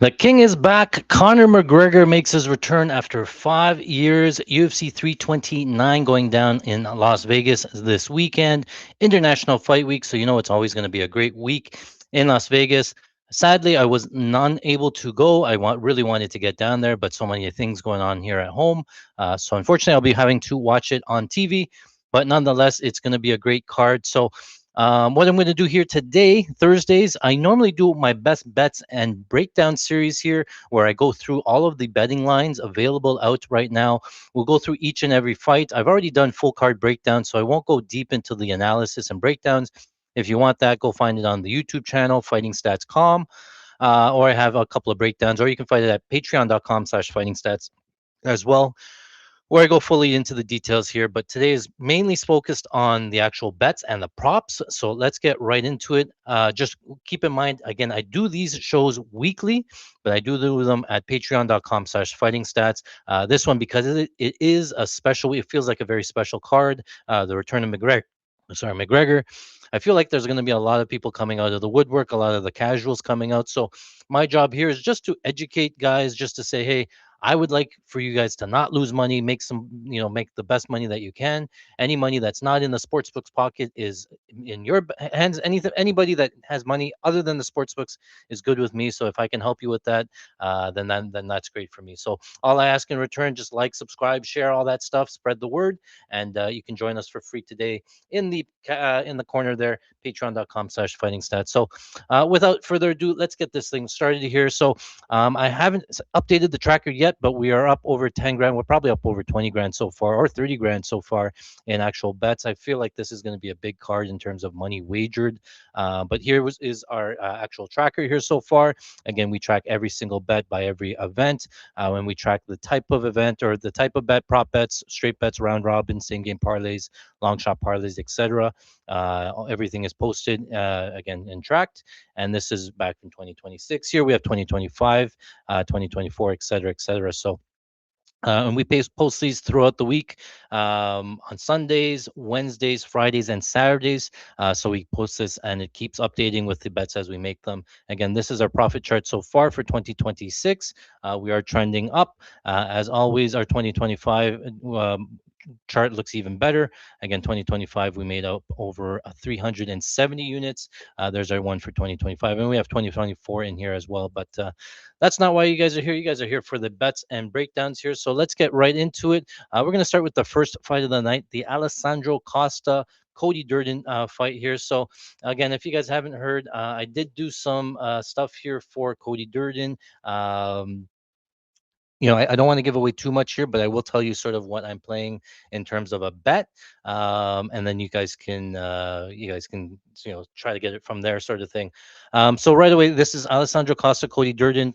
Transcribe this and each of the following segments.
The King is back. Conor McGregor makes his return after 5 years. UFC 329 going down in Las Vegas this weekend. International Fight Week, so you know it's always going to be a great week in Las Vegas. Sadly, I was not able to go. Really wanted to get down there, but so many things going on here at home. So unfortunately, I'll be having to watch it on TV. But nonetheless, it's going to be a great card. So what I'm going to do here today, Thursdays, I normally do my best bets and breakdown series here where I go through all of the betting lines available out right now. We'll go through each and every fight. I've already done full card breakdown, so I won't go deep into the analysis and breakdowns. If you want that, go find it on the YouTube channel, fightingstats.com, or I have a couple of breakdowns, or you can find it at patreon.com/fightingstats as well, where I go fully into the details here. But today is mainly focused on the actual bets and the props. So let's get right into it. Just keep in mind, again, I do these shows weekly, but I do them at patreon.com/fighting stats. This one, because it is a special, it feels like a very special card. The return of McGregor. I feel like there's going to be a lot of people coming out of the woodwork, a lot of the casuals coming out. So my job here is just to educate guys, just to say, hey, I would like for you guys to not lose money, make some, make the best money that you can. Any money that's not in the sportsbook's pocket is in your hands. Anybody that has money other than the sportsbooks is good with me. So if I can help you with that, then that's great for me. So all I ask in return, just like, subscribe, share all that stuff, spread the word, and you can join us for free today in the corner there, patreon.com/fighting stats. So without further ado, let's get this thing started here. So I haven't updated the tracker yet, but we are up over 10 grand. We're probably up over 20 grand so far, or 30 grand so far in actual bets. I feel like this is going to be a big card in terms of money wagered. But is our actual tracker here so far. Again, we track every single bet by every event. When we track the type of event or the type of bet, prop bets, straight bets, round robin, same game parlays, long shot parlays, etc. Everything is posted again and tracked. And this is back in 2026. Here we have 2025, 2024, et cetera, et cetera. So and we post these throughout the week on Sundays, Wednesdays, Fridays, and Saturdays. So we post this and it keeps updating with the bets as we make them. Again, this is our profit chart so far for 2026. We are trending up. As always, our 2025 chart looks even better. Again, 2025, we made up over 370 units. There's our one for 2025, and we have 2024 in here as well. But that's not why you guys are here. You guys are here for the bets and breakdowns here. So let's get right into it. We're going to start with the first fight of the night, the Alessandro Costa Cody Durden fight here. So again, if you guys haven't heard, I did do some stuff here for Cody Durden. I don't want to give away too much here, but I will tell you sort of what I'm playing in terms of a bet, and then you guys can try to get it from there, sort of thing. So right away, this is Alessandro Costa, Cody Durden.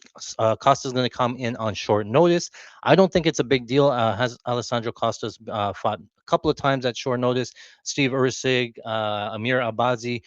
Costa's going to come in on short notice. I don't think it's a big deal. Has Alessandro Costa's fought a couple of times at short notice. Steve Ursig, Amir Abazi,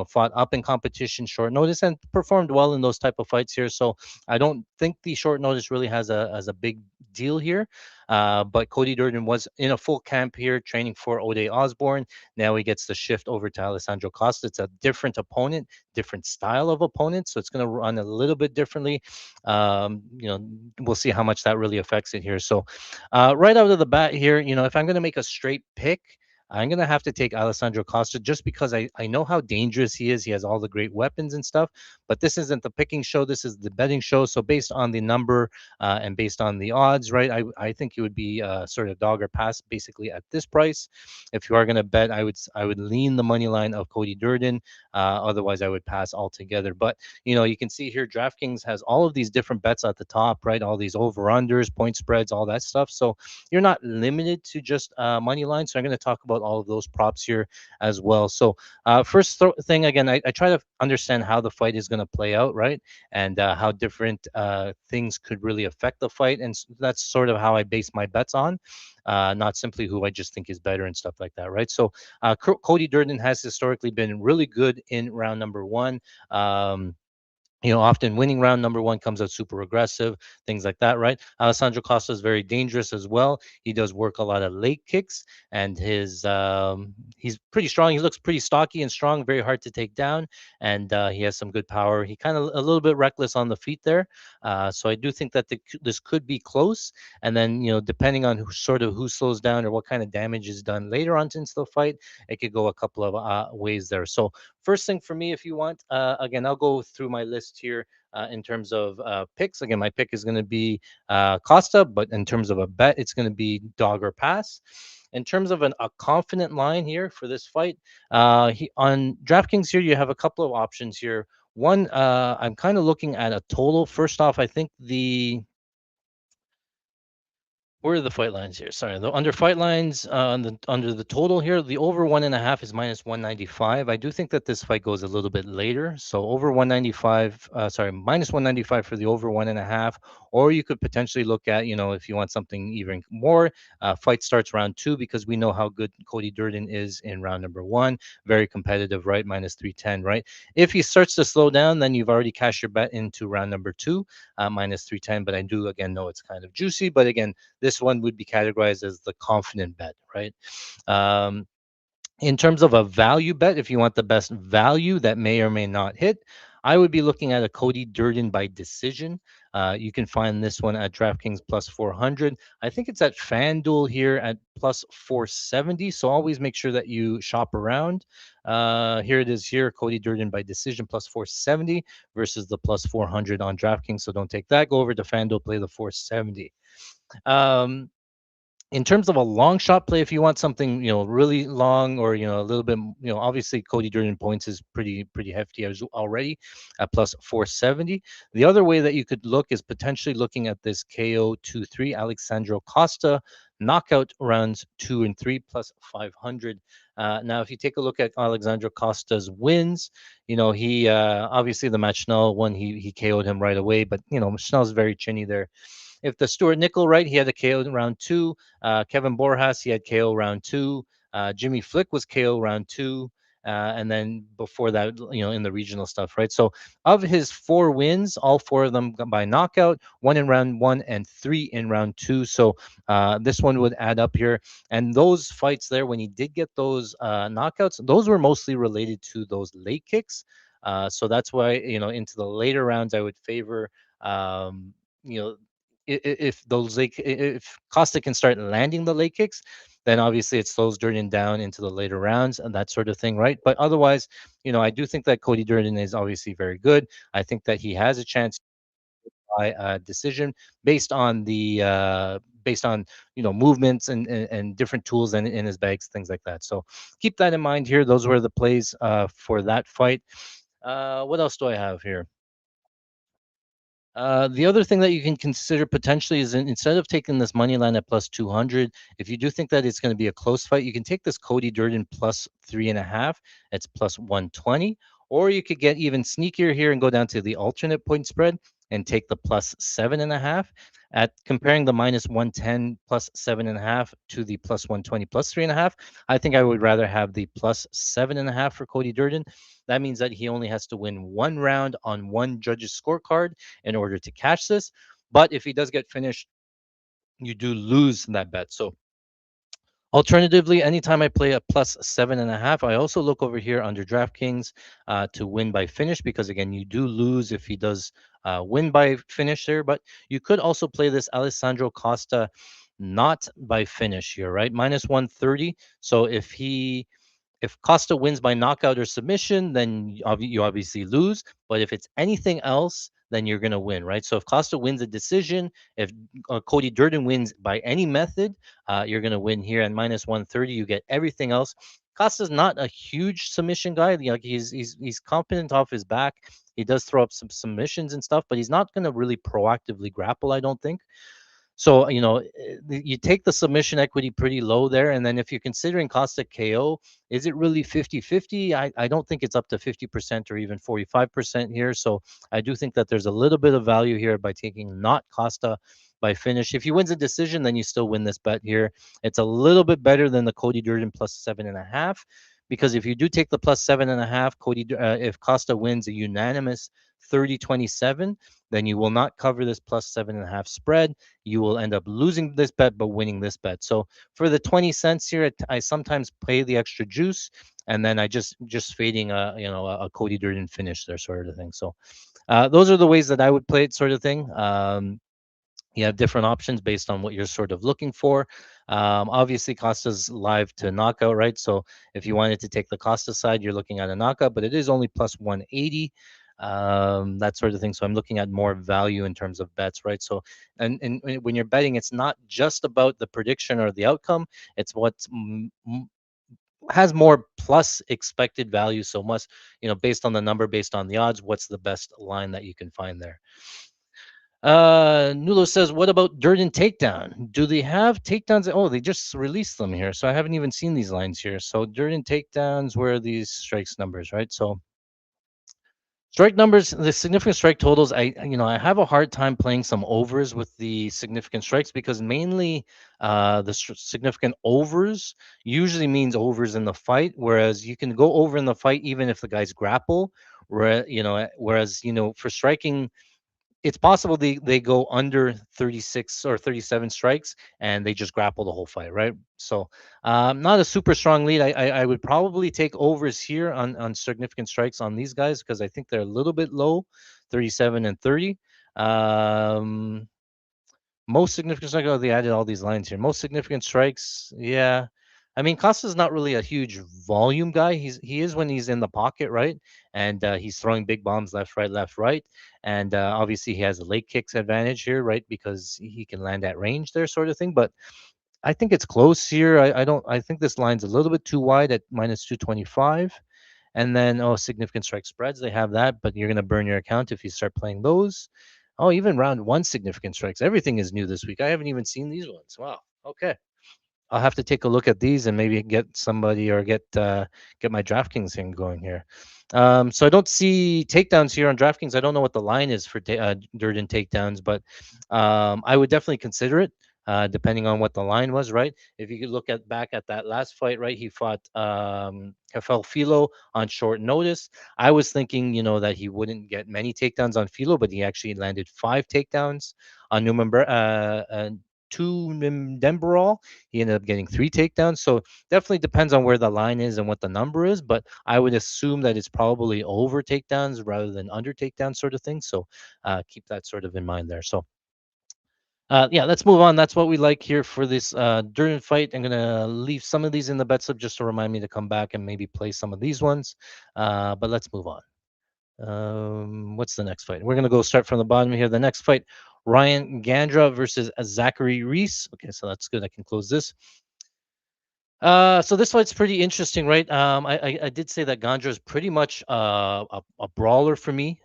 fought up in competition short notice and performed well in those type of fights here. So I don't think the short notice really has a big deal here. But Cody Durden was in a full camp here training for Ode Osborne. Now he gets the shift over to Alessandro Costa. It's a different opponent, different style of opponent. So it's going to run a little bit differently. We'll see how much that really affects it here. So right out of the bat here, if I'm going to make a straight pick, I'm going to have to take Alessandro Costa just because I know how dangerous he is. He has all the great weapons and stuff, but this isn't the picking show. This is the betting show. So based on the number and based on the odds, right, I think it would be sort of dog or pass basically at this price. If you are going to bet, I would lean the money line of Cody Durden. Otherwise, I would pass altogether. But, you can see here DraftKings has all of these different bets at the top, right? All these over-unders, point spreads, all that stuff. So you're not limited to just money line. So I'm going to talk about all of those props here as well. So thing again, I try to understand how the fight is going to play out, right, and how different things could really affect the fight, and that's sort of how I base my bets on, not simply who I just think is better and stuff like that, right? So Cody Durden has historically been really good in round number one. Often winning round number one comes out super aggressive, things like that, right? Alessandro Costa is very dangerous as well. He does work a lot of late kicks, and he's pretty strong. He looks pretty stocky and strong, very hard to take down, and he has some good power. He kind of a little bit reckless on the feet there, so I do think that this could be close. And then depending on who slows down or what kind of damage is done later on into the fight, it could go a couple of ways there. So first thing for me, if you want, again, I'll go through my list here in terms of picks. Again, my pick is going to be Costa, but in terms of a bet, it's going to be dog or pass. In terms of a confident line here for this fight, on DraftKings here, you have a couple of options here. One, I'm kind of looking at a total. First off, I think where are the fight lines here? Sorry, the under fight lines under the total here, the over 1.5 is minus 195. I do think that this fight goes a little bit later, so over 195. Sorry, minus 195 for the over 1.5. Or you could potentially look at, if you want something even more, fight starts round two, because we know how good Cody Durden is in round number one. Very competitive, right? Minus 310, right? If he starts to slow down, then you've already cashed your bet into round number two, minus 310. But I do again know it's kind of juicy, but again, this one would be categorized as the confident bet, right? Um, in terms of a value bet, if you want the best value that may or may not hit, I would be looking at a Cody Durden by decision. You can find this one at DraftKings plus 400. I think it's at FanDuel here at plus 470. So always make sure that you shop around. Here it is here, Cody Durden by decision plus 470 versus the plus 400 on DraftKings. So don't take that. Go over to FanDuel, play the 470. Um, in terms of a long shot play, if you want something really long, or a little bit, obviously Cody Durden points is pretty hefty as already at plus 470. The other way that you could look is potentially looking at this KO 2-3 Alexandro Costa knockout rounds 2 and 3 plus 500. Now, if you take a look at Alexandro Costa's wins, he obviously the match Schnell one, he KO'd him right away, but Schnell's very chinny there. If the Stuart Nickel, right, he had a KO in round two. Kevin Borjas, he had KO round two. Jimmy Flick was KO round two. And then before that, in the regional stuff, right? So of his four wins, all four of them by knockout, one in round one and three in round two. So this one would add up here. And those fights there, when he did get those knockouts, those were mostly related to those late kicks. So that's why, into the later rounds, I would favor, you know, if those if Costa can start landing the late kicks, then obviously it slows Durden down into the later rounds and that sort of thing, right? But otherwise, I do think that Cody Durden is obviously very good. I think that he has a chance by decision based on the based on movements and different tools in his bags, things like that. So keep that in mind here. Those were the plays for that fight. What else do I have here? The other thing that you can consider potentially is, instead of taking this money line at plus 200, if you do think that it's going to be a close fight, you can take this Cody Durden plus 3.5. It's plus 120. Or you could get even sneakier here and go down to the alternate point spread and take the plus 7.5. At comparing the minus 110 plus 7.5 to the plus 120 plus 3.5, I think I would rather have the plus 7.5 for Cody Durden. That means that he only has to win one round on one judge's scorecard in order to catch this. But if he does get finished, you do lose that bet. So alternatively, anytime I play a plus 7.5, I also look over here under DraftKings to win by finish, because again, you do lose if he does win by finish there. But you could also play this Alessandro Costa not by finish here, right? Minus 130. So if Costa wins by knockout or submission, then you obviously lose. But if it's anything else, then you're going to win, right? So if Costa wins a decision, if Cody Durden wins by any method, you're going to win here. And minus 130, you get everything else. Costa's not a huge submission guy. Like he's competent off his back. He does throw up some submissions and stuff, but he's not going to really proactively grapple, I don't think. So, you take the submission equity pretty low there. And then if you're considering Costa KO, is it really 50-50? I don't think it's up to 50% or even 45% here. So I do think that there's a little bit of value here by taking not Costa by finish. If he wins a decision, then you still win this bet here. It's a little bit better than the Cody Durden plus 7.5. Because if you do take the plus 7.5, if Costa wins a unanimous 30-27, then you will not cover this plus 7.5 spread. You will end up losing this bet but winning this bet. So for the 20 cents here, I sometimes pay the extra juice, and then I just fading a Cody Durden finish there sort of thing. So those are the ways that I would play it, sort of thing. You have different options based on what you're sort of looking for. Obviously, Costa's live to knockout, right? So if you wanted to take the Costa side, you're looking at a knockout, but it is only plus 180, that sort of thing. So I'm looking at more value in terms of bets, right? So, and when you're betting, it's not just about the prediction or the outcome, it's what's has more plus expected value. So much, based on the number, based on the odds, what's the best line that you can find there. Nulo says, what about Durden takedown? Do they have takedowns? Oh, they just released them here. So I haven't even seen these lines here. So Durden takedowns, where are these strikes numbers, right? So strike numbers, the significant strike totals, I have a hard time playing some overs with the significant strikes because mainly the significant overs usually means overs in the fight, whereas you can go over in the fight even if the guys grapple, whereas for striking it's possible they go under 36 or 37 strikes and they just grapple the whole fight, right? So not a super strong lead. I would probably take overs here on significant strikes on these guys because I think they're a little bit low, 37 and 30. um most significant strike. Oh, they added all these lines here. Most significant strikes. Yeah, I mean Costa's not really a huge volume guy. He is when he's in the pocket, right? And he's throwing big bombs left, right, left, right. And obviously he has a leg kicks advantage here, right? Because he can land at range there, sort of thing. But I think it's close here. I don't. I think this line's a little bit too wide at minus 225. And then, oh, significant strike spreads, they have that, but you're going to burn your account if you start playing those. Oh, even round one significant strikes. Everything is new this week. I haven't even seen these ones. Wow. Okay. I'll have to take a look at these and maybe get somebody or get my DraftKings thing going here. So I don't see takedowns here on DraftKings. I don't know what the line is for Durden takedowns, but I would definitely consider it. Depending on what the line was, right? If you could look at back at that last fight, right? He fought Rafael Filo on short notice. I was thinking, that he wouldn't get many takedowns on Filo, but he actually landed 5 takedowns on Demberall. He ended up getting 3 takedowns. So definitely depends on where the line is and what the number is. But I would assume that it's probably over takedowns rather than under takedowns, sort of thing. So keep that sort of in mind there. So yeah, let's move on. That's what we like here for this Durden fight. I'm gonna leave some of these in the bet slip just to remind me to come back and maybe play some of these ones. But let's move on. What's the next fight? We're gonna go start from the bottom here. The next fight, Ryan Gandra versus Zachary Reese. Okay, so that's good. I can close this. So this fight's pretty interesting, right? I did say that Gandra is pretty much a brawler for me.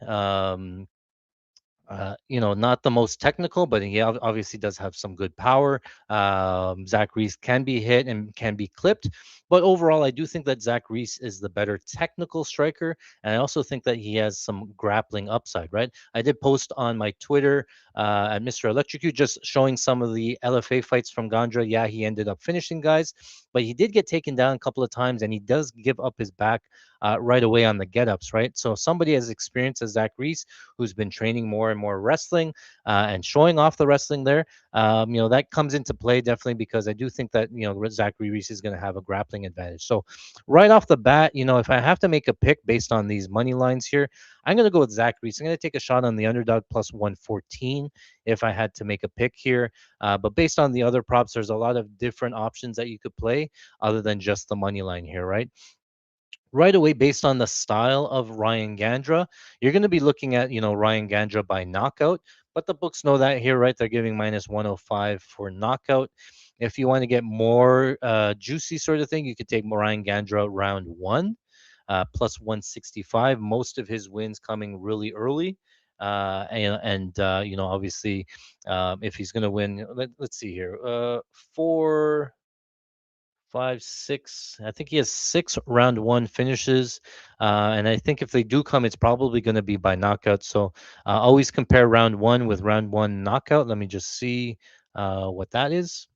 Not the most technical, but he obviously does have some good power. Zach Reese can be hit and can be clipped, but overall, I do think that Zach Reese is the better technical striker, and I also think that he has some grappling upside. Right? I did post on my Twitter at Mr. Electrocute just showing some of the LFA fights from Gandra. Yeah, he ended up finishing guys, but he did get taken down a couple of times, and he does give up his back right away on the get ups. Right? So somebody as experienced as Zach Reese, who's been training more and more wrestling and showing off the wrestling there. That comes into play definitely because I do think that, Zachary Reese is going to have a grappling advantage. So right off the bat, if I have to make a pick based on these money lines here, I'm going to go with Zach Reese. I'm going to take a shot on the underdog plus 114 if I had to make a pick here. But based on the other props, there's a lot of different options that you could play other than just the money line here, right? Right away, based on the style of Ryan Gandra, you're going to be looking at, Ryan Gandra by knockout. But the books know that here, right? They're giving minus 105 for knockout. If you want to get more juicy sort of thing, you could take Ryan Gandra round one, plus 165. Most of his wins coming really early. Obviously, if he's going to win, let's see here, 4, 5, 6. I think he has 6 round 1 finishes, and I think if they do come, it's probably going to be by knockout. So always compare round one with round one knockout. Let me just see what that is.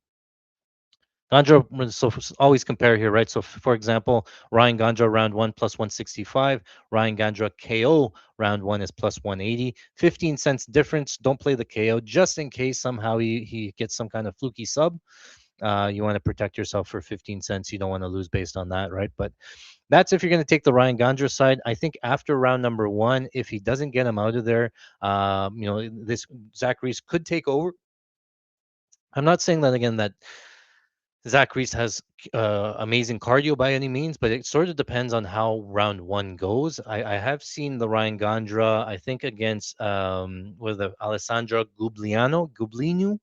Gandra, so always compare here, right? So, for example, Ryan Gandra round one plus 165, Ryan Gandra KO round one is plus 180. 15 cents difference. Don't play the KO just in case somehow he gets some kind of fluky sub. You want to protect yourself for 15 cents. You don't want to lose based on that, right? But that's if you're going to take the Ryan Gandra side. I think after round number one, if he doesn't get him out of there, this Zach Reese could take over. I'm not saying that again that Zach Reese has amazing cardio by any means, but it sort of depends on how round one goes. I have seen the Ryan Gondra, I think against with the Alessandro Gublinu,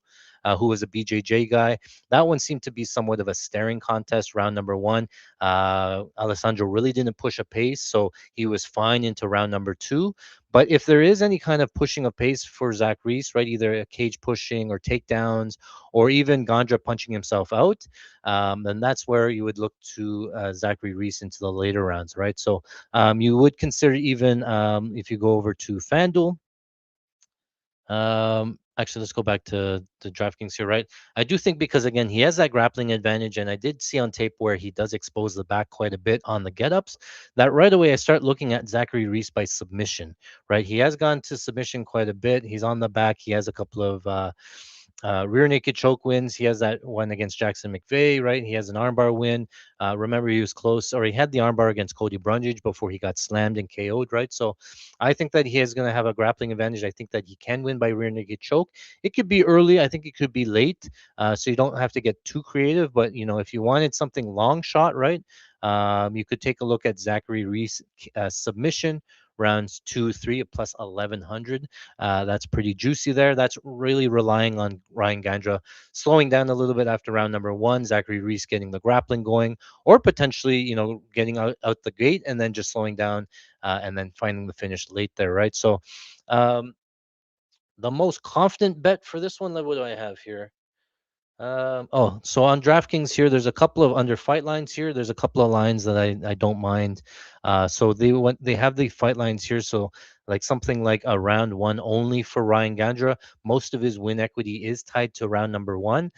who was a BJJ guy. That one seemed to be somewhat of a staring contest. Round number one, Alessandro really didn't push a pace, so he was fine into round number two. But if there is any kind of pushing of pace for Zach Reese, right, either a cage pushing or takedowns, or even Gondra punching himself out, then that's where you would look to Zachary Reese into the later rounds, right? So you would consider even if you go over to FanDuel. Actually, let's go back to the DraftKings here, right? I do think because again he has that grappling advantage, and I did see on tape where he does expose the back quite a bit on the get-ups. That right away I start looking at Zachary Reese by submission, right? He has gone to submission quite a bit. He's on the back. He has a couple of rear naked choke wins. He has that one against Jackson McVeigh, right? He has an armbar win. Remember, he was close, or he had the armbar against Cody Brundage before he got slammed and KO'd, right? So I think that he is going to have a grappling advantage. I think that he can win by rear naked choke. It could be early. I think it could be late. So you don't have to get too creative. But, if you wanted something long shot, right? You could take a look at Zachary Reese submission rounds 2, 3 at plus 1100. That's pretty juicy there. That's really relying on Ryan Gandra slowing down a little bit after round number one, Zachary Reese getting the grappling going, or potentially, getting out the gate and then just slowing down and then finding the finish late there, right? So, um, the most confident bet for this one, what do I have here? So on DraftKings here, there's a couple of under fight lines here. There's a couple of lines that I don't mind. So they have the fight lines here. So like something like a round one only for Ryan Gandra. Most of his win equity is tied to round number one.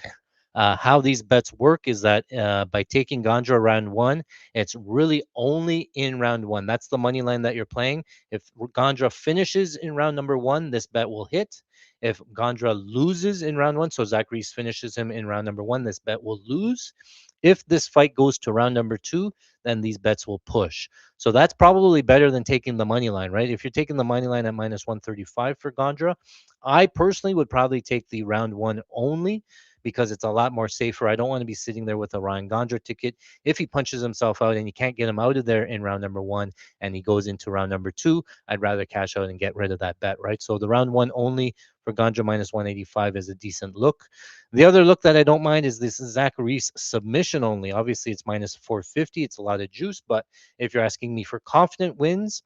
How these bets work is that by taking Gandra round one, it's really only in round one. That's the money line that you're playing. If Gandra finishes in round number one, this bet will hit. If Gandra loses in round one, so Zach Reese finishes him in round number one, this bet will lose. If this fight goes to round number two, then these bets will push. So that's probably better than taking the money line, right? If you're taking the money line at minus 135 for Gandra, I personally would probably take the round one only because it's a lot more safer. I don't want to be sitting there with a Ryan Gondra ticket. If he punches himself out and you can't get him out of there in round number one and he goes into round number two, I'd rather cash out and get rid of that bet, right? So the round one only for Gondra minus 185 is a decent look. The other look that I don't mind is this Zach Reese submission only. Obviously, it's minus 450. It's a lot of juice, but if you're asking me for confident wins,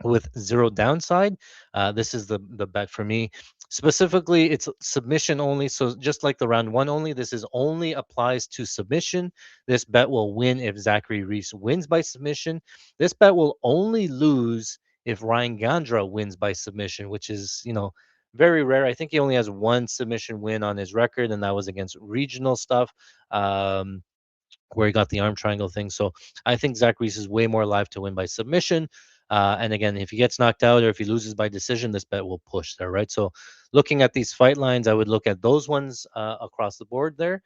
with zero downside. This is the bet for me. Specifically, it's submission only. So just like the round one only, this is only applies to submission. This bet will win if Zachary Reese wins by submission. This bet will only lose if Ryan Gandra wins by submission, which is very rare. I think he only has one submission win on his record, and that was against regional stuff. Where he got the arm triangle thing. So I think Zach Reese is way more live to win by submission. And again, if he gets knocked out or if he loses by decision, this bet will push there, right? So looking at these fight lines, I would look at those ones across the board there.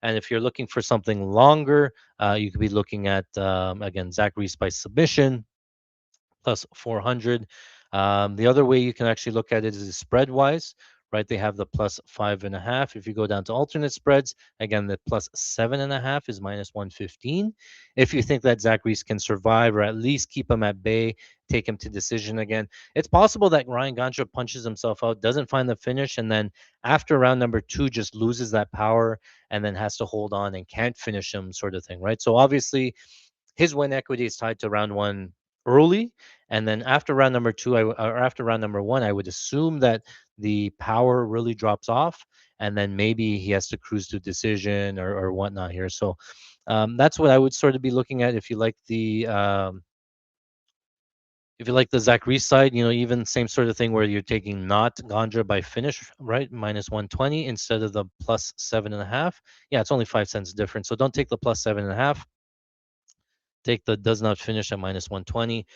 And if you're looking for something longer, you could be looking at, again, Zach Reese by submission, plus 400. The other way you can actually look at it is spread wise, right? They have the plus 5.5. If you go down to alternate spreads, again, the plus 7.5 is minus 115. If you think that Zach Reese can survive or at least keep him at bay, take him to decision again, it's possible that Ryan Goncha punches himself out, doesn't find the finish, and then after round number two, just loses that power and then has to hold on and can't finish him, sort of thing, right? So obviously, his win equity is tied to round one early, and then after round number two, or after round number one, I would assume that the power really drops off, and then maybe he has to cruise to decision or whatnot here. So that's what I would sort of be looking at if you like If you like the Zach Reese side, even same sort of thing where you're taking not Gandra by finish, right? Minus 120 instead of the plus 7.5. Yeah, it's only 5 cents difference. So don't take the plus 7.5. Take the does not finish at minus 120.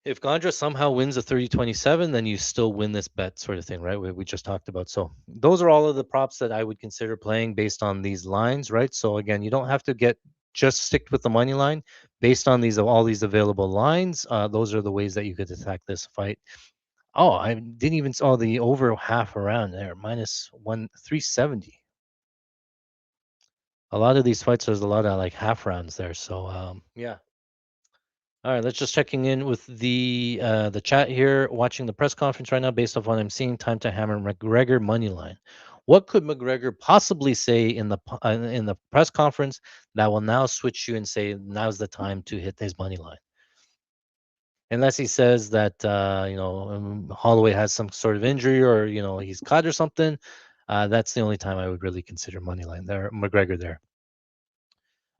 If Gandra somehow wins a 30-27, then you still win this bet, sort of thing, right? We just talked about. So those are all of the props that I would consider playing based on these lines, right? So again, you don't have to get just stick with the money line based on these all these available lines. Those are the ways that you could attack this fight. Oh, I didn't even saw the over half around there, minus 370. A lot of these fights, there's a lot of like half rounds there. So yeah. All right, let's just checking in with the chat here, watching the press conference right now. Based off what I'm seeing, time to hammer McGregor money line. What could McGregor possibly say in the press conference that will now switch you and say now's the time to hit his money line? Unless he says that Holloway has some sort of injury or he's cut or something, that's the only time I would really consider money line there, McGregor there.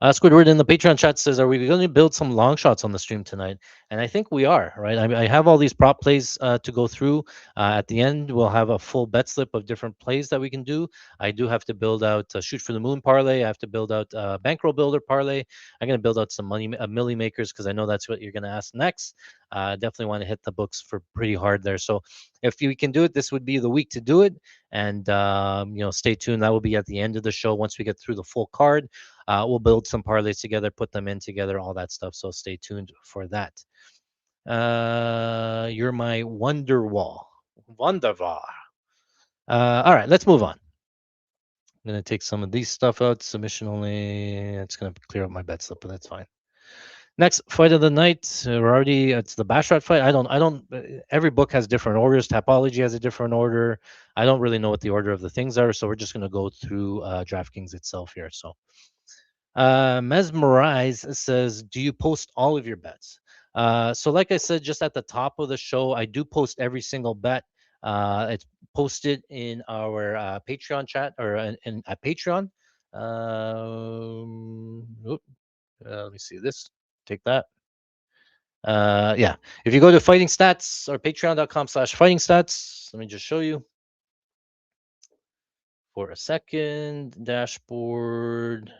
Squidward in the Patreon chat says, "Are we going to build some long shots on the stream tonight?" And I think we are. Right, I have all these prop plays to go through. At the end, we'll have a full bet slip of different plays that we can do. I do have to build out shoot for the moon parlay. I have to build out bankroll builder parlay. I'm going to build out some milli makers because I know that's what you're going to ask next. Definitely want to hit the books for pretty hard there. So if you can do it, this would be the week to do it. And stay tuned. That will be at the end of the show once we get through the full card. We'll build some parlays together, put them in together, all that stuff. So stay tuned for that. You're my wonder wall. Wonderwall. All right, let's move on. I'm going to take some of these stuff out. Submission only. It's going to clear up my bet slip, but that's fine. Next fight of the night, it's the Bashrat fight. I don't. Every book has different orders. Tapology has a different order. I don't really know what the order of the things are, so we're just going to go through DraftKings itself here. So Mesmerize says, "Do you post all of your bets?" So, like I said, just at the top of the show, I do post every single bet. It's posted in our Patreon chat or in at Patreon. Let me see this. Take that. Yeah. If you go to Fighting Stats or patreon.com/fighting stats, let me just show you for a second. Dashboard.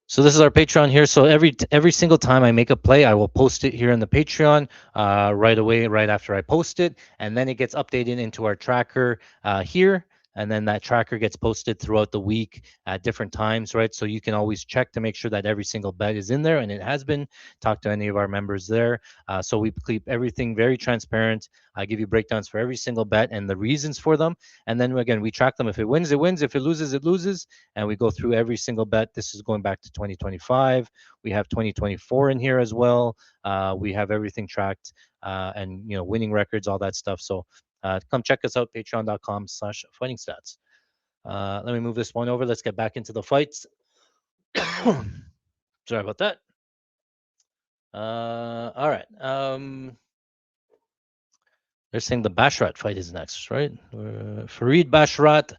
So this is our Patreon here. So every single time I make a play, I will post it here in the Patreon right away, right after I post it, and then it gets updated into our tracker here, and then that tracker gets posted throughout the week at different times, right? So you can always check to make sure that every single bet is in there, and it has been. Talk to any of our members there. So we keep everything very transparent. I give you breakdowns for every single bet and the reasons for them, and then again we track them. If it wins, it wins. If it loses, it loses, and we go through every single bet. This is going back to 2025. We have 2024 in here as well. We have everything tracked and winning records, all that stuff. So come check us out, patreon.com/fighting stats. Let me move this one over. Let's get back into the fights. Sorry about that. All right. They're saying the Bashrat fight is next, right? Fareed Bashrat,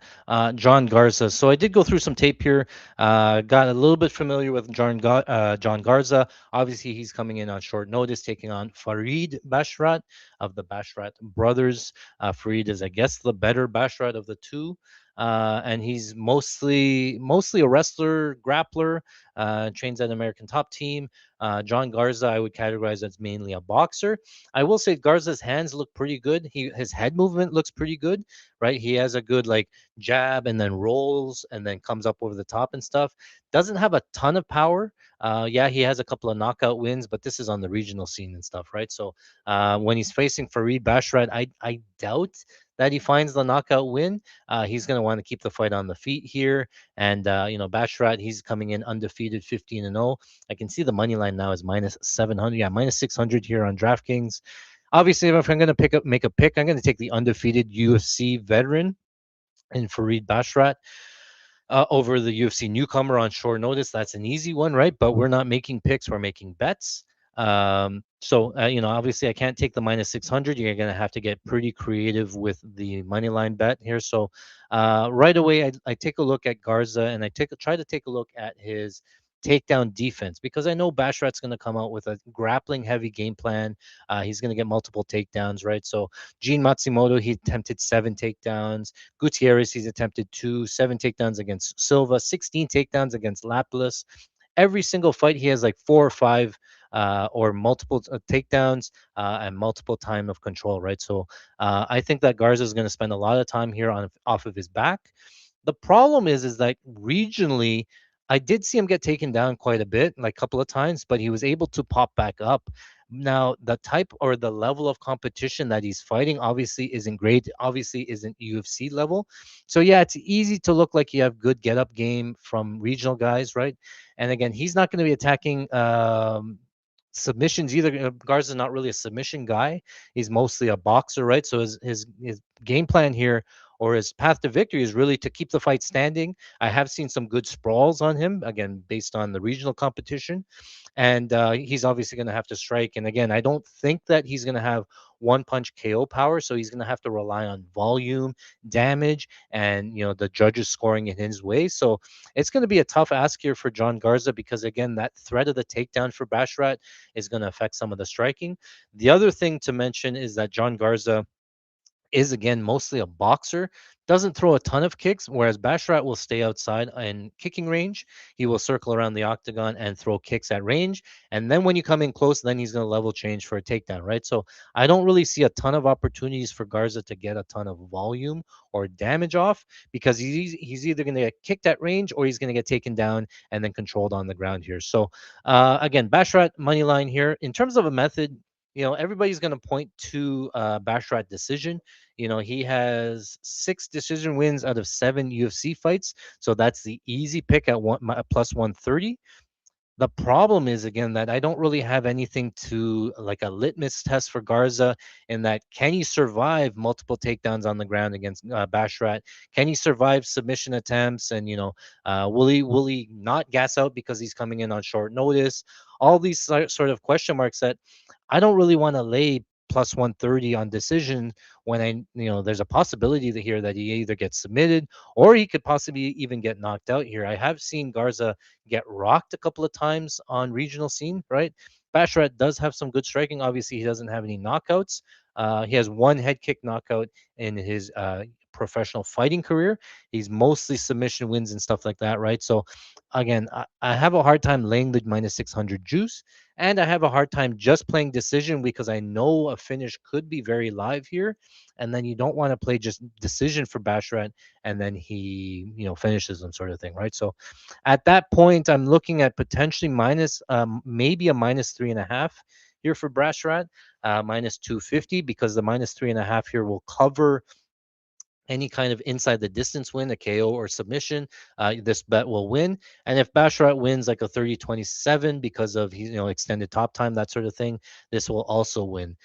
John Garza. So I did go through some tape here. Got a little bit familiar with John Garza. Obviously, he's coming in on short notice, taking on Fareed Bashrat of the Bashrat brothers. Fareed is, I guess, the better Bashrat of the two. And he's mostly a wrestler, grappler, trains at American Top Team. John Garza, I would categorize as mainly a boxer. I will say Garza's hands look pretty good. His head movement looks pretty good, right? He has a good like jab and then rolls and then comes up over the top and stuff. Doesn't have a ton of power. Yeah, he has a couple of knockout wins, but this is on the regional scene and stuff, right? So when he's facing Fareed Bashrat, I doubt that he finds the knockout win. He's going to want to keep the fight on the feet here. And, Bashrat, he's coming in undefeated 15-0. I can see the money line now is minus 700. Yeah, minus 600 here on DraftKings. Obviously, if I'm going to make a pick, I'm going to take the undefeated UFC veteran in Fareed Bashrat over the UFC newcomer on short notice. That's an easy one, right? But we're not making picks; we're making bets. Obviously, I can't take the minus 600. You're going to have to get pretty creative with the money line bet here. So, right away, I take a look at Garza and try to take a look at his takedown defense, because I know Bashrat's going to come out with a grappling heavy game plan. He's going to get multiple takedowns, right? So Gene Matsumoto, he attempted 7 takedowns. Gutierrez, he's attempted 7 takedowns against Silva, 16 takedowns against Lapilus. Every single fight, he has like 4 or 5 or multiple takedowns and multiple time of control, right? So I think that Garza is going to spend a lot of time here on off of his back. The problem is that regionally, I did see him get taken down quite a bit, like a couple of times, but he was able to pop back up. Now, the type or the level of competition that he's fighting obviously isn't great, obviously isn't UFC level. So, yeah, it's easy to look like you have good get up game from regional guys, right? And again, he's not going to be attacking submissions either. Garza's not really a submission guy. He's mostly a boxer, right? So his game plan here or his path to victory is really to keep the fight standing. I have seen some good sprawls on him, again, based on the regional competition. And he's obviously going to have to strike. And again, I don't think that he's going to have one punch KO power. So he's going to have to rely on volume, damage, and, the judges scoring in his way. So it's going to be a tough ask here for John Garza because, again, that threat of the takedown for Bashrat is going to affect some of the striking. The other thing to mention is that John Garza is again mostly a boxer, doesn't throw a ton of kicks, whereas Bashrat will stay outside in kicking range. He will circle around the octagon and throw kicks at range. And then when you come in close, then he's going to level change for a takedown, right? So I don't really see a ton of opportunities for Garza to get a ton of volume or damage off because he's either going to get kicked at range or he's going to get taken down and then controlled on the ground here. So again, Bashrat money line here. In terms of a method, everybody's going to point to Bashrat decision. He has 6 decision wins out of 7 UFC fights, so that's the easy pick at plus 130. The problem is again that I don't really have anything to like a litmus test for Garza in that can he survive multiple takedowns on the ground against Bashrat? Can he survive submission attempts? And will he not gas out because he's coming in on short notice? All these sort of question marks that I don't really want to lay plus 130 on decision when there's a possibility here that he either gets submitted or he could possibly even get knocked out here. I have seen Garza get rocked a couple of times on regional scene, right? Basharat does have some good striking. Obviously, he doesn't have any knockouts. He has one head kick knockout in his professional fighting career. He's mostly submission wins and stuff like that, right? So, again, I have a hard time laying the minus 600 juice, and I have a hard time just playing decision because I know a finish could be very live here. And then you don't want to play just decision for Basharat and then he, finishes them sort of thing, right? So, at that point, I'm looking at potentially maybe a minus 3.5 here for Brashrat, minus 250, because the minus 3.5 here will cover any kind of inside the distance win, a KO or submission. This bet will win. And if Bashrat wins like a 30-27 because of extended top time, that sort of thing, this will also win.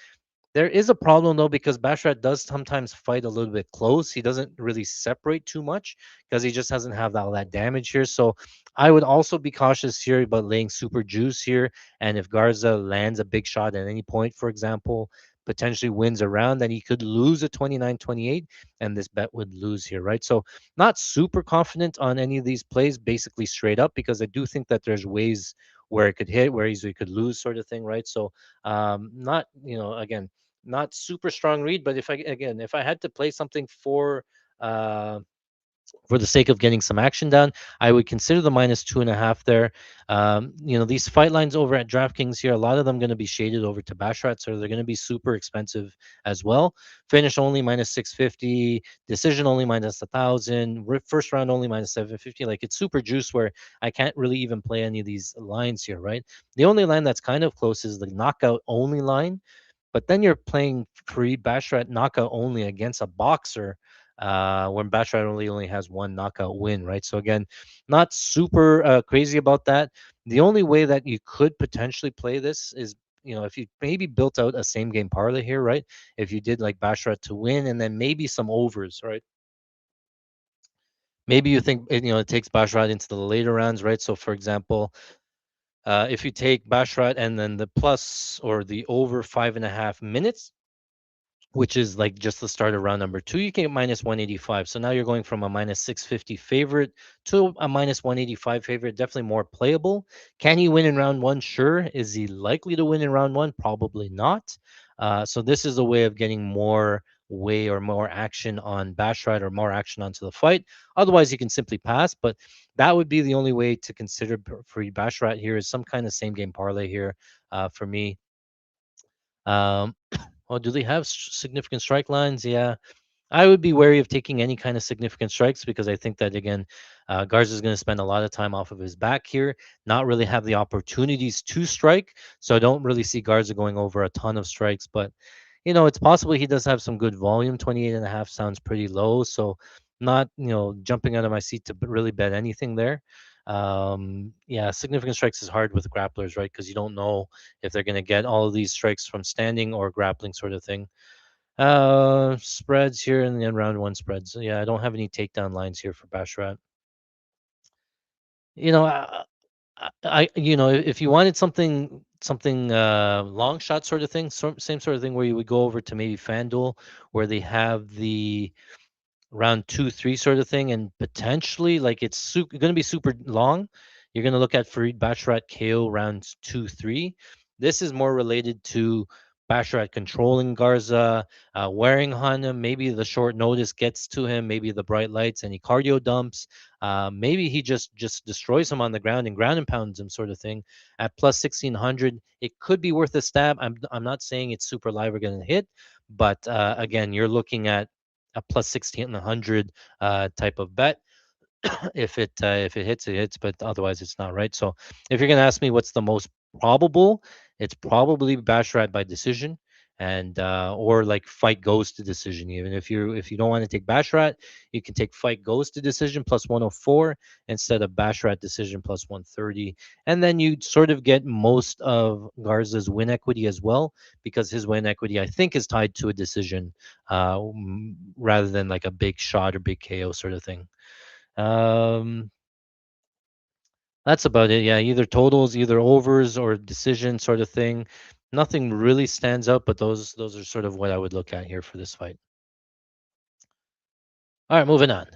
There is a problem though because Bashrat does sometimes fight a little bit close. He doesn't really separate too much because he just doesn't have all that damage here. So I would also be cautious here about laying super juice here. And if Garza lands a big shot at any point, for example, potentially wins a round, then he could lose a 29-28, and this bet would lose here, right? So not super confident on any of these plays, basically straight up, because I do think that there's ways where it could hit, where he could lose, sort of thing, right? So not again, not super strong read, but if I had to play something for the sake of getting some action done, I would consider the minus 2.5 there. These fight lines over at DraftKings here, a lot of them going to be shaded over to Bashrat, so they're going to be super expensive as well. Finish only minus 650, decision only minus 1,000, first round only minus 750. Like it's super juice where I can't really even play any of these lines here, right? The only line that's kind of close is the knockout only line, but then you're playing free Bashrat knockout only against a boxer when Bashrat only has one knockout win, right? So again, not super crazy about that. The only way that you could potentially play this is if you maybe built out a same game parlay here, right? If you did like Bashrat to win and then maybe some overs, right? Maybe you think it takes Bashrat into the later rounds, right? So for example, if you take Bashrat and then the plus or the over 5.5 minutes, which is like just the start of round number two, you can get minus 185. So now you're going from a minus 650 favorite to a minus 185 favorite. Definitely more playable. Can he win in round one? Sure. Is he likely to win in round one? Probably not. So this is a way of getting more way or more action on Basharat or more action onto the fight. Otherwise, you can simply pass. But that would be the only way to consider for Basharat here is some kind of same game parlay here for me. Um, oh, do they have significant strike lines? Yeah, I would be wary of taking any kind of significant strikes because I think that again, Garza is going to spend a lot of time off of his back here, not really have the opportunities to strike. So I don't really see Garza going over a ton of strikes, but it's possible he does have some good volume. 28.5 sounds pretty low, so not jumping out of my seat to really bet anything there. Yeah, significant strikes is hard with grapplers, right? Because you don't know if they're going to get all of these strikes from standing or grappling sort of thing. Spreads here and then round one spreads. Yeah, I don't have any takedown lines here for Basharat. You know, if you wanted something long shot sort of thing, same sort of thing where you would go over to maybe FanDuel where they have the round 2, 3 sort of thing, and potentially like it's going to be super long. You're going to look at Farid Basharat KO rounds 2, 3. This is more related to Basharat controlling Garza, wearing on him. Maybe the short notice gets to him. Maybe the bright lights and he cardio dumps. Maybe he just destroys him on the ground and ground and pounds him, sort of thing. At plus 1600, it could be worth a stab. I'm not saying it's super live or going to hit, but again, you're looking at a plus 1600 type of bet. If it hits, it hits, but otherwise it's not, right. So if you're going to ask me what's the most probable, it's probably Basharat by decision, and or like fight goes to decision. Even if you don't want to take Basharat, you can take fight goes to decision plus 104 instead of Basharat decision plus 130, and then you sort of get most of Garza's win equity as well, because his win equity I think is tied to a decision rather than like a big shot or big KO sort of thing. um, that's about it. Yeah, either totals, either overs or decision sort of thing. Nothing really stands out, but those are sort of what I would look at here for this fight. All right, moving on.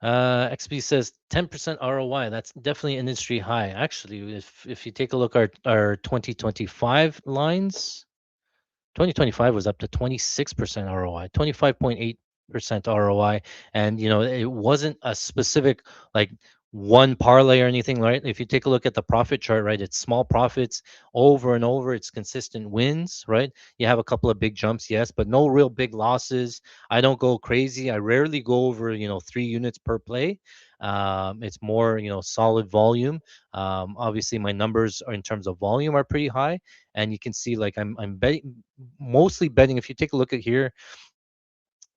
XP says 10% ROI. That's definitely industry high. Actually, if you take a look at our 2025 lines, 2025 was up to 26% ROI, 25.8% ROI. And, it wasn't a specific, like, one parlay or anything, right? If you take a look at the profit chart, right, it's small profits over and over. It's consistent wins, right? You have a couple of big jumps, yes, but no real big losses. I don't go crazy. I rarely go over, 3 units per play. It's more, solid volume. Obviously, my numbers are in terms of volume are pretty high, and you can see like I'm betting mostly betting. If you take a look at here,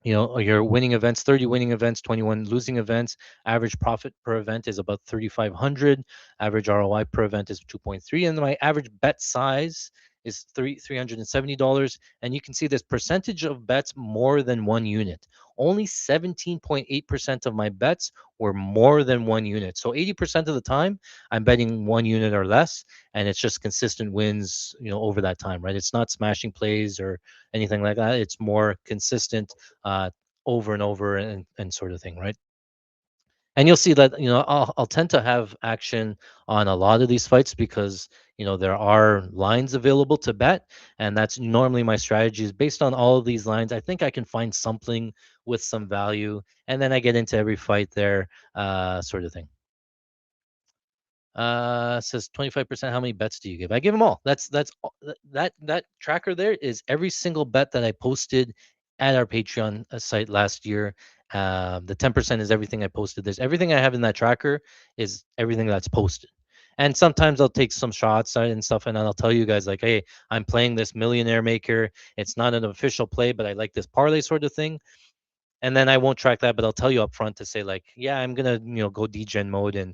your winning events, 30 winning events, 21 losing events. Average profit per event is about 3,500. Average ROI per event is 2.3, and my average bet size is $370. And you can see this percentage of bets more than 1 unit. Only 17.8% of my bets were more than 1 unit. So 80% of the time, I'm betting 1 unit or less, and it's just consistent wins, over that time, right? It's not smashing plays or anything like that. It's more consistent uh, over and over and sort of thing, right? And you'll see that I'll tend to have action on a lot of these fights because there are lines available to bet, and that's normally my strategy is based on all of these lines. I think I can find something with some value, and then I get into every fight there, sort of thing. Says 25%. How many bets do you give? I give them all. That tracker there is every single bet that I posted at our Patreon site last year. The 10% is everything I posted. There's everything I have in that tracker is everything that's posted. And sometimes I'll take some shots and stuff, and then I'll tell you guys like, hey, I'm playing this millionaire maker. It's not an official play, but I like this parlay sort of thing. And then I won't track that, but I'll tell you up front to say like, yeah, I'm gonna go degen mode and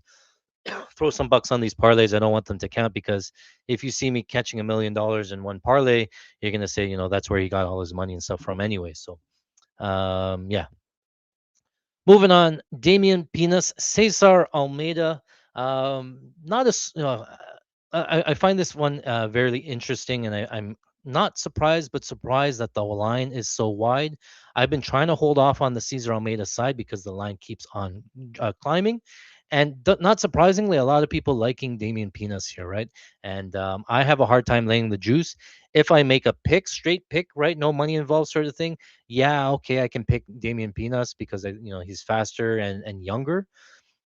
throw some bucks on these parlays. I don't want them to count because if you see me catching $1 million in one parlay, you're gonna say, that's where he got all his money and stuff from anyway. So, yeah. Moving on, Damian Pinas, Cesar Almeida. Not a, I find this one very interesting, and I'm not surprised, but surprised that the line is so wide. I've been trying to hold off on the Cesar Almeida side because the line keeps on climbing. And not surprisingly, a lot of people liking Damian Pinas here, right? And I have a hard time laying the juice. If I make a pick, straight pick, right, no money involved, sort of thing, yeah, okay, I can pick Damian Pinas because he's faster and younger.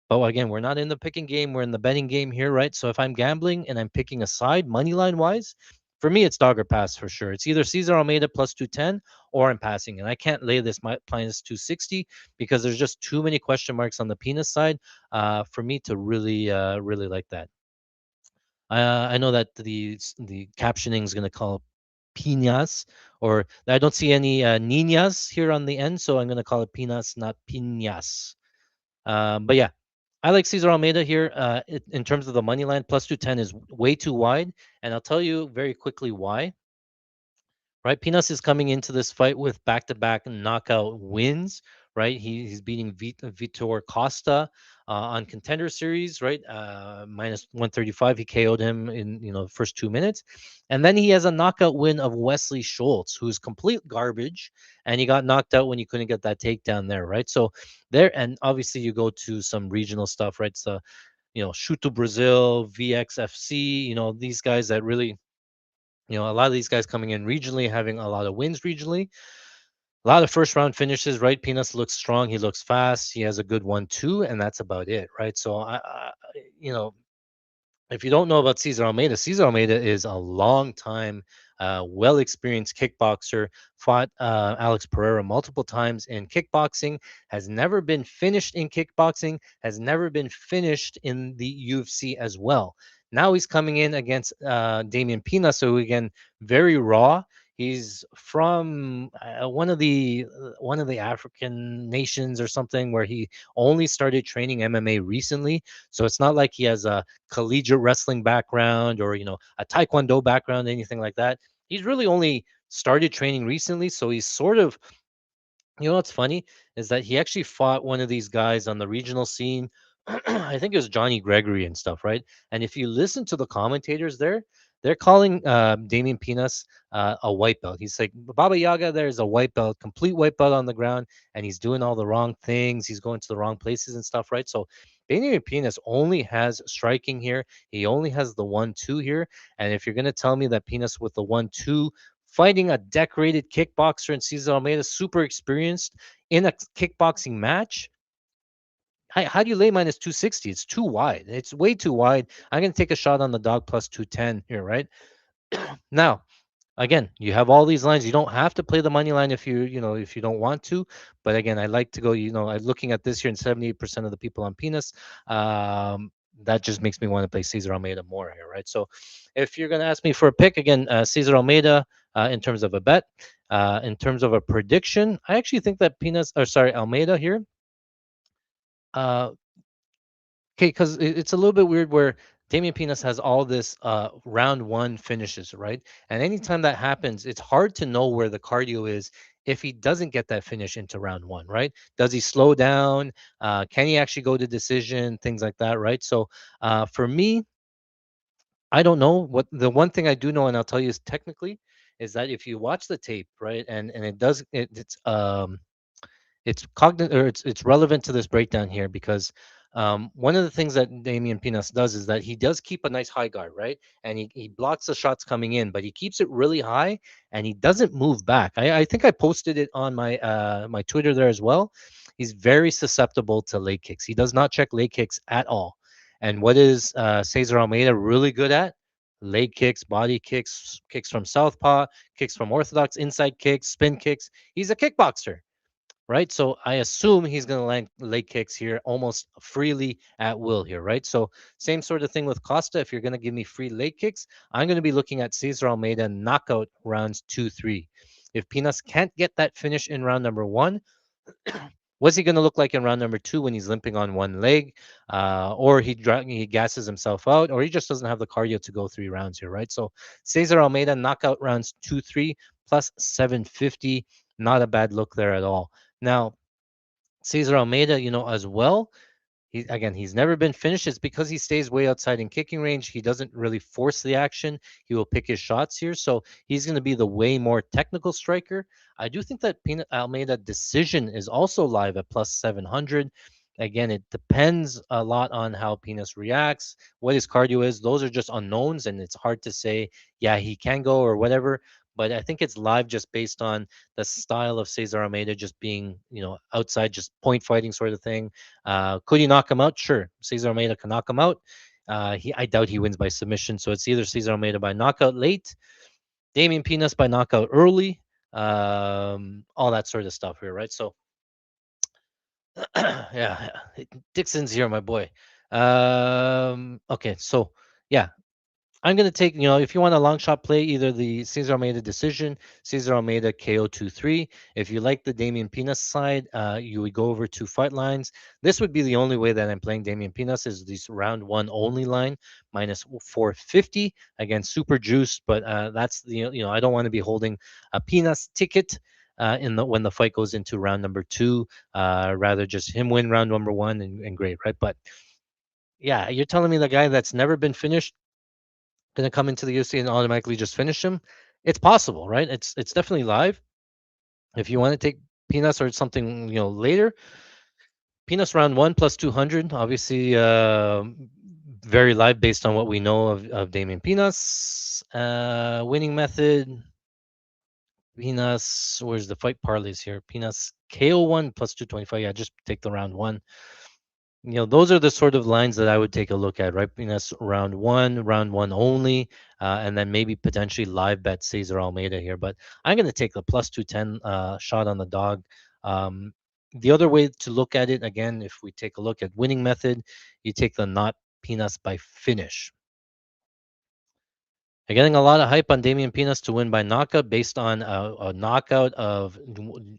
But again, we're not in the picking game. We're in the betting game here, right? So if I'm gambling and I'm picking a side, money line wise, for me, it's dog or pass for sure. It's either Cesar Almeida plus 210 or I'm passing. And I can't lay this minus 260 because there's just too many question marks on the penis side for me to really like that. I know that the captioning is going to call piñas, or I don't see any niñas here on the end, so I'm going to call it pinas, not piñas. But yeah, I like Cesar Almeida here. In terms of the money line, plus 210 is way too wide, and I'll tell you very quickly why. Right, Pinas is coming into this fight with back-to-back knockout wins. Right, he's beating Vitor Costa on Contender Series. Right, minus 135. He KO'd him in the first 2 minutes, and then he has a knockout win of Wesley Schultz, who's complete garbage, and he got knocked out when you couldn't get that takedown there. Right, so there, and obviously you go to some regional stuff. Right, so Shoot to Brazil, VXFC. These guys that really a lot of these guys coming in regionally, having a lot of wins regionally, a lot of first round finishes, right? Peanuts looks strong. He looks fast. He has a good one too, and that's about it, right? So you know, if you don't know about Cesar Almeida is a long time, well experienced kickboxer. Fought Alex Pereira multiple times in kickboxing. Has never been finished in kickboxing. Has never been finished in the UFC as well. Now he's coming in against Damian Pina, so again, very raw. He's from one of the African nations or something where he only started training MMA recently. So it's not like he has a collegiate wrestling background or a taekwondo background, anything like that. He's really only started training recently, so he's sort of what's funny is that he actually fought one of these guys on the regional scene. I think it was Johnny Gregory and stuff, right? And if you listen to the commentators there, they're calling Damian Pinas a white belt. He's like, Baba Yaga, there's a white belt, complete white belt on the ground, and he's doing all the wrong things. He's going to the wrong places and stuff, right? So Damian Pinas only has striking here. He only has the 1-2 here. And if you're going to tell me that Pinas with the 1-2 fighting a decorated kickboxer and Cesar Almeida, super experienced in a kickboxing match. How do you lay minus 260? It's too wide. It's way too wide. I'm going to take a shot on the dog plus 210 here, right? Now, again, you have all these lines. You don't have to play the money line if you don't want to. But again, I like to go. I'm looking at this here, and 78% of the people on Penis. That just makes me want to play Cesar Almeida more here, right? So, if you're going to ask me for a pick again, Cesar Almeida in terms of a bet, in terms of a prediction, I actually think that Almeida here. Uh, Okay, because it's a little bit weird where Damian Pinas has all this round one finishes, right? And anytime that happens, it's hard to know where the cardio is if he doesn't get that finish into round one, right? Does he slow down? Can he actually go to decision? Things like that, right? So for me, I don't know. What the one thing I do know, and I'll tell you is technically, is that if you watch the tape, right, and it's cognizant or it's relevant to this breakdown here because one of the things that Damian Pinas does is that he does keep a nice high guard, right? And he blocks the shots coming in, but he keeps it really high and he doesn't move back. I think I posted it on my Twitter there as well. He's very susceptible to leg kicks. He does not check leg kicks at all. And what is Cesar Almeida really good at? Leg kicks, body kicks, kicks from southpaw, kicks from orthodox, inside kicks, spin kicks. He's a kickboxer, right? So I assume he's going to land leg kicks here almost freely at will here, right? So same sort of thing with Costa. If you're going to give me free leg kicks, I'm going to be looking at Cesar Almeida knockout rounds 2, 3. If Pinas can't get that finish in round number one, what's he going to look like in round number two when he's limping on one leg, or he gasses himself out, or he just doesn't have the cardio to go 3 rounds here, right? So Cesar Almeida knockout rounds 2, 3 plus 750, not a bad look there at all. Now Cesar Almeida, as well. He's never been finished. It's because he stays way outside in kicking range. He doesn't really force the action. He will pick his shots here. So he's going to be the way more technical striker. I do think that Pina Almeida decision is also live at plus 700. Again, it depends a lot on how Pinas reacts, what his cardio is. Those are just unknowns, and it's hard to say, yeah, he can go or whatever. But I think it's live just based on the style of Cesar Almeida just being, outside, just point fighting sort of thing. Could he knock him out? Sure. Cesar Almeida can knock him out. I doubt he wins by submission. So it's either Cesar Almeida by knockout late, Damian Pinas by knockout early, all that sort of stuff here, right? So, yeah, Dixon's here, my boy. Okay, so yeah, I'm going to take, if you want a long shot play, either the Cesar Almeida decision, Cesar Almeida KO 2-3. If you like the Damian Pinas side, you would go over to fight lines. This would be the only way that I'm playing Damian Pinas is this round one only line, minus 450. Again, super juiced, but that's I don't want to be holding a Pinas ticket. In the when the fight goes into round number two, rather just him win round number one and great, right? But yeah, you're telling me the guy that's never been finished gonna come into the UFC and automatically just finish him? It's possible, right? It's definitely live. If you want to take Peanuts or something, later, Peanuts round one plus 200, obviously, very live based on what we know of Damien Peanuts. Winning method, Peanuts. Where's the fight parlays here? Peanuts KO one plus 225. Yeah, just take the round one. Those are the sort of lines that I would take a look at, right? That's round one only, and then maybe potentially live bet Cesar Almeida here. But I'm going to take the plus 210 shot on the dog. Um, the other way to look at it, again, if we take a look at winning method, you take the not Pinas by finish. You're getting a lot of hype on Damian Pinas to win by knockout based on a knockout of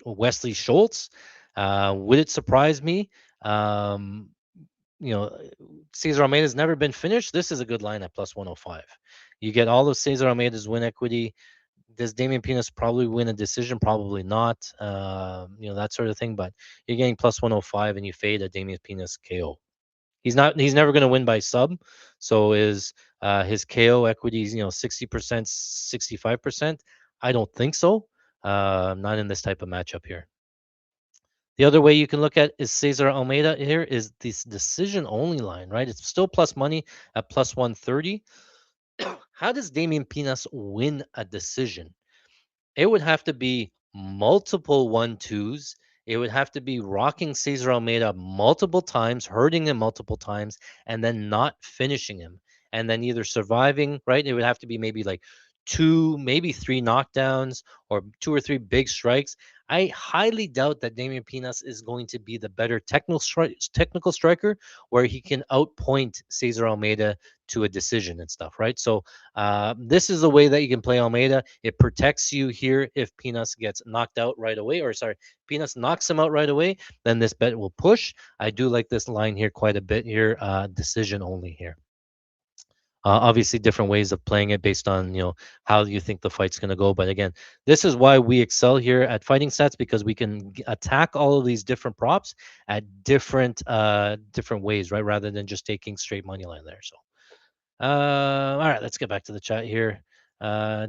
Wesley Schultz. Would it surprise me? Um, you know, Cesar Almeida's never been finished. This is a good line at plus 105. You get all of Cesar Almeida's win equity. Does Damian Pinas probably win a decision? Probably not. That sort of thing. But you're getting plus 105 and you fade a Damian Pinas KO. He's not. He's never going to win by sub. So is his KO equities? 60%, 65%. I don't think so. Not in this type of matchup here. The other way you can look at is Cesar Almeida here is this decision only line, right? It's still plus money at plus 130. How does Damian Pinas win a decision? It would have to be multiple 1-2s. It would have to be rocking Cesar Almeida multiple times, hurting him multiple times, and then not finishing him. And then either surviving, right? It would have to be maybe like two, maybe three knockdowns or two or three big strikes. I highly doubt that Damian Pinas is going to be the better technical striker where he can outpoint Cesar Almeida to a decision and stuff, right? So this is the way that you can play Almeida. It protects you here if Pinas gets knocked out right away, or sorry, Pinas knocks him out right away, then this bet will push. I do like this line here quite a bit here. Decision only here. Obviously, different ways of playing it based on how you think the fight's going to go. But again, this is why we excel here at Fighting Stats because we can attack all of these different props at different ways, right? Rather than just taking straight money line there. So all right, let's get back to the chat here.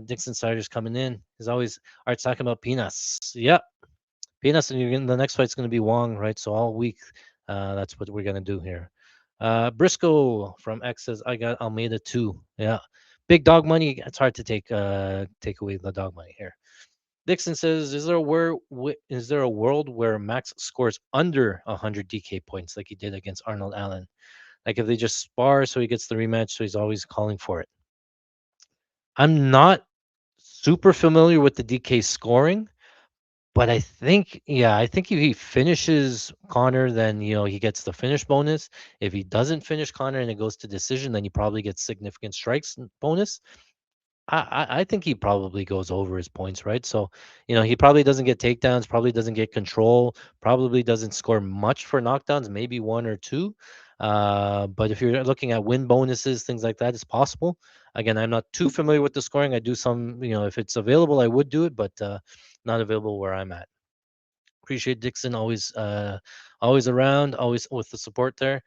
Dixon Sider's coming in. As always, Art's talking about Peanuts. Yep, Peanuts, and the next fight's going to be Wong, right? So all week, that's what we're going to do here. Briscoe from X says, I got Almeida too. Yeah, big dog money. It's hard to take away the dog money here. Dixon says, is there a world where Max scores under 100 DK points like he did against Arnold Allen? Like if they just spar so he gets the rematch, so he's always calling for it. I'm not super familiar with the DK scoring, but I think if he finishes Connor, then he gets the finish bonus. If he doesn't finish Connor and it goes to decision, then he probably gets significant strikes bonus. I think he probably goes over his points, right? So, he probably doesn't get takedowns, probably doesn't get control, probably doesn't score much for knockdowns, maybe one or two. But if you're looking at win bonuses, things like that, it's possible. Again, I'm not too familiar with the scoring. I do some, if it's available, I would do it, but not available where I'm at. Appreciate Dixon always always around, always with the support there.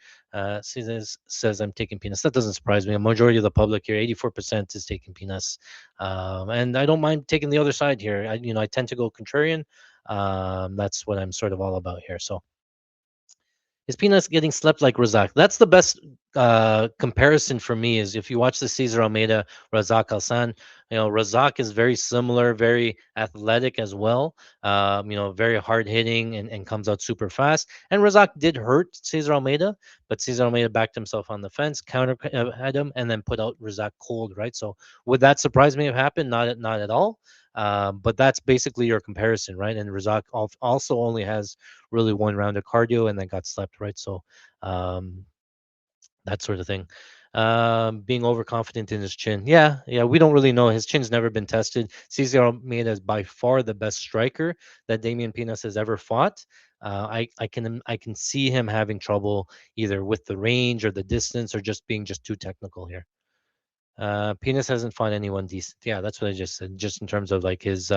Says I'm taking peanuts. That doesn't surprise me. A majority of the public here, 84% is taking peanuts, and I don't mind taking the other side here. I tend to go contrarian. That's what I'm sort of all about here. So is Peanuts getting slept like Razak? That's the best comparison for me. Is if you watch the Cesar Almeida Razak Alsan, Razak is very similar, very athletic as well. Very hard hitting and comes out super fast. And Razak did hurt Cesar Almeida, but Cesar Almeida backed himself on the fence, counter had him, and then put out Razak cold. Right. So would that surprise me if it happened? Not at all. But that's basically your comparison, right? And Razak also only has really one round of cardio and then got slept, right? So um, that sort of thing. Being overconfident in his chin. Yeah, we don't really know. His chin's never been tested. Cesar Almeida is by far the best striker that Damian Pinas has ever fought. I can see him having trouble either with the range or the distance or just being just too technical here. Pinas hasn't fought anyone decent. Yeah, that's what I just said. Just in terms of like his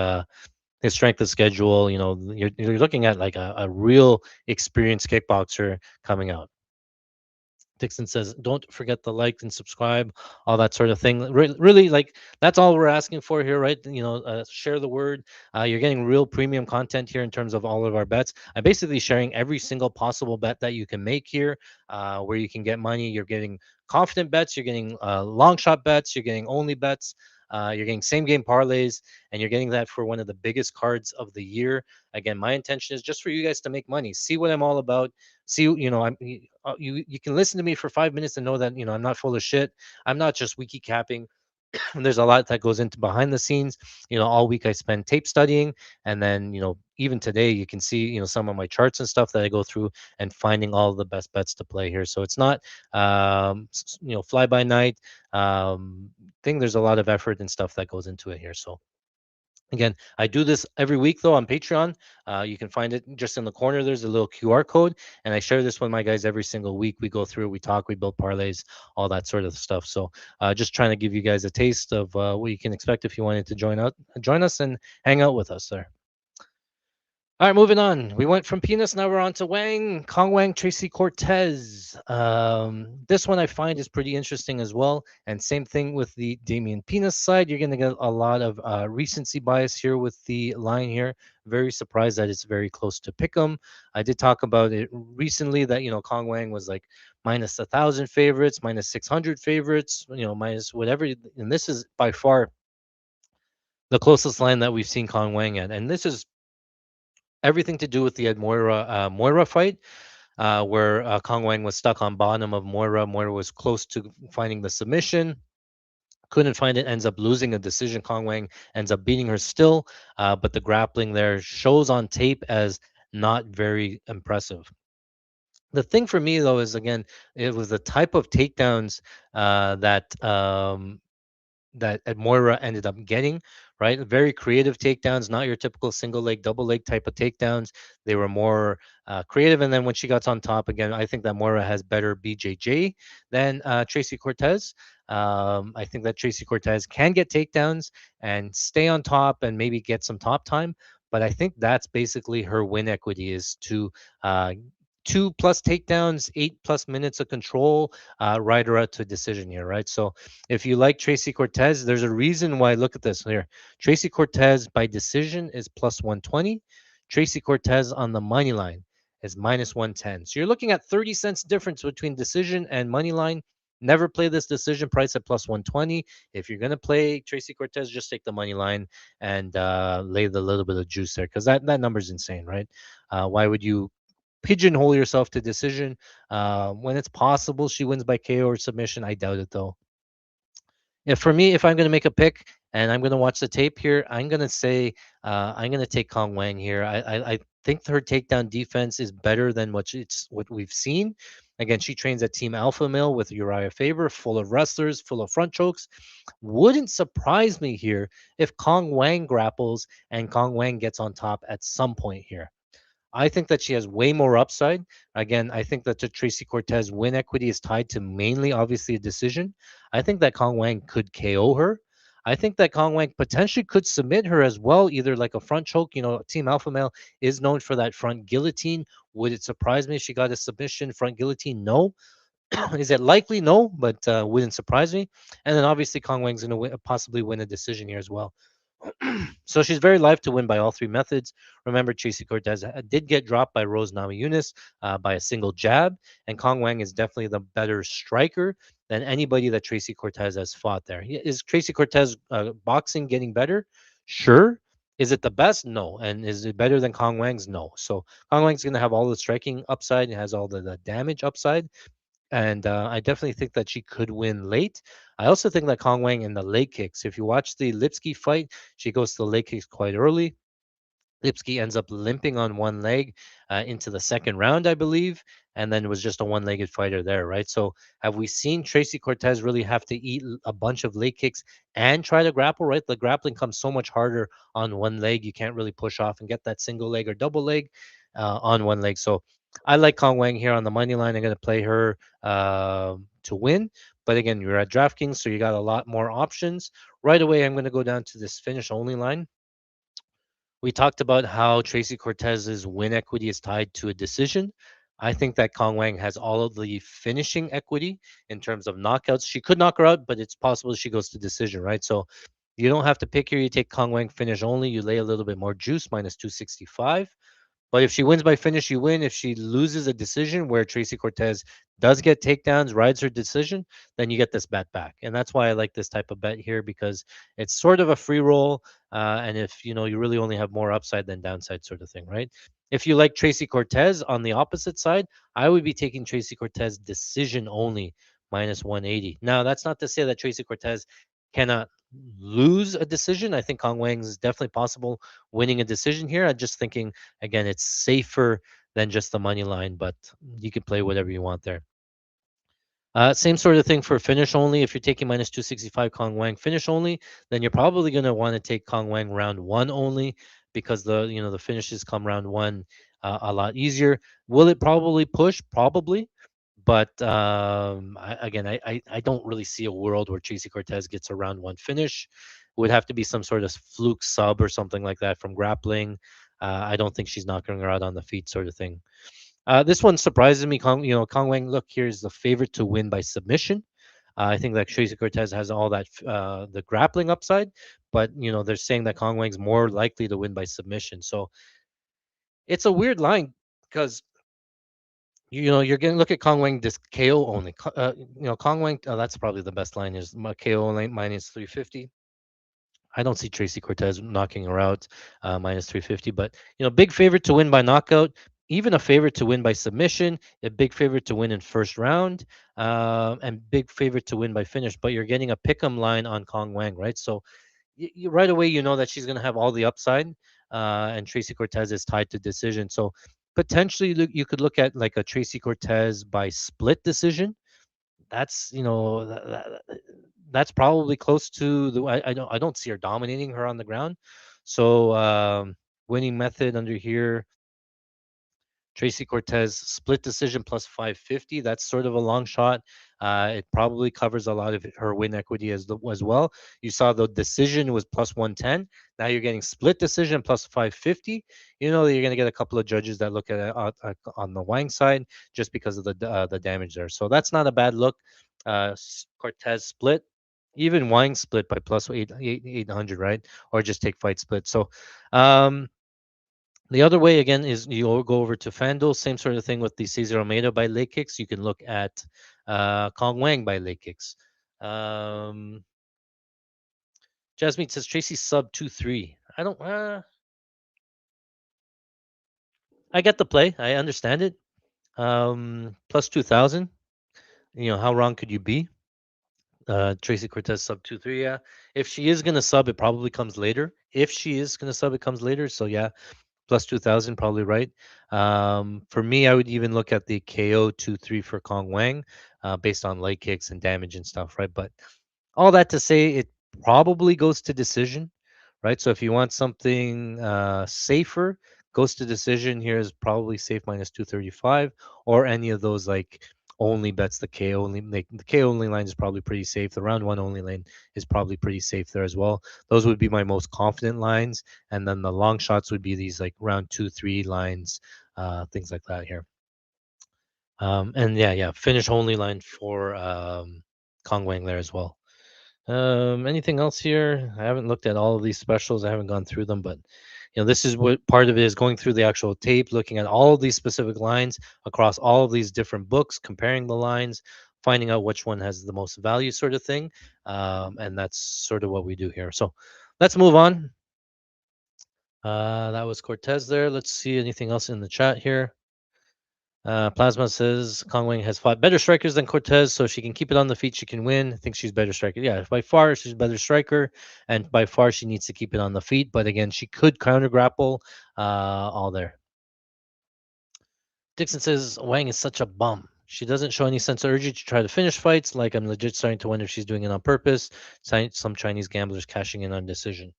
strength of schedule, you're looking at like a real experienced kickboxer coming out. Dixon says, "Don't forget to like and subscribe, all that sort of thing." Really, like that's all we're asking for here, right? Share the word. You're getting real premium content here in terms of all of our bets. I'm basically sharing every single possible bet that you can make here, where you can get money. You're getting confident bets. You're getting long shot bets. You're getting only bets. You're getting same game parlays, and you're getting that for one of the biggest cards of the year. Again, my intention is just for you guys to make money. See what I'm all about. See, you can listen to me for 5 minutes and know that I'm not full of shit. I'm not just wiki capping. There's a lot that goes into behind the scenes. All week I spend tape studying, and then even today you can see some of my charts and stuff that I go through and finding all the best bets to play here. So it's not fly by night thing. There's a lot of effort and stuff that goes into it here. So again, I do this every week though on Patreon. You can find it just in the corner. There's a little QR code, and I share this with my guys every single week. We go through, we talk, we build parlays, all that sort of stuff. So, just trying to give you guys a taste of what you can expect if you wanted to join us, and hang out with us there. All right, moving on. We went from Penis, now we're on to Wang, Kong Wang, Tracy Cortez. This one I find is pretty interesting as well. And same thing with the Damian Penis side. You're going to get a lot of recency bias here with the line here. Very surprised that it's very close to Pick'em. I did talk about it recently that, Kong Wang was like minus 1,000 favorites, minus 600 favorites, minus whatever. And this is by far the closest line that we've seen Kong Wang at. And this is everything to do with the Ed Moira fight, where Kong Wang was stuck on bottom of Moira. Moira was close to finding the submission, couldn't find it, ends up losing a decision. Kong Wang ends up beating her still, but the grappling there shows on tape as not very impressive. The thing for me though is again, it was the type of takedowns that Moira ended up getting, right? Very creative takedowns, not your typical single leg, double leg type of takedowns. They were more creative. And then when she got on top again, I think that Moira has better BJJ than Tracy Cortez. I think that Tracy Cortez can get takedowns and stay on top and maybe get some top time. But I think that's basically her win equity is to uh, 2+ takedowns, 8+ minutes of control, ride her out to a decision here, right? So if you like Tracy Cortez, there's a reason why. Look at this here. Tracy Cortez by decision is plus 120. Tracy Cortez on the money line is minus 110. So you're looking at 30 cents difference between decision and money line. Never play this decision price at plus 120. If you're going to play Tracy Cortez, just take the money line and lay the little bit of juice there because that number is insane, right? Why would you pigeonhole yourself to decision when it's possible she wins by KO or submission? I doubt it though. Yeah, for me, if I'm going to make a pick and I'm going to watch the tape here, I'm going to say I'm going to take Kong Wang here. I think her takedown defense is better than what we've seen. Again, she trains at Team Alpha Mill with Uriah Faber, full of wrestlers, full of front chokes. Wouldn't surprise me here if Kong Wang grapples and Kong Wang gets on top at some point here. I think that she has way more upside. Again, I think that the Tracy Cortez win equity is tied to mainly, obviously, a decision. I think that Kong Wang could KO her. I think that Kong Wang potentially could submit her as well, either like a front choke. Team Alpha Male is known for that front guillotine. Would it surprise me if she got a submission front guillotine? No. Is it likely? No, but wouldn't surprise me. And then obviously Kong Wang's going to possibly win a decision here as well. So she's very live to win by all three methods. Remember, Tracy Cortez did get dropped by Rose Namajunas by a single jab, and Kong Wang is definitely the better striker than anybody that Tracy Cortez has fought there. Is Tracy Cortez boxing getting better? Sure. Is it the best? No. And is it better than Kong Wang's? No. So Kong Wang's going to have all the striking upside, and has all the damage upside. And I definitely think that she could win late. I also think that Kong Wang in the leg kicks. If you watch the Lipsky fight, she goes to the leg kicks quite early. Lipsky ends up limping on one leg into the second round, I believe, and then was just a one-legged fighter there, right? So, have we seen Tracy Cortez really have to eat a bunch of leg kicks and try to grapple? Right, the grappling comes so much harder on one leg. You can't really push off and get that single leg or double leg on one leg. So, I like Kong Wang here on the money line. I'm going to play her to win. But again, you're at DraftKings, so you got a lot more options. Right away, I'm going to go down to this finish only line. We talked about how Tracy Cortez's win equity is tied to a decision. I think that Kong Wang has all of the finishing equity in terms of knockouts. She could knock her out, but it's possible she goes to decision, right? So you don't have to pick here. You take Kong Wang finish only. You lay a little bit more juice, minus 265. But if she wins by finish, you win. If she loses a decision where Tracy Cortez does get takedowns, rides her decision, then you get this bet back. And that's why I like this type of bet here, because it's sort of a free roll. And if you really only have more upside than downside, sort of thing, right? If you like Tracy Cortez on the opposite side, I would be taking Tracy Cortez decision only, minus 180. Now, that's not to say that Tracy Cortez cannot lose a decision. I think Kong Wang's is definitely possible winning a decision here. I'm just thinking, again, it's safer than just the money line, but you can play whatever you want there. Same sort of thing for finish only. If you're taking minus 265 Kong Wang finish only, then you're probably going to want to take Kong Wang round one only, because the finishes come round one a lot easier. Will it probably push? Probably. But I don't really see a world where Tracy Cortez gets a round one finish. It would have to be some sort of fluke sub or something like that from grappling. I don't think she's knocking her out on the feet, sort of thing. This one surprises me. Kong Wang, look, here's the favorite to win by submission. I think that Tracy Cortez has all that the grappling upside, but they're saying that Kong Wang's more likely to win by submission. So it's a weird line, because you're going to look at Kong Wang this KO only. Kong Wang, that's probably the best line, is KO only minus 350. I don't see Tracy Cortez knocking her out, minus 350. But big favorite to win by knockout, even a favorite to win by submission, a big favorite to win in first round, and big favorite to win by finish. But you're getting a pick'em line on Kong Wang, right? So right away you know that she's going to have all the upside, and Tracy Cortez is tied to decision. So potentially you could look at like a Tracy Cortez by split decision. That's that's probably close to the. I don't see her dominating her on the ground. So winning method under here, Tracy Cortez split decision plus 550. That's sort of a long shot. It probably covers a lot of her win equity as well. You saw the decision was plus 110. Now you're getting split decision plus 550. You know that you're going to get a couple of judges that look at it on the Wang side, just because of the damage there. So that's not a bad look. Cortez split, even Wang split by plus 800, right? Or just take fight split. So um, the other way again is you go over to FanDuel, same sort of thing with the Cesar Almeida by leg kicks. You can look at Kong Wang by leg kicks. Um, Jasmine says Tracy sub 2-3. I don't. I get the play. I understand it. Plus 2,000. How wrong could you be? Tracy Cortez sub 2-3. Yeah. If she is gonna sub, it probably comes later. If she is gonna sub, it comes later. So yeah, plus 2,000, probably right. For me, I would even look at the KO 2-3 for Kong Wang, based on leg kicks and damage and stuff, right? But all that to say, it probably goes to decision, right? So if you want something safer, goes to decision. Here is probably safe minus 235, or any of those like only bets the KO only. The KO only line is probably pretty safe. The round one only line is probably pretty safe there as well. Those would be my most confident lines, and then the long shots would be these like round two, three lines, things like that here. And yeah, finish only line for Kong Wang there as well. Anything else here? I haven't looked at all of these specials. I haven't gone through them, but this is what part of it is, going through the actual tape, looking at all of these specific lines across all of these different books, comparing the lines, finding out which one has the most value, sort of thing. And that's sort of what we do here. So let's move on. That was Cortez there. Let's see anything else in the chat here. Plasma says Kongwing has fought better strikers than Cortez, so she can keep it on the feet. She can win. I think she's better striker. Yeah, by far she's a better striker, and by far she needs to keep it on the feet. But again, she could counter grapple. All there. Dixon says Wang is such a bum. She doesn't show any sense of urgency to try to finish fights. Like, I'm legit starting to wonder if she's doing it on purpose. Some Chinese gamblers cashing in on decision.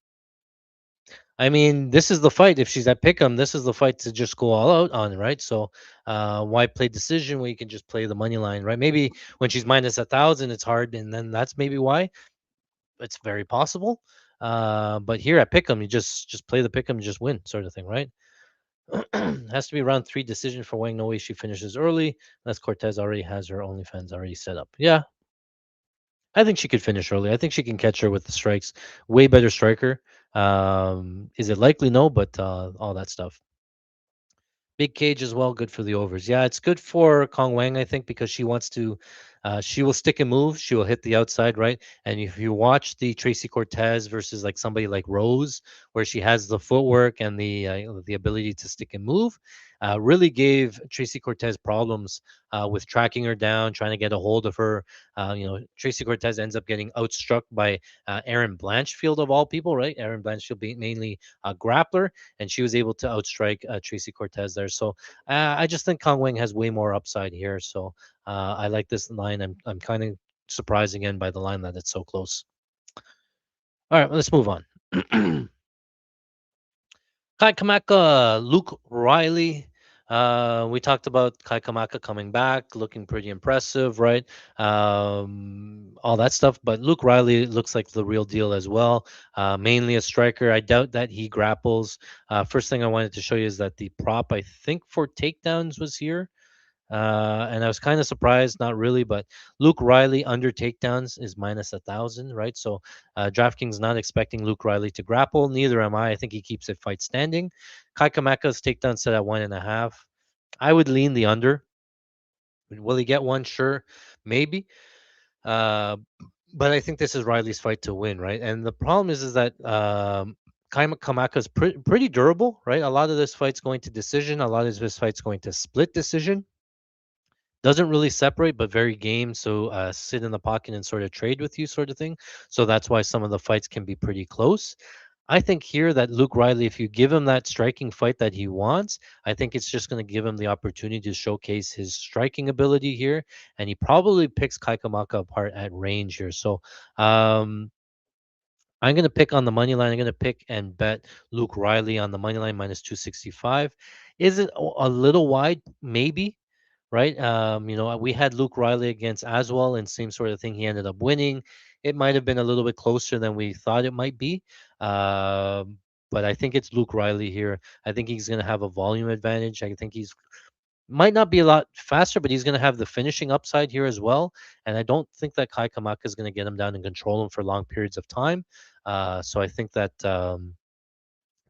I mean, this is the fight. If she's at Pick'em, this is the fight to just go all out on, right? So, why play decision when you can just play the money line, right? Maybe when she's minus 1,000, it's hard, and then that's maybe why. It's very possible. But here at Pick'em, you just play the Pick'em, and just win, sort of thing, right? Has to be round three decision for Wang. No way she finishes early unless Cortez already has her OnlyFans already set up. Yeah, I think she could finish early. I think she can catch her with the strikes. Way better striker. Is it likely? No, but all that stuff. Big cage as well, good for the overs. Yeah, it's good for Kong Wang, I think, because she wants to, she will stick and move. She will hit the outside, right? And if you watch the Tracy Cortez versus like somebody like Rose, where she has the footwork and the ability to stick and move, really gave Tracy Cortez problems with tracking her down, trying to get a hold of her. Tracy Cortez ends up getting outstruck by Aaron Blanchfield of all people, right? Aaron Blanchfield being mainly a grappler, and she was able to outstrike Tracy Cortez there. So I just think Kong Wing has way more upside here. So I like this line. I'm kind of surprised again by the line that it's so close. All right, let's move on. Kai Kamaka, Luke Riley. We talked about Kai Kamaka coming back, looking pretty impressive, right? All that stuff. But Luke Riley looks like the real deal as well. Mainly a striker. I doubt that he grapples. First thing I wanted to show you is that the prop, I think, for takedowns was here. And I was kind of surprised, not really, but Luke Riley under takedowns is minus 1,000, right? So DraftKings not expecting Luke Riley to grapple. Neither am I. I think he keeps it fight standing. Kai Kamaka's takedown set at 1.5. I would lean the under. Will he get one? Sure, maybe. Uh, but I think this is Riley's fight to win, right? And the problem is that Kai Kamaka is pretty durable, right? A lot of this fight's going to decision. A lot of this fight's going to split decision. Doesn't really separate, but very game. So sit in the pocket and sort of trade with you, sort of thing. So that's why some of the fights can be pretty close. I think here that Luke Riley, if you give him that striking fight that he wants, I think it's just going to give him the opportunity to showcase his striking ability here. And he probably picks Kaikamaka apart at range here. So I'm going to pick on the money line. I'm going to pick and bet Luke Riley on the money line minus 265. Is it a little wide? Maybe, right? We had Luke Riley against Aswell and same sort of thing. He ended up winning. It might have been a little bit closer than we thought it might be. But I think it's Luke Riley here. I think he's going to have a volume advantage. I think he's might not be a lot faster, but he's going to have the finishing upside here as well. And I don't think that Kai Kamaka is going to get him down and control him for long periods of time. So I think that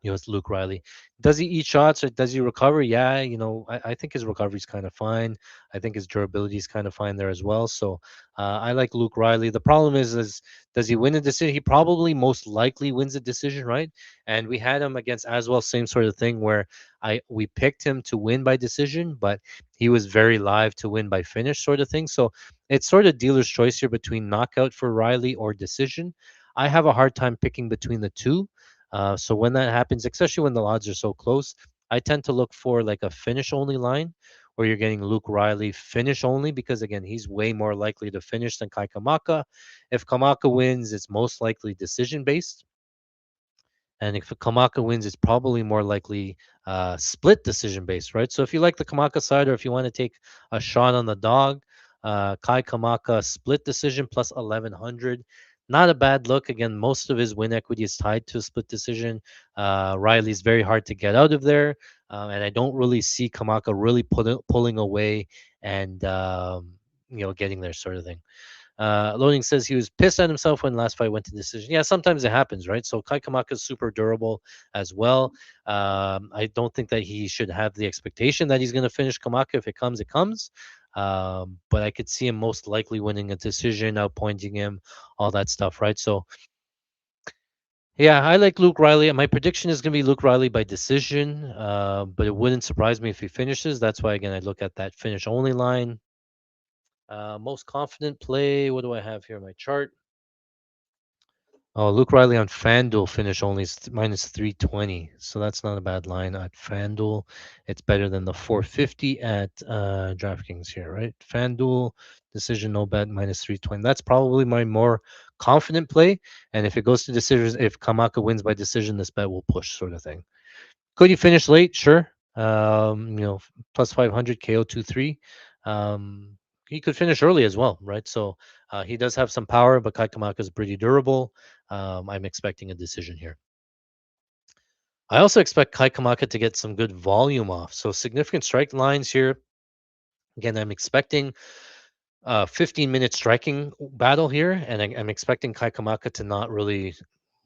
it's Luke Riley. Does he eat shots or does he recover? Yeah, I think his recovery is kind of fine. I think his durability is kind of fine there as well. So I like Luke Riley. The problem is does he win a decision? He probably most likely wins a decision, right? And we had him against as well, same sort of thing where we picked him to win by decision, but he was very live to win by finish, sort of thing. So it's sort of dealer's choice here between knockout for Riley or decision. I have a hard time picking between the two. So when that happens, especially when the odds are so close, I tend to look for like a finish only line where you're getting Luke Riley finish only because again, he's way more likely to finish than Kai Kamaka. If Kamaka wins, it's most likely decision based. And if Kamaka wins, it's probably more likely split decision based, right? So if you like the Kamaka side or if you want to take a shot on the dog, Kai Kamaka split decision plus 1100. Not a bad look. Again, most of his win equity is tied to a split decision. Riley's very hard to get out of there, and I don't really see Kamaka really pulling away and getting there, sort of thing. Loading says he was pissed at himself when last fight went to decision. Yeah, sometimes it happens, right? So Kai Kamaka is super durable as well. I don't think that he should have the expectation that he's going to finish Kamaka. If it comes, it comes. But I could see him most likely winning a decision, outpointing him, all that stuff, right? So yeah, I like Luke Riley. My prediction is going to be Luke Riley by decision, but it wouldn't surprise me if he finishes. That's why again I look at that finish only line. Most confident play. What do I have here in my chart? Oh, Luke Riley on FanDuel finish only minus 320. So that's not a bad line at FanDuel. It's better than the 450 at DraftKings here, right? FanDuel decision no bet minus 320. That's probably my more confident play. And if it goes to decisions, if Kamaka wins by decision, this bet will push, sort of thing. Could he finish late? Sure. Plus 500 KO 2-3. He could finish early as well, right? So he does have some power, but Kai Kamaka is pretty durable. I'm expecting a decision here. I also expect Kai Kamaka to get some good volume off. So significant strike lines here. Again, I'm expecting 15-minute striking battle here, and I'm expecting Kai Kamaka to not really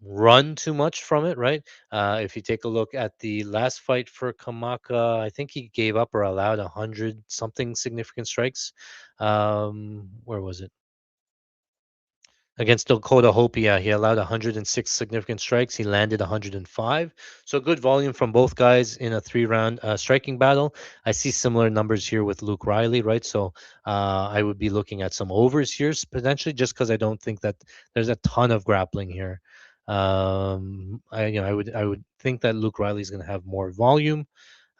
run too much from it, right? If you take a look at the last fight for Kamaka, I think he gave up or allowed 100 something significant strikes. Where was it? Against Dakota Hope, yeah, he allowed 106 significant strikes. He landed 105. So good volume from both guys in a three-round striking battle. I see similar numbers here with Luke Riley, right? So I would be looking at some overs here potentially, just because I don't think that there's a ton of grappling here. I would think that Luke Riley is going to have more volume.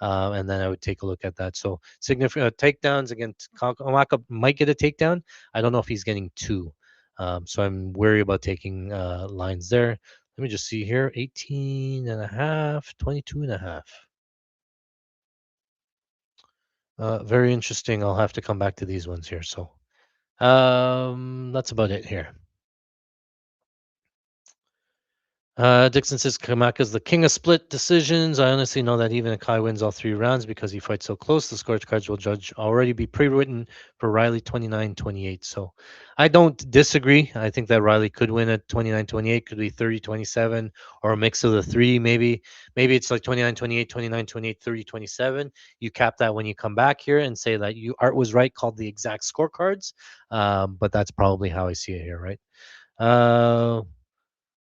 And then I would take a look at that. So significant takedowns again. Kamaka might get a takedown. I don't know if he's getting two. So I'm wary about taking lines there. Let me just see here. 18 and a half, 22 and a half. Very interesting. I'll have to come back to these ones here. So that's about it here. Dixon says Kamaka's the king of split decisions. I honestly know that even if Kai wins all three rounds because he fights so close, the scorecards will judge already be pre-written for Riley 29-28. So I don't disagree. I think that Riley could win at 29-28, could be 30-27, or a mix of the three, maybe. Maybe it's like 29-28, 29-28, 30-27. You cap that when you come back here and say that Art was right, called the exact scorecards. But that's probably how I see it here, right?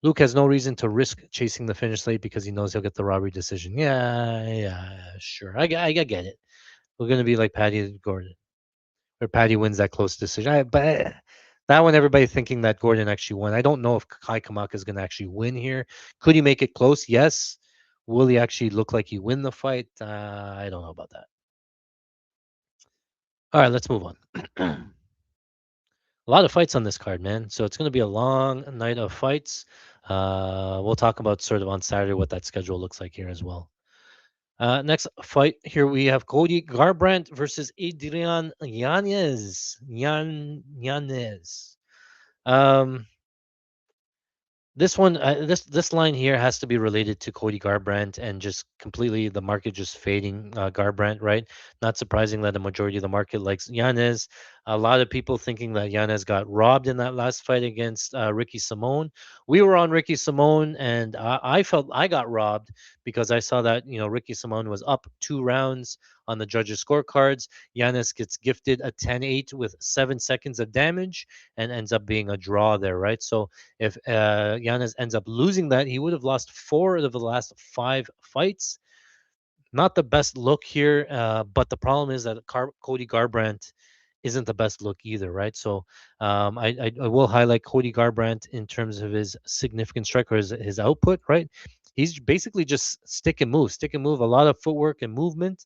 Luke has no reason to risk chasing the finish late because he knows he'll get the robbery decision. Yeah, sure. I get it. We're gonna be like Patty Gordon, or Patty wins that close decision. But that one, everybody thinking that Gordon actually won. I don't know if Kai Kamaka is gonna actually win here. Could he make it close? Yes. Will he actually look like he win the fight? I don't know about that. All right, let's move on. A lot of fights on this card, man. So it's going to be a long night of fights. We'll talk about sort of on Saturday what that schedule looks like here as well. Next fight here we have Cody Garbrandt versus Adrian Yanez. Yanez. Um, this one, this line here has to be related to Cody Garbrandt and just completely the market just fading Garbrandt, right? Not surprising that the majority of the market likes Yanez. A lot of people thinking that Yanez got robbed in that last fight against Ricky Simone. We were on Ricky Simone, and I felt I got robbed because I saw that Ricky Simone was up 2 rounds on the judges' scorecards. Yanez gets gifted a 10-8 with 7 seconds of damage and ends up being a draw there, right? So if Yanez ends up losing that, he would have lost 4 of the last 5 fights. Not the best look here, but the problem is that Cody Garbrandt isn't the best look either, right? So I will highlight Cody Garbrandt in terms of his significant strike or his output, right? He's basically just stick and move, a lot of footwork and movement.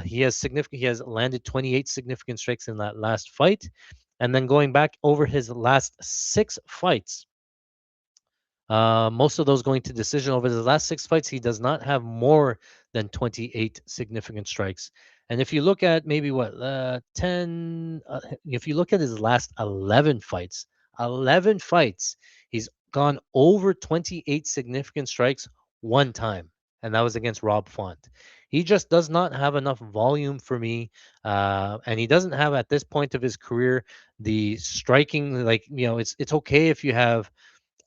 He has landed 28 significant strikes in that last fight, and then going back over his last 6 fights, most of those going to decision. Over the last 6 fights, he does not have more than 28 significant strikes. And if you look at maybe what 10, if you look at his last 11 fights, he's gone over 28 significant strikes one time, and that was against Rob Font. He just does not have enough volume for me, and he doesn't have at this point of his career the striking. Like it's okay if you have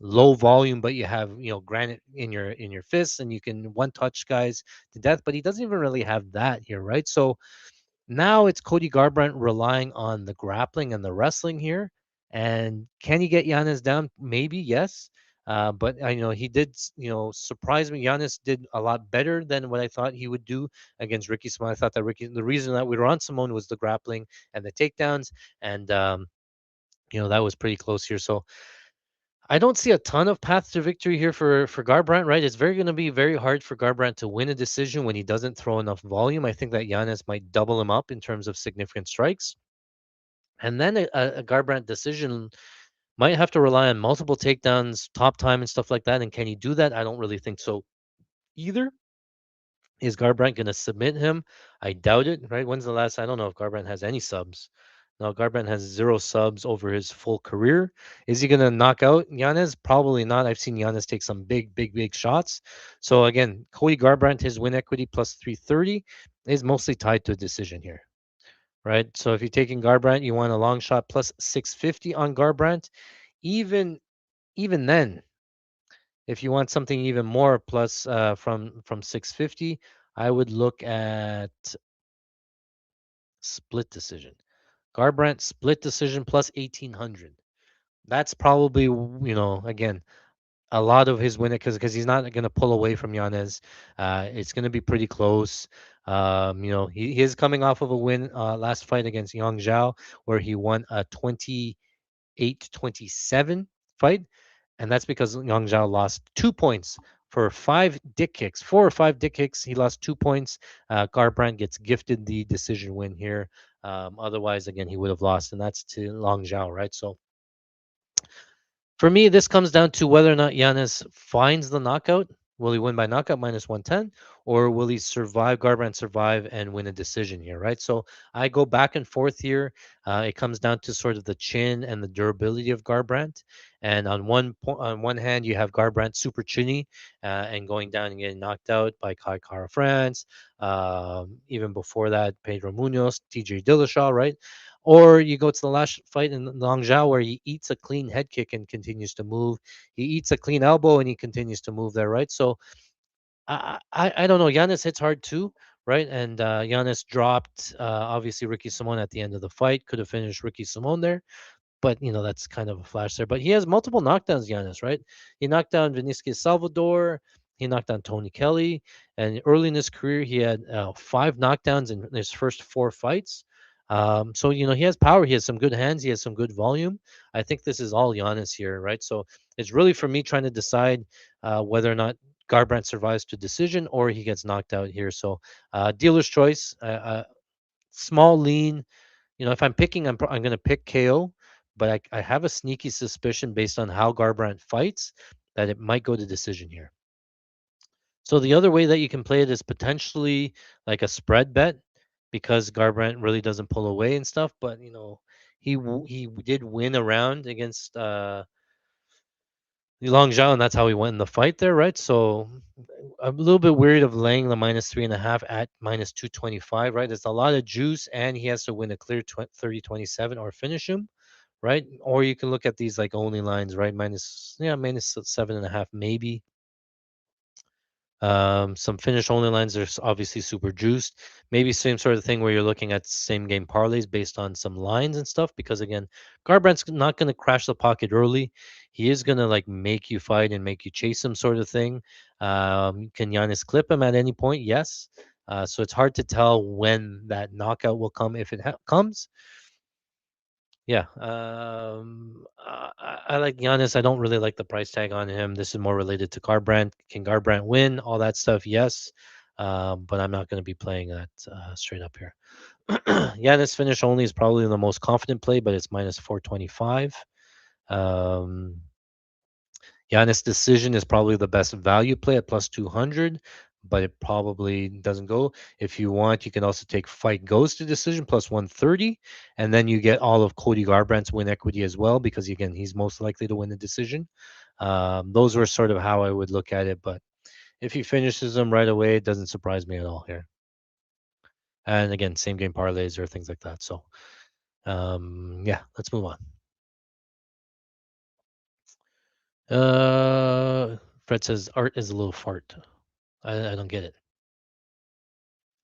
low volume, but you have granite in your fists and you can one touch guys to death. But he doesn't even really have that here, right? So now it's Cody Garbrandt relying on the grappling and the wrestling here. And can he get Giannis down? Maybe yes. But I know he did, surprise me. Giannis did a lot better than what I thought he would do against Ricky Simone. I thought that the reason that we were on Simone was the grappling and the takedowns, and that was pretty close here. So I don't see a ton of path to victory here for Garbrandt, right? It's very going to be very hard for Garbrandt to win a decision when he doesn't throw enough volume. I think that Giannis might double him up in terms of significant strikes. And then a Garbrandt decision might have to rely on multiple takedowns, top time, and stuff like that. And can he do that? I don't really think so either. Is Garbrandt going to submit him? I doubt it, right? When's the last? I don't know if Garbrandt has any subs. No, Garbrandt has zero subs over his full career. Is he going to knock out Yanez? Probably not. I've seen Yanez take some big, big, big shots. So again, Cody Garbrandt, his win equity plus 330 is mostly tied to a decision here, right? So if you're taking Garbrandt, you want a long shot plus 650 on Garbrandt. Even even then, if you want something even more plus from 650, I would look at split decision. Garbrandt split decision plus 1800. That's probably again a lot of his win because he's not going to pull away from Yanez. It's going to be pretty close. He is coming off of a win last fight against Yang Zhao where he won a 28-27 fight, and that's because Yang Zhao lost 2 points for 5 dick kicks, 4 or 5 dick kicks. He lost 2 points. Garbrandt gets gifted the decision win here. Otherwise, again, he would have lost, and that's to Long Zhao, right? So for me, this comes down to whether or not Giannis finds the knockout. Will he win by knockout minus 110, or will he survive, Garbrandt survive, and win a decision here, right? So I go back and forth here. It comes down to sort of the chin and the durability of Garbrandt. And on one hand, you have Garbrandt super chinny and going down and getting knocked out by Kai Kara France. Even before that, Pedro Munoz, TJ Dillashaw, right? Or you go to the last fight in Longzhao where he eats a clean head kick and continues to move. He eats a clean elbow and he continues to move there, right? So I don't know. Giannis hits hard too, right? And Giannis dropped obviously Ricky Simone at the end of the fight. Could have finished Ricky Simone there, but that's kind of a flash there. But he has multiple knockdowns, Giannis, right? He knocked down Vinicius Salvador. He knocked down Tony Kelly, and early in his career, he had 5 knockdowns in his first 4 fights. So he has power. He has some good hands. He has some good volume. I think this is all Giannis here, right? So it's really for me trying to decide whether or not Garbrandt survives to decision or he gets knocked out here. So dealer's choice. Small lean, if I'm picking, I'm going to pick KO, but I have a sneaky suspicion based on how Garbrandt fights that it might go to decision here. So the other way that you can play it is potentially like a spread bet because Garbrandt really doesn't pull away and stuff. But he did win a round against Long Zhao, and that's how he went in the fight there, right? So I'm a little bit worried of laying the -3.5 at -225, right? There's a lot of juice, and he has to win a clear 30-27 or finish him, right? Or you can look at these like only lines, right? -7.5 maybe. Some finish only lines are obviously super juiced. Maybe same sort of thing where you're looking at same game parlays based on some lines and stuff. Because again, Garbrandt's not going to crash the pocket early. He is going to like make you fight and make you chase him, sort of thing. Can Giannis clip him at any point? Yes. So it's hard to tell when that knockout will come if it comes. Yeah, I like Giannis. I don't really like the price tag on him. This is more related to Garbrandt. Can Garbrandt win? All that stuff, yes. But I'm not going to be playing that straight up here. Giannis finish only is probably the most confident play, but it's -425. Um, Giannis decision is probably the best value play at plus 200, but it probably doesn't go. If you want, you can also take fight goes to decision plus 130, and then you get all of Cody Garbrandt's win equity as well, because again, he's most likely to win the decision. Those were sort of how I would look at it, but if he finishes them right away, it doesn't surprise me at all here. And again, same game parlays or things like that. So, yeah, let's move on. Fred says art is a little fart. I don't get it.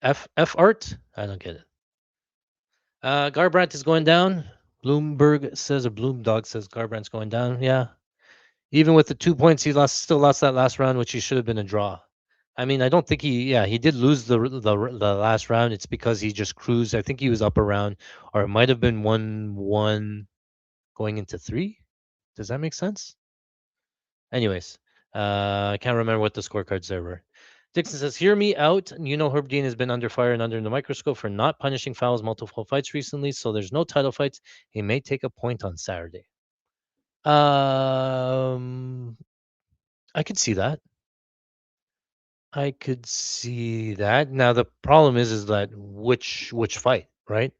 F art? I don't get it. Garbrandt is going down. Bloomberg says, or Bloomdog says Garbrandt's going down. Yeah. Even with the 2 points, he still lost that last round, which he should have been a draw. I mean, I don't think he did lose the last round. It's because he just cruised. I think he was up around, or it might have been 1-1 going into 3. Does that make sense? Anyways, I can't remember what the scorecards there were. Dixon says, "Hear me out. You know, Herb Dean has been under fire and under the microscope for not punishing fouls multiple fights recently, so there's no title fights. He may take a point on Saturday." Um, I could see that. I could see that. Now the problem is that which fight, right?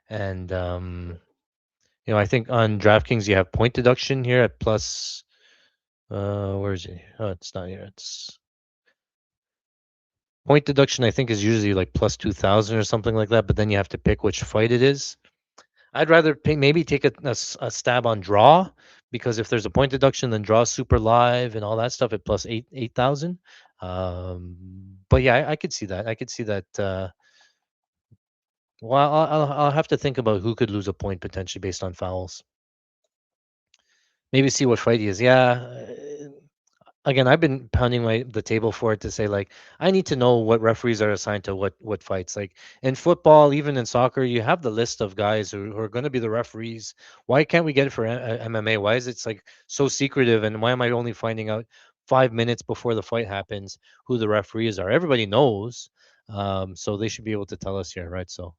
And I think on DraftKings you have point deduction here at plus. Where is it? Oh, it's not here. It's point deduction. I think is usually like plus 2,000 or something like that. But then you have to pick which fight it is. I'd rather maybe take a stab on draw, because if there's a point deduction, then draw super live and all that stuff at plus 8,000. But yeah, I could see that. I could see that. Well, I'll have to think about who could lose a point potentially based on fouls. Maybe see what fight he is. Yeah. Again, I've been pounding the table for it to say, like, I need to know what referees are assigned to what fights. Like in football, even in soccer, you have the list of guys who are going to be the referees. Why can't we get it for MMA? Why is it like so secretive? And why am I only finding out 5 minutes before the fight happens who the referees are? Everybody knows, so they should be able to tell us here, right? So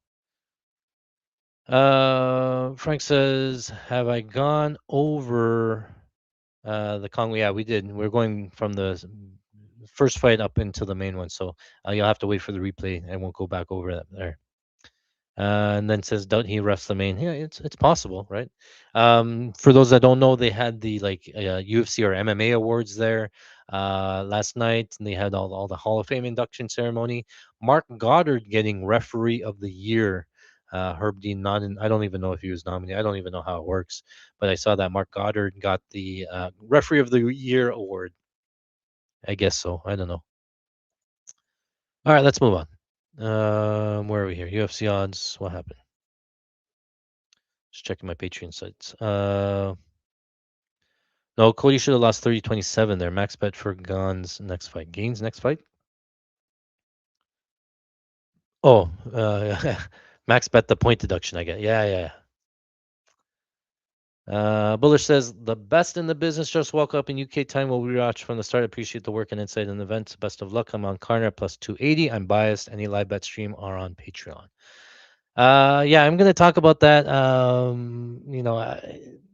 Frank says, "Have I gone over the Kong?" Yeah, we did. We're going from the first fight up into the main one, so you'll have to wait for the replay. I won't go back over that there. And then says, "Don't he refs the main?" Yeah, it's possible, right? For those that don't know, they had the UFC or MMA awards there last night, and they had all the Hall of Fame induction ceremony. Mark Goddard getting Referee of the Year. Herb Dean not in. I don't even know if he was nominated. I don't even know how it works, but I saw that Mark Goddard got the Referee of the Year award. I guess so. I don't know. All right, let's move on. Where are we here? UFC odds. What happened? Just checking my Patreon sites. No, Cody should have lost 30-27 there. Max bet for Gain's next fight. Gain's next fight? Oh, Max bet the point deduction, I get. Yeah, yeah. Bullish says, the best in the business just woke up in UK time. Will rewatch from the start. Appreciate the work and insight in the event. Best of luck. I'm on Karner plus 280. I'm biased. Any live bet stream are on Patreon. Yeah, I'm gonna talk about that.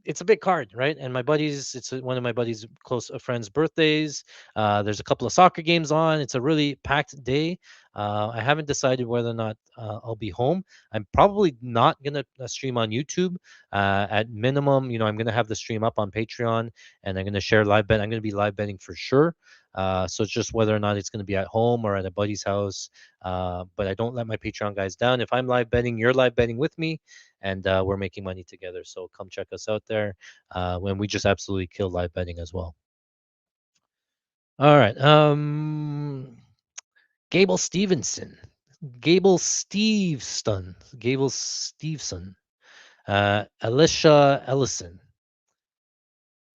It's a big card, right? And one of my buddies' close friends' birthdays. There's a couple of soccer games on. It's a really packed day. I haven't decided whether or not I'll be home. I'm probably not gonna stream on YouTube. At minimum, I'm gonna have the stream up on Patreon, and I'm gonna share live bet. I'm gonna be live betting for sure. So it's just whether or not it's going to be at home or at a buddy's house. But I don't let my Patreon guys down. If I'm live betting, you're live betting with me, and we're making money together. So come check us out there when we just absolutely kill live betting as well. All right. Gable Stevenson. Gable Steveson. Gable Steveson. Alicia Ellison.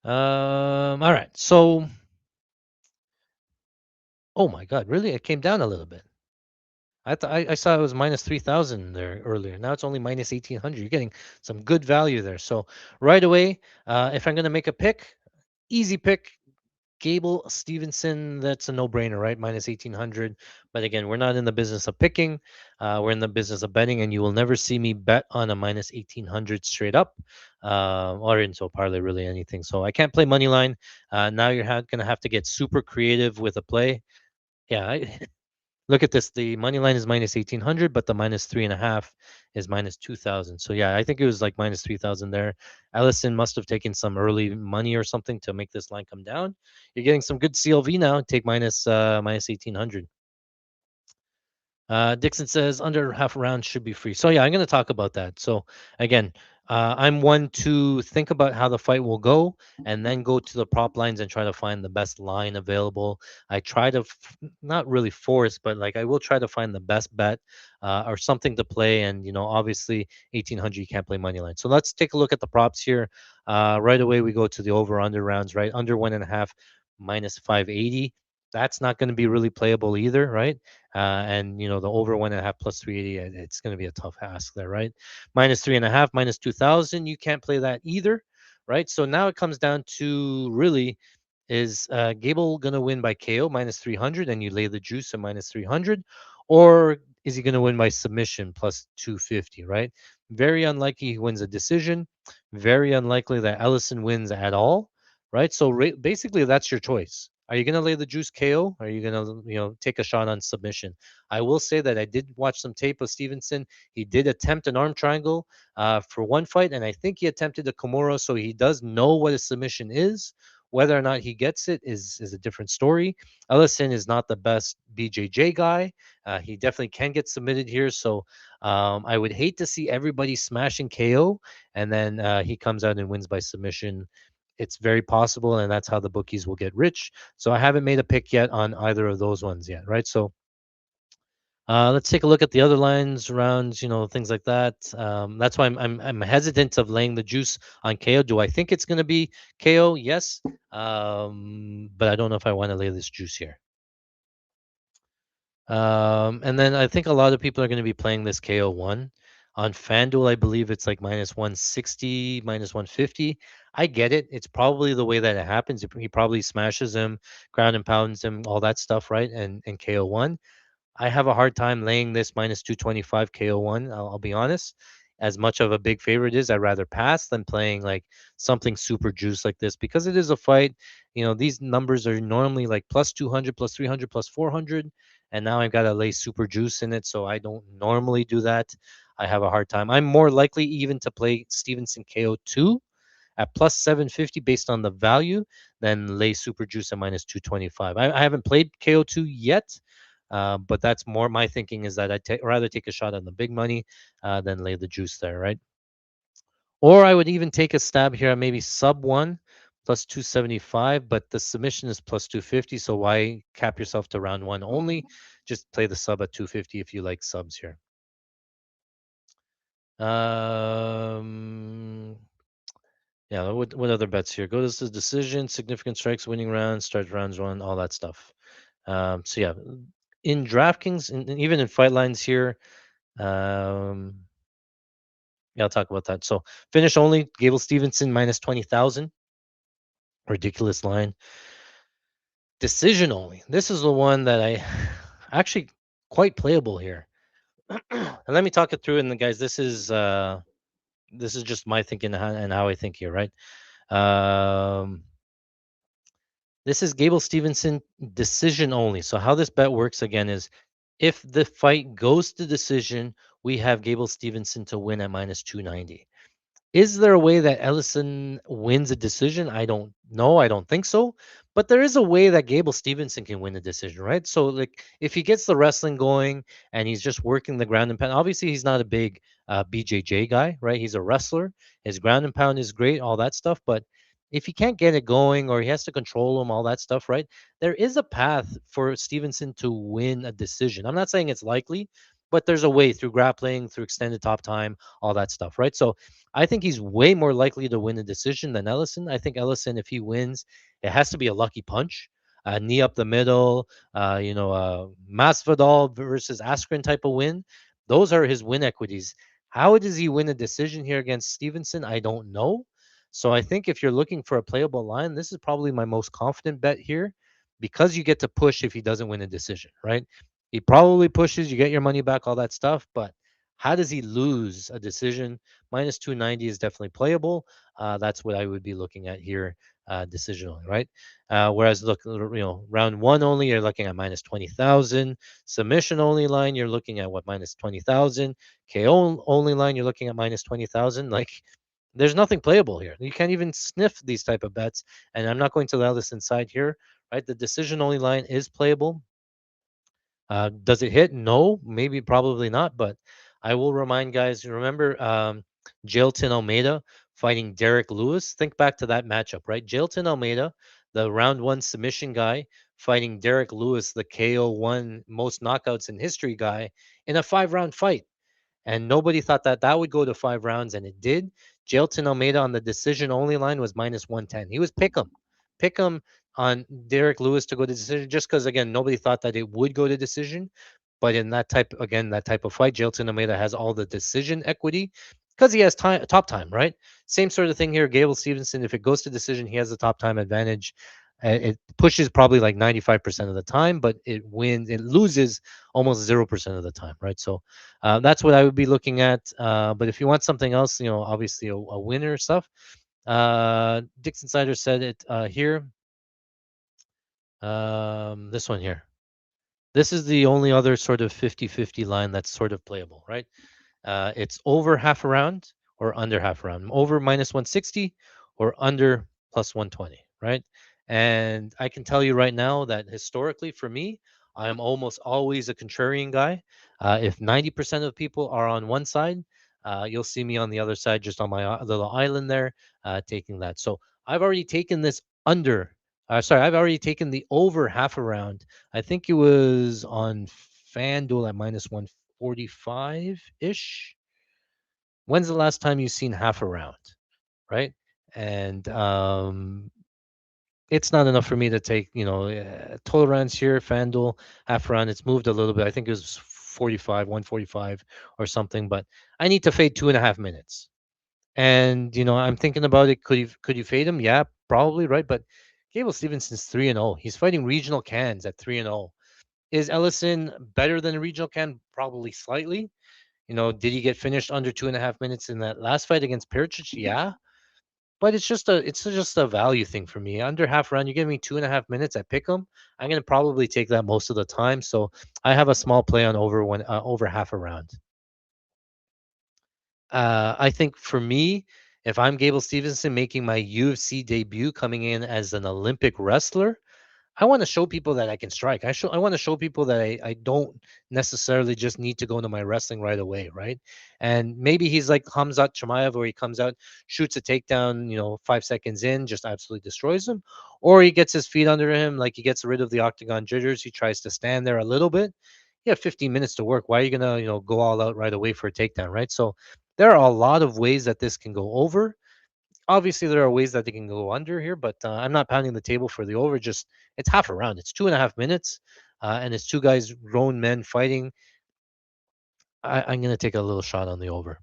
All right. So, oh my God, really? It came down a little bit. I saw it was minus 3,000 there earlier. Now it's only minus 1,800. You're getting some good value there. So right away, if I'm going to make a pick, easy pick, Gable Stevenson. That's a no-brainer, right? Minus 1,800. But again, we're not in the business of picking. We're in the business of betting, and you will never see me bet on a minus 1,800 straight up, or into a parlay, really anything. So I can't play money line. Now you're going to have to get super creative with a play. Yeah, Look at this. The money line is minus 1800, but the minus 3.5 is minus 2000. So yeah, I think it was like minus 3000 there. Ellison must have taken some early money or something to make this line come down. You're getting some good CLV now. Take minus 1800. Dixon says under half a round should be free. So yeah, I'm going to talk about that. So again, I'm one to think about how the fight will go and then go to the prop lines and try to find the best line available. I try to not really force, but like I will try to find the best bet or something to play. And obviously 1800 you can't play money line. So let's take a look at the props here. Right away we go to the over under rounds. Right, under 1.5 minus 580. That's not going to be really playable either, right? And the over 1.5 plus 380, it's going to be a tough ask there, right? Minus 3.5, minus 2000, you can't play that either, right? So now it comes down to really is Gable going to win by KO minus 300 and you lay the juice at minus 300, or is he going to win by submission plus 250, right? Very unlikely he wins a decision. Very unlikely that Ellison wins at all, right? So basically, that's your choice. Are you going to lay the juice KO? Or are you going to, take a shot on submission? I will say that I did watch some tape of Stevenson. He did attempt an arm triangle for one fight, and I think he attempted a Kimura, so he does know what a submission is. Whether or not he gets it is a different story. Ellison is not the best BJJ guy. He definitely can get submitted here, so I would hate to see everybody smashing KO, and then he comes out and wins by submission. It's very possible, and that's how the bookies will get rich. So I haven't made a pick yet on either of those ones yet, right? So let's take a look at the other lines, rounds, things like that. That's why I'm hesitant of laying the juice on KO. Do I think it's going to be KO? Yes, but I don't know if I want to lay this juice here. And then I think a lot of people are going to be playing this KO1 on FanDuel. I believe it's like minus 160, minus 150. I get it. It's probably the way that it happens. He probably smashes him, ground and pounds him, all that stuff, right? And KO1. I have a hard time laying this minus 225 KO1. I'll be honest. As much of a big favorite is, I'd rather pass than playing like something super juice like this because it is a fight. These numbers are normally like plus 200, plus 300, plus 400. And now I've got to lay super juice in it. So I don't normally do that. I have a hard time. I'm more likely even to play Stevenson KO2 at plus 750 based on the value than lay super juice at minus 225. I haven't played KO2 yet. But that's more my thinking is that I'd rather take a shot on the big money than lay the juice there, right? Or I would even take a stab here at maybe sub one plus 275, but the submission is plus 250. So why cap yourself to round one only? Just play the sub at 250 if you like subs here. Um, yeah, what other bets here? Go to the decision, significant strikes, winning rounds, start rounds one, all that stuff. So yeah, in DraftKings and even in fight lines here, um, yeah, I'll talk about that. So finish only, Gable Stevenson minus 20,000. Ridiculous line. Decision only. This is the one that I actually quite playable here. And let me talk it through. And guys, this is just my thinking and how I think here, right? Um, this is Gable Stevenson decision only. So how this bet works again is if the fight goes to decision, we have Gable Stevenson to win at minus 290. Is there a way that Ellison wins a decision? I don't know. I don't think so. But there is a way that Gable Stevenson can win a decision, right? So, like, if he gets the wrestling going and he's just working the ground and pound, obviously he's not a big BJJ guy, right? He's a wrestler. His ground and pound is great, all that stuff. But if he can't get it going or he has to control him, all that stuff, right? There is a path for Stevenson to win a decision. I'm not saying it's likely, but there's a way through grappling, through extended top time, all that stuff, right? So I think he's way more likely to win a decision than Ellison. I think Ellison, if he wins, it has to be a lucky punch, knee up the middle, Masvidal versus Askren type of win. Those are his win equities. How does he win a decision here against Stevenson? I don't know. So I think if you're looking for a playable line, this is probably my most confident bet here because you get to push if he doesn't win a decision, right? He probably pushes, you get your money back, all that stuff. But How does he lose a decision? Minus 290 is definitely playable. That's what I would be looking at here, decision only, right? Whereas look, round one only, you're looking at minus 20,000. Submission only line, you're looking at what, minus 20,000. KO only line, you're looking at minus 20,000. Like, there's nothing playable here. You can't even sniff these type of bets, and I'm not going to allow this inside here, right? The decision only line is playable. Does it hit? No, maybe, probably not. But I will remind guys, remember Jailton Almeida fighting Derek Lewis? Think back to that matchup, right? Jailton Almeida, the round one submission guy, fighting Derek Lewis, the KO one most knockouts in history guy, in a 5 round fight, and nobody thought that that would go to 5 rounds, and it did. Jailton Almeida on the decision only line was minus 110. He was pick 'em on Derek Lewis to go to decision, just because again nobody thought that it would go to decision. But in that type of fight, Jailton Almeida has all the decision equity because he has time, top time, right? Same sort of thing here. Gable Stevenson, if it goes to decision, he has the top time advantage. It pushes probably like 95% of the time, but it loses almost 0% of the time, right? So that's what I would be looking at. But if you want something else, obviously a winner stuff. Dixon Sider said it here. This one here. This is the only other sort of 50-50 line that's sort of playable, right? It's over half a round or under half a round, over minus 160 or under plus 120, right? And I can tell you right now that historically for me, I'm almost always a contrarian guy. If 90% of people are on one side, you'll see me on the other side, just on my little island there, taking that. So I've already taken this under. Sorry, I've already taken the over half a round. I think it was on FanDuel at minus 145 ish. When's the last time you've seen half a round, right? And it's not enough for me to take, total rounds here, FanDuel, half round. It's moved a little bit. I think it was 45, 145 or something, but I need to fade 2.5 minutes. And, I'm thinking about it. Could you fade him? Yeah, probably, right? But Gable Stevenson's 3-0. He's fighting regional cans at 3-0. Is Ellison better than a regional can? Probably slightly. Did he get finished under 2.5 minutes in that last fight against Pericic? Yeah, but it's just a value thing for me. Under half round, you give me 2.5 minutes. I pick him. I'm gonna probably take that most of the time. So I have a small play on over half a round. I think for me, if I'm Gable Stevenson making my UFC debut, coming in as an Olympic wrestler, I want to show people that I can strike. I want to show people that I don't necessarily just need to go into my wrestling right away, right? And maybe he's like Hamzat Chimaev, where he comes out, shoots a takedown, 5 seconds in, just absolutely destroys him, or he gets his feet under him, like he gets rid of the octagon jitters. He tries to stand there a little bit. You have 15 minutes to work. Why are you gonna, go all out right away for a takedown, right? So there are a lot of ways that this can go over. Obviously, there are ways that they can go under here, but I'm not pounding the table for the over. Just it's half a round. It's 2.5 minutes, and it's two guys, grown men fighting. I'm going to take a little shot on the over,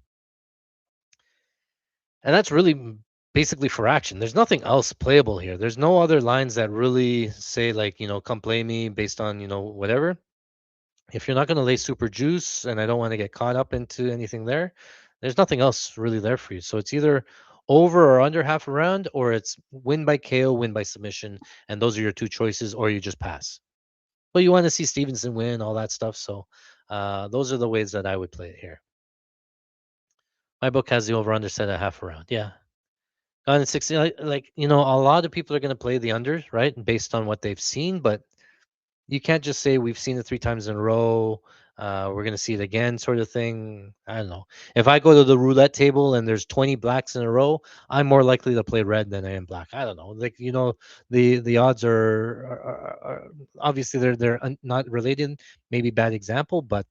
and that's really basically for action. There's nothing else playable here. There's no other lines that really say like come play me based on whatever. If you're not going to lay super juice, and I don't want to get caught up into anything there, there's nothing else really there for you. So it's either over or under half a round, or it's win by KO, win by submission, and those are your two choices, or you just pass. But you want to see Stevenson win, all that stuff. So those are the ways that I would play it here. My book has the over under set at half a round. Yeah. Gone in 60, like, a lot of people are going to play the under, right? Based on what they've seen, but you can't just say we've seen it 3 times in a row. We're gonna see it again, sort of thing. I don't know. If I go to the roulette table and there's 20 blacks in a row, I'm more likely to play red than I am black. I don't know. Like the odds are obviously they're not related. Maybe bad example, but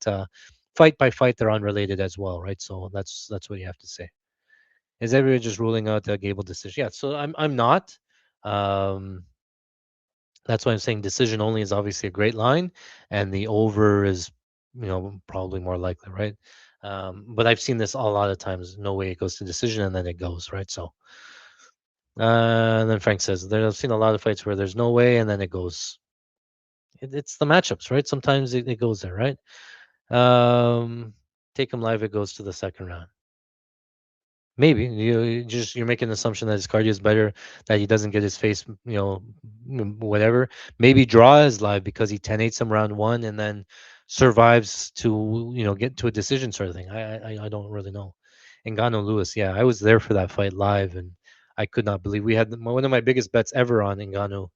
fight by fight they're unrelated as well, right? So that's what you have to say. Is everybody just ruling out the Gable decision? Yeah. So I'm not. Um, that's why I'm saying decision only is obviously a great line, and the over is, probably more likely, right? But I've seen this a lot of times. No way it goes to decision, and then it goes, right? So, and then Frank says I've seen a lot of fights where there's no way, and then it goes. It's the matchups, right? Sometimes it goes there, right? Um, Take him live. It goes to the second round. Maybe you're making an assumption that his cardio is better, that he doesn't get his face, whatever. Maybe draw is live because he 10-8 some round one and then survives to get to a decision sort of thing. I don't really know. Ngannou Lewis, yeah, I was there for that fight live, and I could not believe we had one of my biggest bets ever on Ngannou,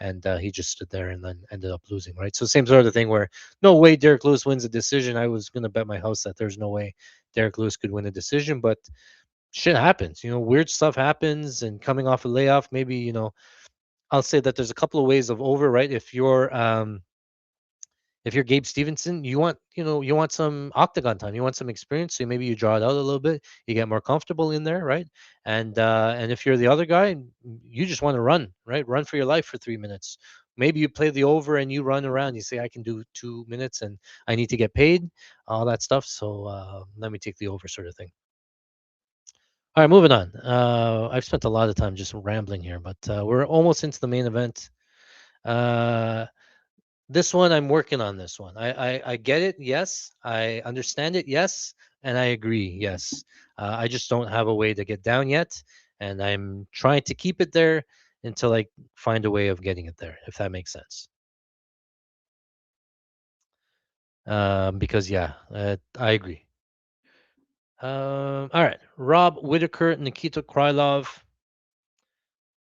and he just stood there and then ended up losing. Right, so same sort of thing where no way Derek Lewis wins a decision. I was gonna bet my house that there's no way Derek Lewis could win a decision, but shit happens. Weird stuff happens, and coming off a layoff, maybe I'll say that there's a couple of ways of over, right? If you're Gabe Stevenson, you want some octagon time, you want some experience, so maybe you draw it out a little bit, you get more comfortable in there, right? And if you're the other guy, you just want to run, right? Run for your life for 3 minutes. Maybe you play the over and you run around. You say, I can do 2 minutes, and I need to get paid, all that stuff. So let me take the over, sort of thing. All right, moving on. I've spent a lot of time just rambling here, but we're almost into the main event. Uh, this one, I'm working on this one. I get it. Yes. I understand it. Yes. And I agree. Yes. I just don't have a way to get down yet. And I'm trying to keep it there until I find a way of getting it there, if that makes sense. Because, yeah, I agree. All right. Rob Whitaker, Nikita Krylov.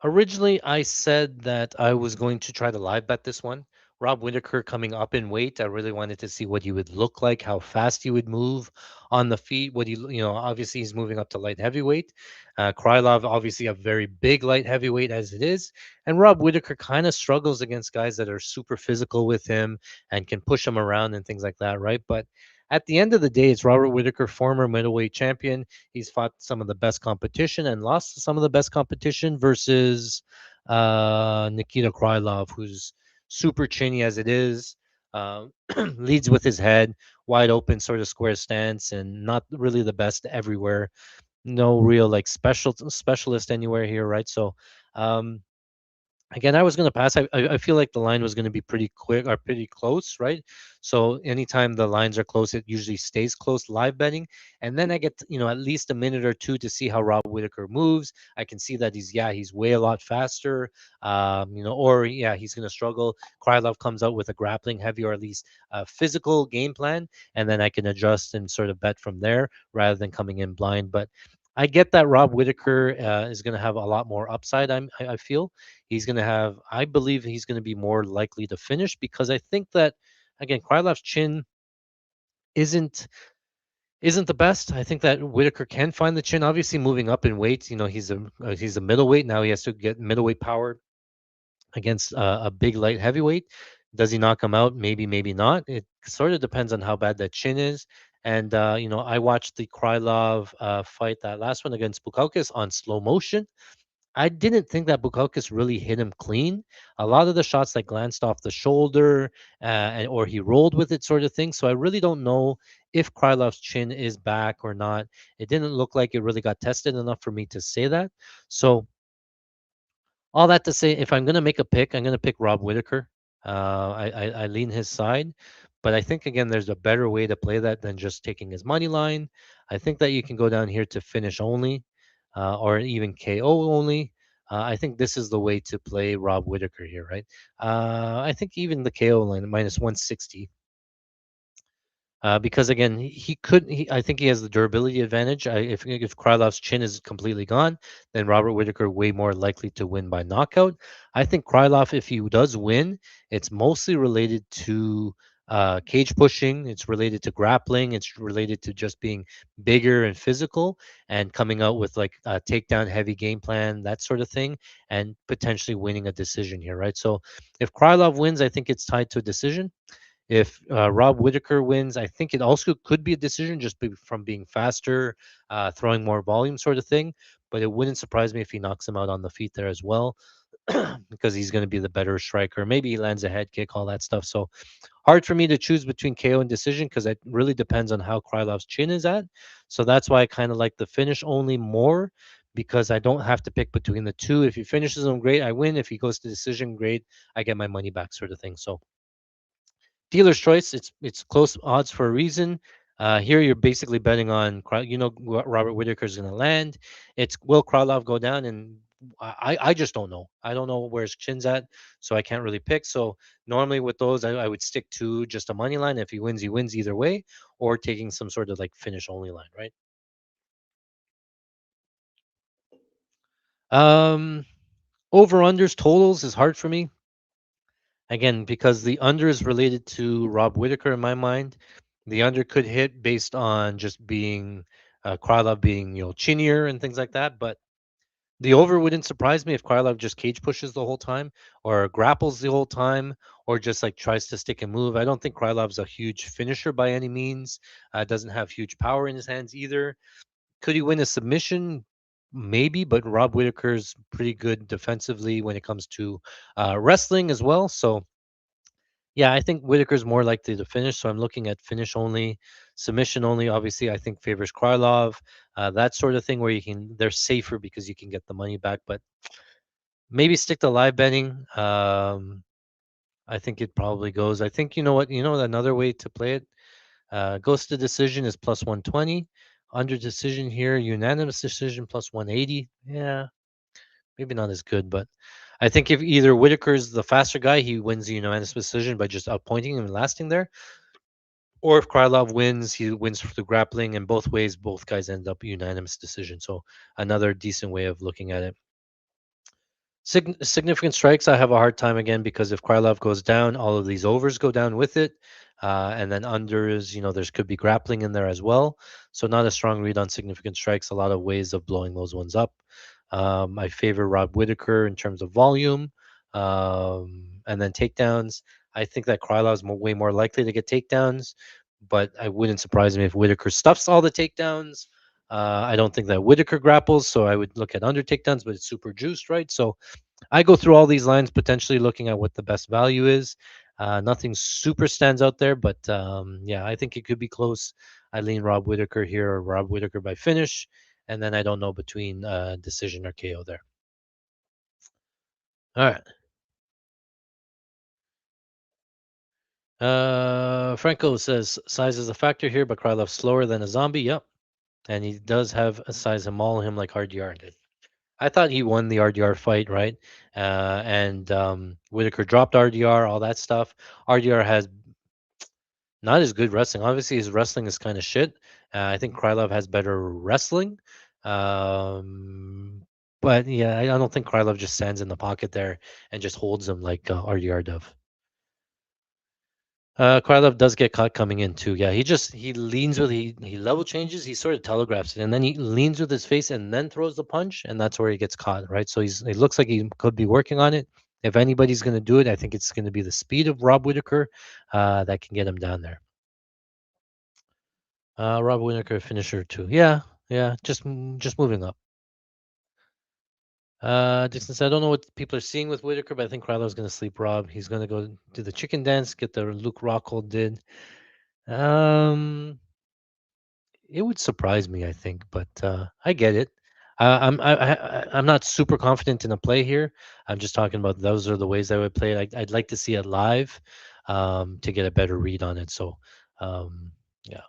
Originally, I said that I was going to try to live bet this one. Rob Whitaker coming up in weight. I really wanted to see what he would look like, how fast he would move on the feet. Obviously he's moving up to light heavyweight. Krylov, obviously a very big light heavyweight as it is. And Rob Whitaker kind of struggles against guys that are super physical with him and can push him around and things like that, right? But at the end of the day, it's Robert Whitaker, former middleweight champion. He's fought some of the best competition and lost some of the best competition versus Nikita Krylov, who's super chinny as it is, leads with his head, wide open, sort of square stance, and not really the best everywhere. No real like specialist anywhere here, right? So, um, again, I was going to pass. I feel like the line was going to be pretty quick or pretty close, right? So anytime the lines are close, it usually stays close live betting. And then I get, at least a minute or two to see how Rob Whitaker moves. I can see that he's way a lot faster, or yeah, he's going to struggle. Krylov comes out with a grappling heavy or at least a physical game plan. And then I can adjust and sort of bet from there rather than coming in blind. But I get that Rob Whitaker is going to have a lot more upside. I feel he's going to have. I believe he's going to be more likely to finish because I think that again, Krylov's chin isn't isn't the best. I think that Whitaker can find the chin. Obviously, moving up in weight, he's a middleweight now. He has to get middleweight power against a big light heavyweight. Does he knock him out? Maybe, maybe not. It sort of depends on how bad that chin is. And I watched the Krylov fight, that last one against Bukauskas, on slow motion. I didn't think that Bukauskas really hit him clean. A lot of the shots like glanced off the shoulder, or he rolled with it, sort of thing. So I really don't know if Krylov's chin is back or not. It didn't look like it really got tested enough for me to say that. So all that to say, if I'm gonna make a pick, I'm gonna pick Rob Whitaker. I lean his side, but I think again there's a better way to play that than just taking his money line. I think that you can go down here to finish only, or even KO only. I think this is the way to play Rob Whitaker here, right? I think even the KO line minus 160, because again, he could. I think he has the durability advantage. If Krylov's chin is completely gone, then Robert Whitaker way more likely to win by knockout. I think Krylov, if he does win, it's mostly related to cage pushing. It's related to grappling. It's related to just being bigger and physical and coming out with like a takedown heavy game plan, that sort of thing, and potentially winning a decision here, right? So if Krylov wins, I think it's tied to a decision. If Rob Whitaker wins, I think it also could be a decision just from being faster, throwing more volume, sort of thing. But it wouldn't surprise me if he knocks him out on the feet there as well, because he's going to be the better striker. Maybe he lands a head kick, all that stuff. So hard for me to choose between KO and decision because it really depends on how Krylov's chin is at. So that's why I kind of like the finish only more because I don't have to pick between the two. If he finishes him, great, I win. If he goes to decision, great, I get my money back, sort of thing. So dealer's choice. It's close odds for a reason. Here you're basically betting on, Robert Whitaker's going to land. It's will Krylov go down, and I just don't know. I don't know where his chin's at, so I can't really pick. So normally with those, I would stick to just a money line. If he wins either way, or taking some sort of like finish only line, right? Um, Over unders totals is hard for me again because the under is related to Rob Whitaker in my mind. The under could hit based on just being Krylov being chinier and things like that, but the over wouldn't surprise me if Krylov just cage pushes the whole time, or grapples the whole time, or just like tries to stick and move. I don't think Krylov's a huge finisher by any means. Doesn't have huge power in his hands either. Could he win a submission? Maybe, but Rob Whitaker's pretty good defensively when it comes to wrestling as well. So yeah, I think Whitaker's more likely to finish. So I'm looking at finish only, submission only. Obviously, I think favors Krylov. That sort of thing where they're safer because you can get the money back. But maybe stick to live betting. I think it probably goes. I think another way to play it. Goes to decision is plus 120. Under decision here, unanimous decision plus 180. Yeah, maybe not as good, but I think if either Whitaker's the faster guy, he wins the unanimous decision by just outpointing him and lasting there. Or if Krylov wins, he wins through grappling, and both ways, both guys end up unanimous decision. So another decent way of looking at it. Significant strikes, I have a hard time again because if Krylov goes down, all of these overs go down with it. And then unders, there's could be grappling in there as well. So not a strong read on significant strikes. A lot of ways of blowing those ones up. I favor Rob Whitaker in terms of volume. And then takedowns. I think that Krylov's way more likely to get takedowns, but I wouldn't surprise me if Whitaker stuffs all the takedowns. I don't think that Whitaker grapples, so I would look at under takedowns, but it's super juiced, right? So I go through all these lines, potentially looking at what the best value is. Nothing super stands out there, but yeah, I think it could be close. I lean Rob Whitaker here, or Rob Whitaker by finish, and then I don't know between decision or KO there. All right. Franco says size is a factor here, but Krylov's slower than a zombie. Yep, and he does have a size and maul him like RDR did. I thought he won the RDR fight, right? And Whitaker dropped RDR, all that stuff. RDR has not as good wrestling. Obviously, his wrestling is kind of shit. I think Krylov has better wrestling. Um, but yeah, I don't think Krylov just stands in the pocket there and just holds him like RDR does. Krylov does get caught coming in too. Yeah, he leans with he level changes. He sort of telegraphs it, and then he leans with his face and then throws the punch, and that's where he gets caught. Right. So it looks like he could be working on it. If anybody's going to do it, I think it's going to be the speed of Rob Whitaker that can get him down there. Rob Whitaker finisher too. Yeah, yeah. Just moving up. Dixon said, I don't know what people are seeing with Whitaker, but I think Krylov's going to sleep Rob. He's going to go do the chicken dance, get the Luke Rockhold did. Um, It would surprise me, I think, but I get it. I'm not super confident in a play here. I'm just talking about those are the ways I would play it. I'd like to see it live to get a better read on it. So, yeah.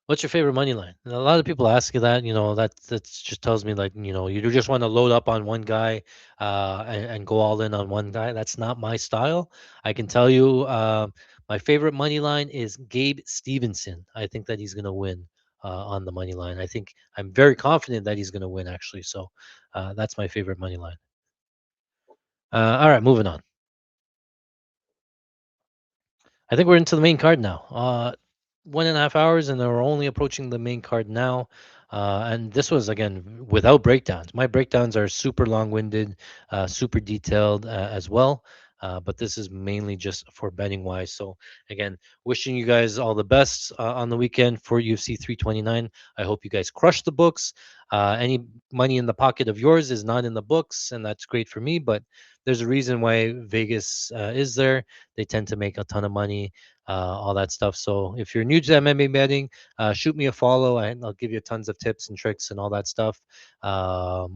What's your favorite money line? And a lot of people ask you that. That just tells me like you just want to load up on one guy and go all in on one guy. That's not my style. I can tell you, my favorite money line is Gabe Stevenson. I think that he's going to win on the money line. I'm very confident that he's going to win actually. So that's my favorite money line. All right, moving on. I think we're into the main card now. 1.5 hours, and we're only approaching the main card now. And this was again without breakdowns. My breakdowns are super long-winded, super detailed as well. But this is mainly just for betting wise. So again, wishing you guys all the best on the weekend for UFC 329. I hope you guys crush the books. Any money in the pocket of yours is not in the books, and that's great for me. But there's a reason why Vegas is there. They tend to make a ton of money, all that stuff. So if you're new to MMA betting, shoot me a follow, and I'll give you tons of tips and tricks and all that stuff. I'll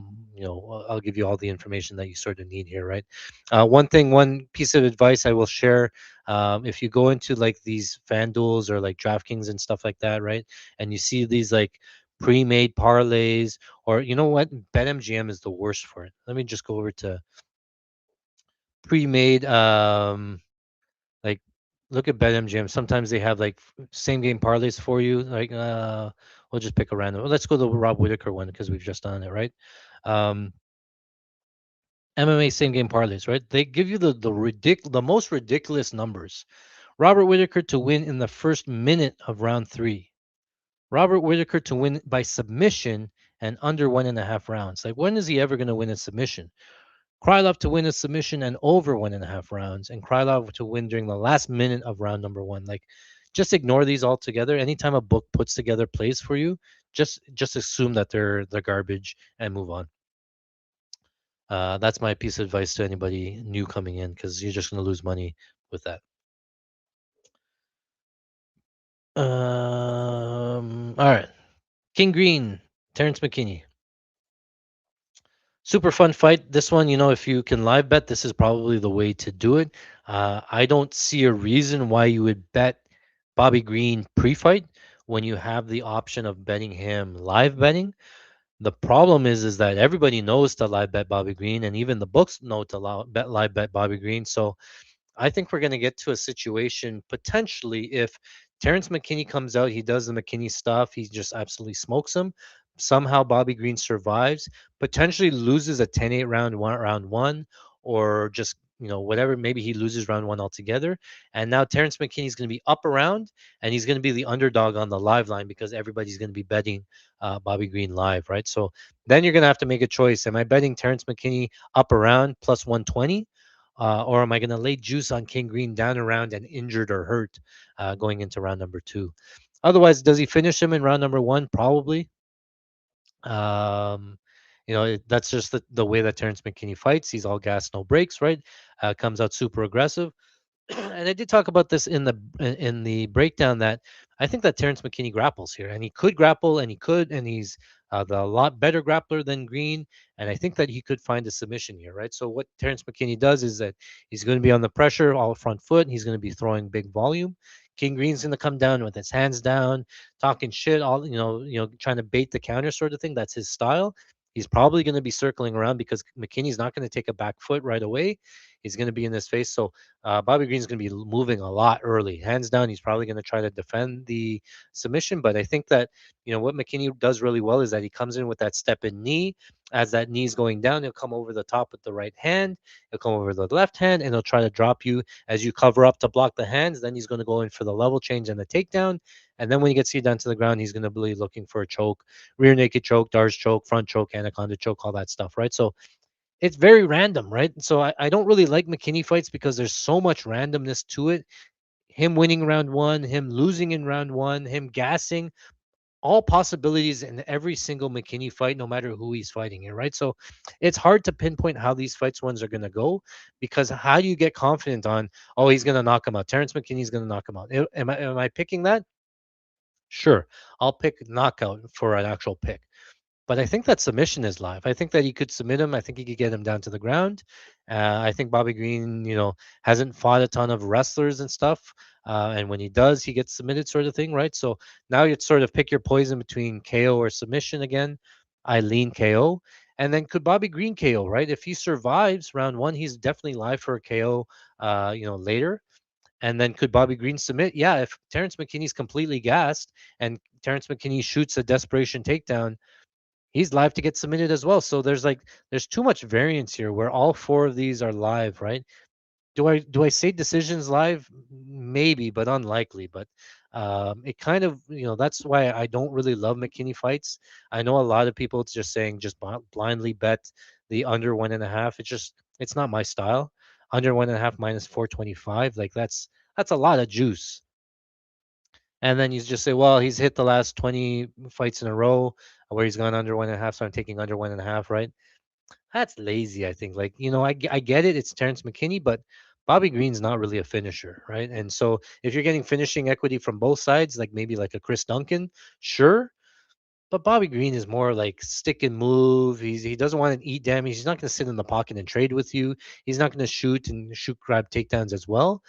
give you all the information that you sort of need here, right? One piece of advice I will share: if you go into like these FanDuels or like DraftKings and stuff like that, right, and you see these like pre-made parlays, or you know what, BetMGM is the worst for it. Let me just go over to pre-made. Like look at BetMGM. Sometimes they have like same game parlays for you. Like we'll just pick a random. Let's go to the Rob Whitaker one because we've just done it, right? Um, MMA same game parlays, right? They give you the most ridiculous numbers. Robert Whitaker to win in the first minute of round 3. Robert Whitaker to win by submission and under 1.5 rounds. Like, when is he ever going to win a submission? Krylov to win a submission and over 1.5 rounds, and Krylov to win during the last minute of round number 1. Like, just ignore these altogether. Anytime a book puts together plays for you, just assume that they're garbage and move on. That's my piece of advice to anybody new coming in, because you're just going to lose money with that. All right. King Green, Terrence McKinney. Super fun fight. This one, if you can live bet, this is probably the way to do it. I don't see a reason why you would bet Bobby Green pre-fight when you have the option of betting him live betting. The problem is that everybody knows to live bet Bobby Green, and even the books know to live bet Bobby Green. So I think we're going to get to a situation potentially if Terrence McKinney comes out, he does the McKinney stuff, he just absolutely smokes him. Somehow Bobby Green survives, potentially loses a 10-8 round one, or just whatever. Maybe he loses round one altogether, and now Terrence McKinney's going to be up around, and he's going to be the underdog on the live line because everybody's going to be betting Bobby Green live, right? So then you're going to have to make a choice: am I betting Terrence McKinney up around plus 120? Or am I going to lay juice on King Green down around and injured or hurt going into round number 2? Otherwise, does he finish him in round number 1? Probably. Um, that's just the way that Terrence McKinney fights. He's all gas, no brakes, right? Comes out super aggressive. And I did talk about this in the breakdown, that I think that Terrence McKinney grapples here, and he could grapple, and he's the lot better grappler than Green, and I think that he could find a submission here, right? So what Terrence McKinney does is that he's going to be on the pressure, all front foot, and he's going to be throwing big volume. King Green's going to come down with his hands down, talking shit, all trying to bait the counter sort of thing. That's his style. He's probably going to be circling around because McKinney's not going to take a back foot right away. He's going to be in his face. So Bobby Green's going to be moving a lot early. Hands down, he's probably going to try to defend the submission. But I think that, what McKinney does really well is that he comes in with that step in knee. As that knee's going down, he'll come over the top with the right hand. He'll come over the left hand, and he'll try to drop you as you cover up to block the hands. Then he's going to go in for the level change and the takedown. And then when he gets you down to the ground, he's going to be looking for a choke, rear naked choke, Dar's choke, front choke, anaconda choke, all that stuff, right? So it's very random, right? So I don't really like McKinney fights because there's so much randomness to it. Him winning round one, him losing in round one, him gassing, all possibilities in every single McKinney fight, no matter who he's fighting here, right? So it's hard to pinpoint how these fights ones are going to go, because how do you get confident on, oh, he's going to knock him out? Terrence McKinney's going to knock him out. Am I picking that? Sure. I'll pick knockout for an actual pick. But I think that submission is live. I think that he could submit him. I think he could get him down to the ground. I think Bobby Green, hasn't fought a ton of wrestlers and stuff. And when he does, he gets submitted, sort of thing, right? So now you sort of pick your poison between KO or submission again. I lean KO. And then could Bobby Green KO, right? If he survives round one, he's definitely live for a KO, later. And then could Bobby Green submit? Yeah, if Terrence McKinney's completely gassed and Terrence McKinney shoots a desperation takedown, he's live to get submitted as well. So there's too much variance here where all four of these are live, right? Do I say decisions live? Maybe, but unlikely. But it kind of, that's why I don't really love McKinney fights. I know a lot of people it's just saying just blindly bet the under 1.5. It's not my style. Under 1.5 minus 425, like that's a lot of juice. And then you just say, well, he's hit the last 20 fights in a row. where he's gone under 1.5. So I'm taking under 1.5, right? That's lazy, I think. Like, I get it. It's Terrence McKinney, but Bobby Green's not really a finisher, right? And so if you're getting finishing equity from both sides, like maybe like a Chris Duncan, sure. But Bobby Green is more like stick and move. He doesn't want to eat damage. He's not going to sit in the pocket and trade with you. He's not going to shoot, grab takedowns as well.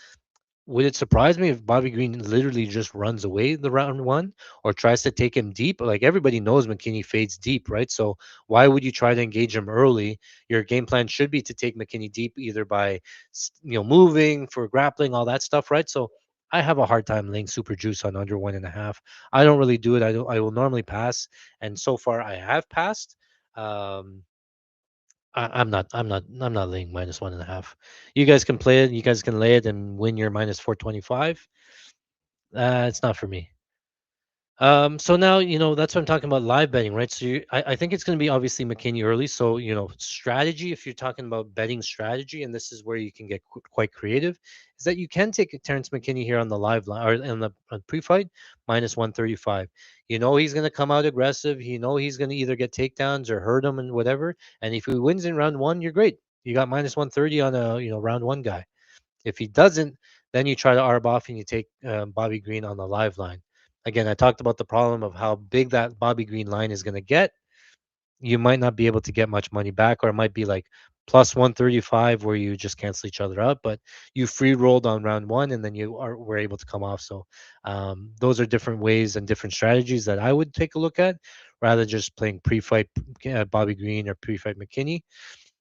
Would it surprise me if Bobby Green literally just runs away the round one or tries to take him deep? Like everybody knows McKinney fades deep, right? So why would you try to engage him early? Your game plan should be to take McKinney deep either by moving for grappling, all that stuff, right? So I have a hard time laying super juice on under 1.5. I don't really do it. I will normally pass, and so far I have passed. Um, I'm not laying -1.5. You guys can play it. You guys can lay it and win your -425. It's not for me. So now that's what I'm talking about live betting, right? So I think it's going to be obviously McKinney early. So strategy. If you're talking about betting strategy, and this is where you can get quite creative, is that you can take Terrence McKinney here on the live line or in the pre-fight -135. He's going to come out aggressive. He's going to either get takedowns or hurt him and whatever. And if he wins in round one, you're great. You got -130 on a round one guy. If he doesn't, then you try to arb off and you take Bobby Green on the live line. Again, I talked about the problem of how big that Bobby Green line is going to get. You might not be able to get much money back, or it might be like +135 where you just cancel each other out. But you free rolled on round one, and then were able to come off. So those are different ways and different strategies that I would take a look at, rather than just playing pre-fight Bobby Green or pre-fight McKinney.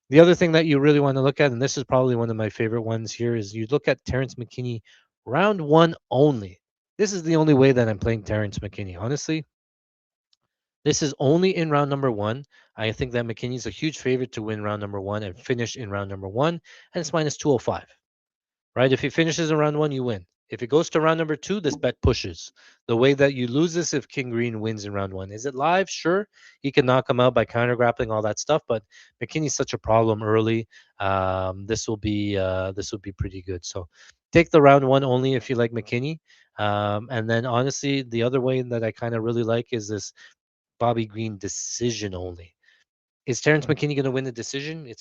The other thing that you really want to look at, and this is probably one of my favorite ones here, is you look at Terrence McKinney round one only. This is the only way that I'm playing Terrence McKinney. Honestly, this is only in round number one. I think that McKinney's a huge favorite to win round number one and finish in round number one, and it's -205. Right? If he finishes in round one, you win. If it goes to round number two, this bet pushes. The way that you lose this if King Green wins in round one. Is it live? Sure. He can knock him out by counter grappling, all that stuff, but McKinney's such a problem early. This will be pretty good. So take the round one only if you like McKinney. And then honestly, the other way that I kind of really like is this Bobby Green decision only. Is Terrence McKinney going to win the decision?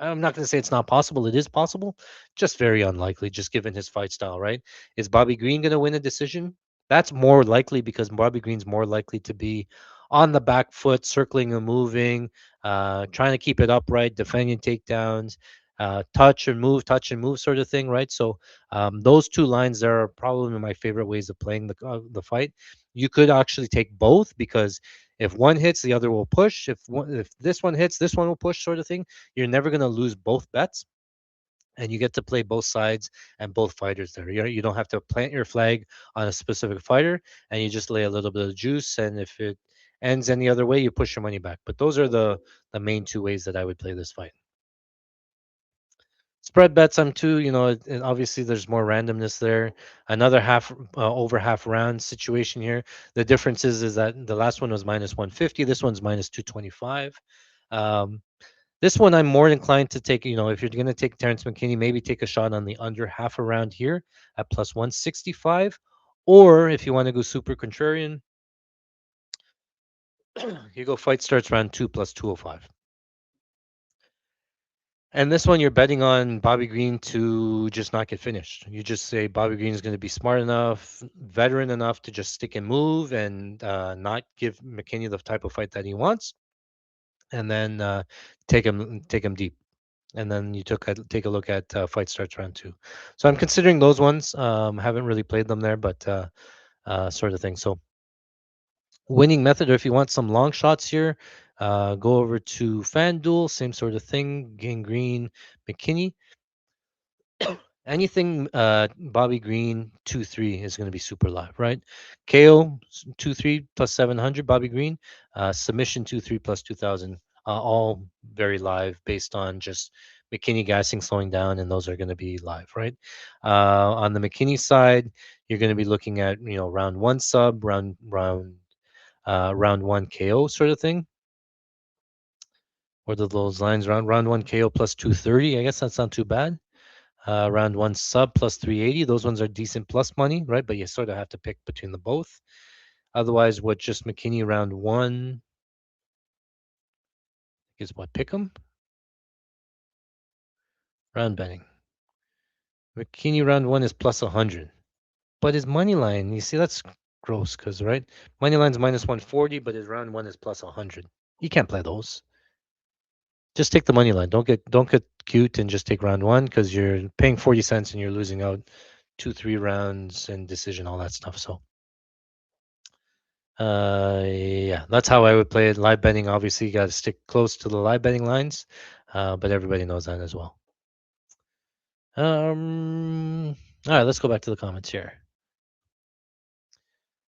I'm not going to say it's not possible. It is possible, just very unlikely, just given his fight style, right? Is Bobby Green going to win a decision? That's more likely because Bobby Green's more likely to be on the back foot, circling and moving, trying to keep it upright, defending takedowns, touch and move sort of thing, right? So those two lines there are probably my favorite ways of playing the fight. You could actually take both because if one hits, the other will push. If this one hits, this one will push, sort of thing. You're never going to lose both bets, and you get to play both sides and both fighters there. You don't have to plant your flag on a specific fighter, and you just lay a little bit of juice. And if it ends any other way, you push your money back. But those are the main two ways that I would play this fight. Spread bets, I'm too. And obviously there's more randomness there. Another over half round situation here. The difference is that the last one was -150. This one's -225. Um, this one I'm more inclined to take. If you're going to take Terrence McKinney, maybe take a shot on the under half a round here at +165. Or if you want to go super contrarian, you go fight starts round two +205. And this one, you're betting on Bobby Green to just not get finished. You just say Bobby Green is going to be smart enough, veteran enough to just stick and move and not give McKinney the type of fight that he wants, and then take him deep. And then you take a look at fight starts round two. So I'm considering those ones. Haven't really played them there, but sort of thing. So winning method, or if you want some long shots here, go over to FanDuel. Same sort of thing. Gang Green, McKinney. Anything Bobby Green 2-3 is going to be super live, right? KO 2-3 +700 Bobby Green, submission 2-3 +2000, all very live based on just McKinney gassing, slowing down, and those are going to be live, right? On the McKinney side, you're going to be looking at round one sub, round one KO sort of thing. What are those lines? Round one KO +230. I guess that's not too bad. Round one sub +380. Those ones are decent plus money, right? But you sort of have to pick between the both. Otherwise, what just McKinney round one? Is what pick 'em round betting. Bikini round one is plus 100, but his money line. You see, that's gross because right, money line's minus 140, but his round one is plus 100. You can't play those. Just take the money line. Don't get cute and just take round one because you're paying 40 cents and you're losing out 2, 3 rounds and decision, all that stuff. So, yeah, that's how I would play it. Live betting, obviously, you got to stick close to the live betting lines, but everybody knows that as well. All right, let's go back to the comments here.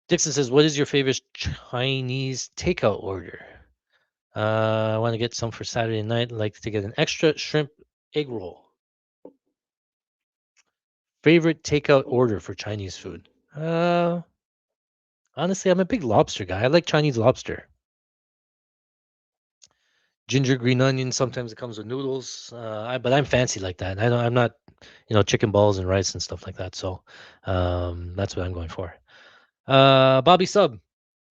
Dixon says, "What is your favorite Chinese takeout order?" I want to get some for Saturday night. I'd like to get an extra shrimp egg roll. Favorite takeout order for Chinese food? Honestly, I'm a big lobster guy. I like Chinese lobster. Ginger green onion. Sometimes it comes with noodles. But I'm fancy like that. I don't. I'm not, chicken balls and rice and stuff like that. So, that's what I'm going for. Bobby Sub,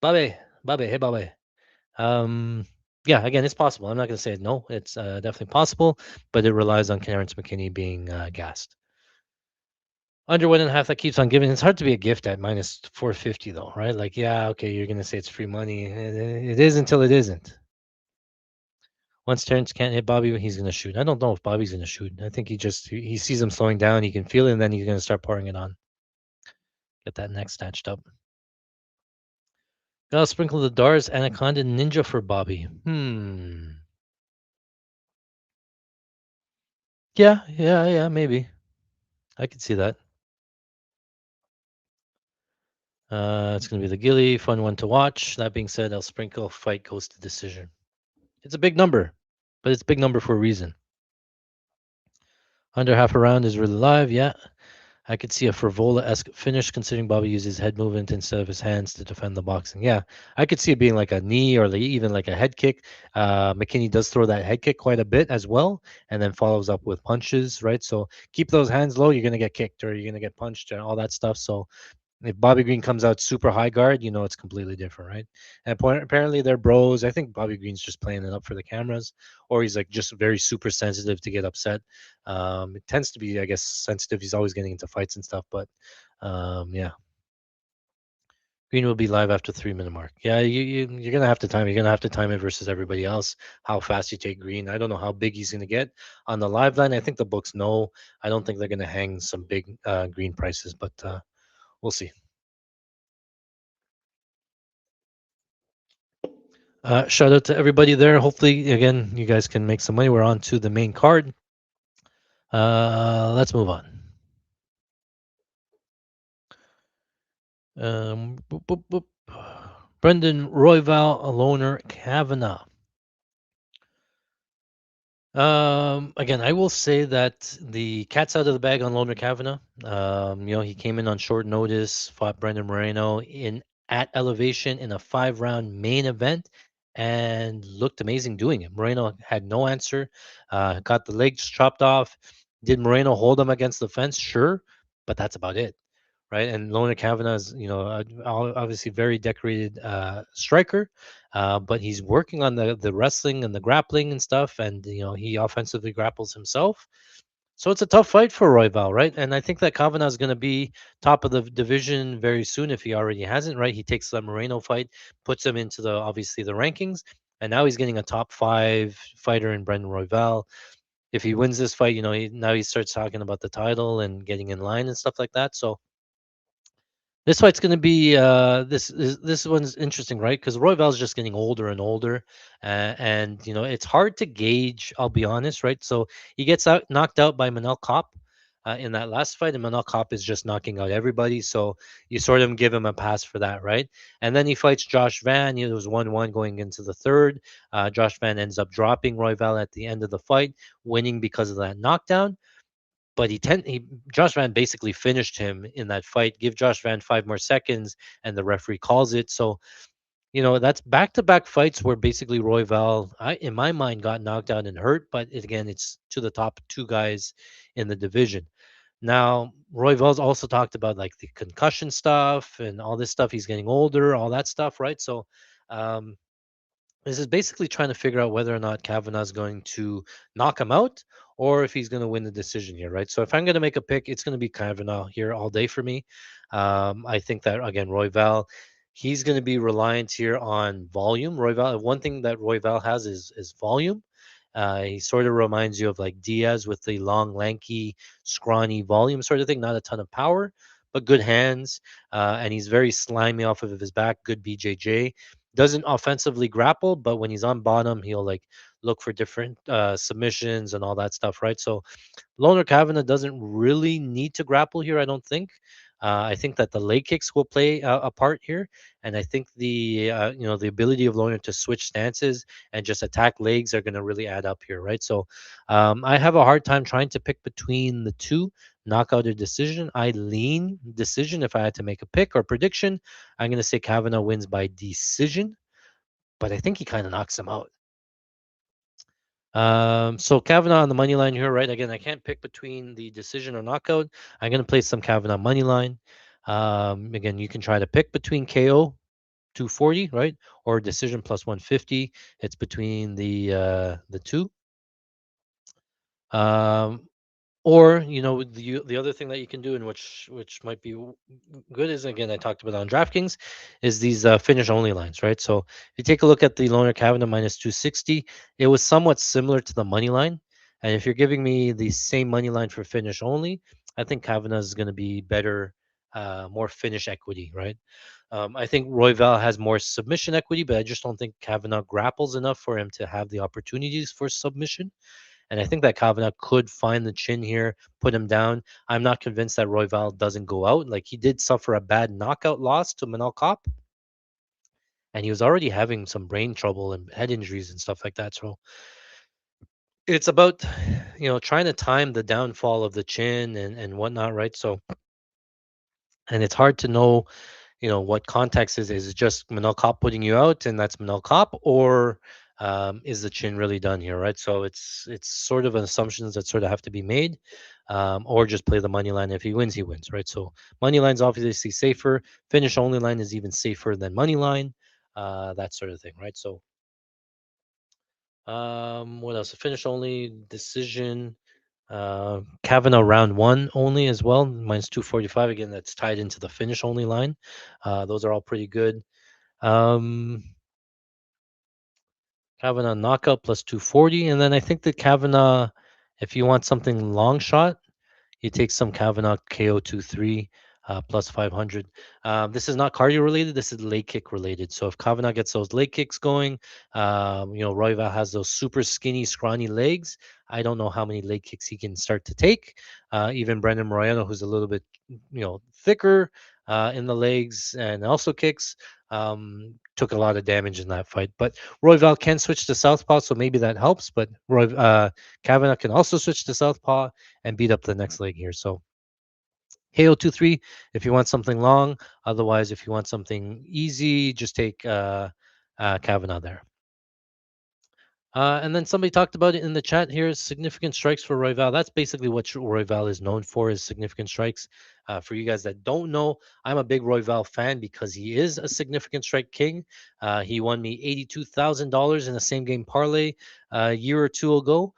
Bobby, Bobby, hey Bobby. Um, yeah, again, it's possible. I'm not going to say no. It's definitely possible, but it relies on Terrence McKinney being gassed. Under 1.5, that keeps on giving. It's hard to be a gift at minus 450, though, right? Like, yeah, okay, you're going to say it's free money. It is until it isn't. Once Terrence can't hit Bobby, he's going to shoot. I don't know if Bobby's going to shoot. I think he sees him slowing down. He can feel it, and then he's going to start pouring it on. Get that neck snatched up. Gotta sprinkle the Dars Anaconda Ninja for Bobby. Yeah, yeah, yeah, maybe. I could see that. It's going to be the Gilly, fun one to watch. That being said, I'll sprinkle fight goes to decision. It's a big number, but it's a big number for a reason. Under half a round is really live. Yeah, I could see a Frivola-esque finish considering Bobby uses head movement instead of his hands to defend the boxing. Yeah, I could see it being like a knee or even like a head kick. McKinney does throw that head kick quite a bit as well, and then follows up with punches, right? So keep those hands low. You're going to get kicked or you're going to get punched and all that stuff. So if Bobby Green comes out super high guard, it's completely different, right? And apparently they're bros. I think Bobby Green's just playing it up for the cameras, or he's like just very super sensitive to get upset. It tends to be, I guess, sensitive. He's always getting into fights and stuff, but yeah. Green will be live after 3 minute mark. Yeah, you're gonna have to time. You're gonna have to time it versus everybody else. How fast you take Green. I don't know how big he's gonna get on the live line. I think the books know. I don't think they're gonna hang some big Green prices, but we'll see. Shout out to everybody there. Hopefully, again, you guys can make some money. We're on to the main card. Let's move on. Boop, boop, boop. Brendan Royval, Aloner Kavanaugh. Again, I will say that the cat's out of the bag on Loner Kavanaugh. He came in on short notice, fought Brendan Moreno at elevation in a 5 round main event and looked amazing doing it. Moreno had no answer, got the legs chopped off. Did Moreno hold him against the fence? Sure, but that's about it. Right, and Loner Kavanaugh is, obviously very decorated striker, but he's working on the wrestling and the grappling and stuff, and he offensively grapples himself. So it's a tough fight for Royval, right? And I think that Kavanaugh is going to be top of the division very soon if he already hasn't. Right, he takes the Moreno fight, puts him into the obviously the rankings, and now he's getting a top 5 fighter in Brendan Royval. If he wins this fight, now he starts talking about the title and getting in line and stuff like that. So this fight's going to be this one's interesting, right? Because Royval's just getting older and older, and it's hard to gauge. I'll be honest, right? So he gets knocked out by Manel Kopp in that last fight, and Manel Kopp is just knocking out everybody. So you sort of give him a pass for that, right? And then he fights Josh Van. It was 1-1 going into the third. Josh Van ends up dropping Royval at the end of the fight, winning because of that knockdown. But Josh Van basically finished him in that fight. Give Josh Van 5 more seconds, and the referee calls it. So that's back-to-back fights where basically Royval, in my mind, got knocked out and hurt. But again, it's to the top 2 guys in the division. Now Royval's also talked about like the concussion stuff and all this stuff. He's getting older, all that stuff, right? So um, This is basically trying to figure out whether or not Kavanaugh's going to knock him out or if he's going to win the decision here, right? So if I'm going to make a pick, it's going to be Kavanaugh here all day for me. I think that again, Royval, he's going to be reliant here on volume. Royval, one thing that Royval has is volume. He sort of reminds you of like Diaz with the long, lanky, scrawny volume sort of thing. Not a ton of power, but good hands, and he's very slimy off of his back. Good BJJ, doesn't offensively grapple, but when he's on bottom, he'll like look for different submissions and all that stuff, right? So Loner Kavanagh doesn't really need to grapple here, I don't think. I think that the leg kicks will play a part here, and I think the the ability of Loner to switch stances and just attack legs are going to really add up here, right? So I have a hard time trying to pick between the two, knockout or decision. I lean decision if I had to make a pick or prediction. I'm going to say Kavanagh wins by decision, but I think he kind of knocks him out. So Kavanaugh on the money line here, right? Again, I can't pick between the decision or knockout. I'm going to play some Kavanaugh money line. Again, you can try to pick between KO 240, right, or decision plus 150. It's between the two. Um, Or, the other thing that you can do, and which might be good, is again I talked about on DraftKings, is these finish only lines, right? So if you take a look at the Loner Cavanagh minus 260, it was somewhat similar to the money line. And if you're giving me the same money line for finish only, I think Cavanagh is going to be better, more finish equity, right? I think Royval has more submission equity, but I just don't think Cavanagh grapples enough for him to have the opportunities for submission. And I think that Kavanagh could find the chin here, put him down. I'm not convinced that Royval doesn't go out. Like he did suffer a bad knockout loss to Manal Kopp, and he was already having some brain trouble and head injuries and stuff like that. So it's about, trying to time the downfall of the chin and whatnot, right? So, and it's hard to know what context is it just Manel Kopp putting you out and that's Manel Kopp, or is the chin really done here, right? So it's sort of an assumptions that sort of have to be made, or just play the money line. If he wins, he wins, right? So money line's obviously safer. Finish only line is even safer than money line, that sort of thing, right? So what else? Finish only decision. Kavanaugh round one only as well, minus 245. Again, that's tied into the finish only line. Those are all pretty good. Um, Kavanaugh knockout plus 240. And then I think that Kavanaugh, if you want something long shot, you take some Kavanaugh KO 23 plus 500. This is not cardio related. This is leg kick related. So if Kavanaugh gets those leg kicks going, Royval has those super skinny, scrawny legs. I don't know how many leg kicks he can start to take. Even Brendan Moreno, who's a little bit, thicker in the legs and also kicks, took a lot of damage in that fight. But Royval can switch to southpaw, so maybe that helps. But Kavanaugh can also switch to southpaw and beat up the next leg here. So KO 23 if you want something long. Otherwise, if you want something easy, just take Kavanaugh there. And then somebody talked about it in the chat here. Significant strikes for Royval. That's basically what Royval is known for, is significant strikes. For you guys that don't know, I'm a big Royval fan because he is a significant strike king. He won me $82,000 in a same game parlay a year or two ago,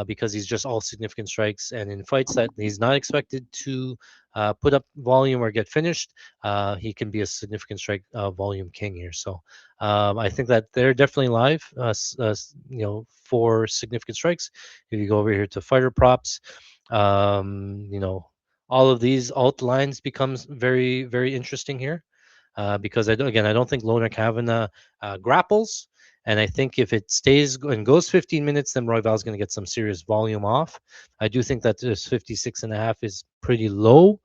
because he's just all significant strikes. And in fights that he's not expected to put up volume or get finished, he can be a significant strike volume king here. So I think that they're definitely live, for significant strikes. If you go over here to fighter props, um, you know, all of these alt lines becomes very, very interesting here, because I don't think Loner Kavanagh grapples. And I think if it stays and goes 15 minutes, then Royval is going to get some serious volume off. I do think that this 56.5 is pretty low,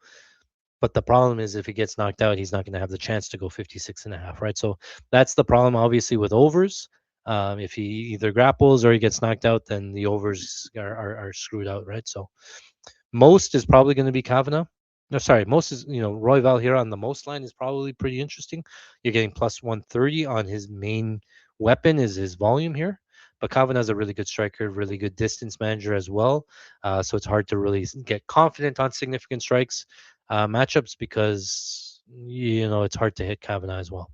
but the problem is if he gets knocked out, he's not going to have the chance to go 56.5, right? So that's the problem, obviously, with overs. If he either grapples or he gets knocked out, then the overs are screwed out, right? So most is probably going to be Kavanaugh. No, sorry, most is, Royval here on the most line is probably pretty interesting. You're getting plus 130 on his main weapon, is his volume here. But Kavanaugh's a really good striker, really good distance manager as well. So it's hard to really get confident on significant strikes matchups because, it's hard to hit Kavanagh as well.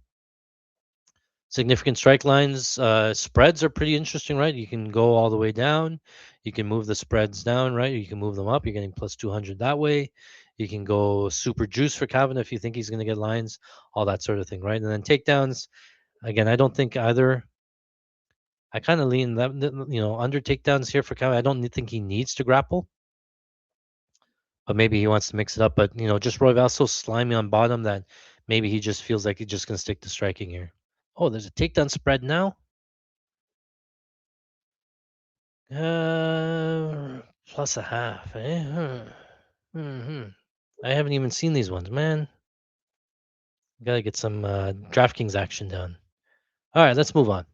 Significant strike lines, spreads are pretty interesting, right? You can go all the way down. You can move the spreads down, right? You can move them up. You're getting plus 200 that way. You can go super juice for Kavanaugh if you think he's going to get lines, all that sort of thing, right? And then takedowns, again, I don't think either. I kind of lean that, under takedowns here for Kavanaugh. I don't think he needs to grapple, but maybe he wants to mix it up. But, just Royval so slimy on bottom that maybe he just feels like he's just going to stick to striking here. Oh, there's a takedown spread now. Plus a half, eh? Hmm. I haven't even seen these ones, man. Gotta get some DraftKings action down. All right, let's move on.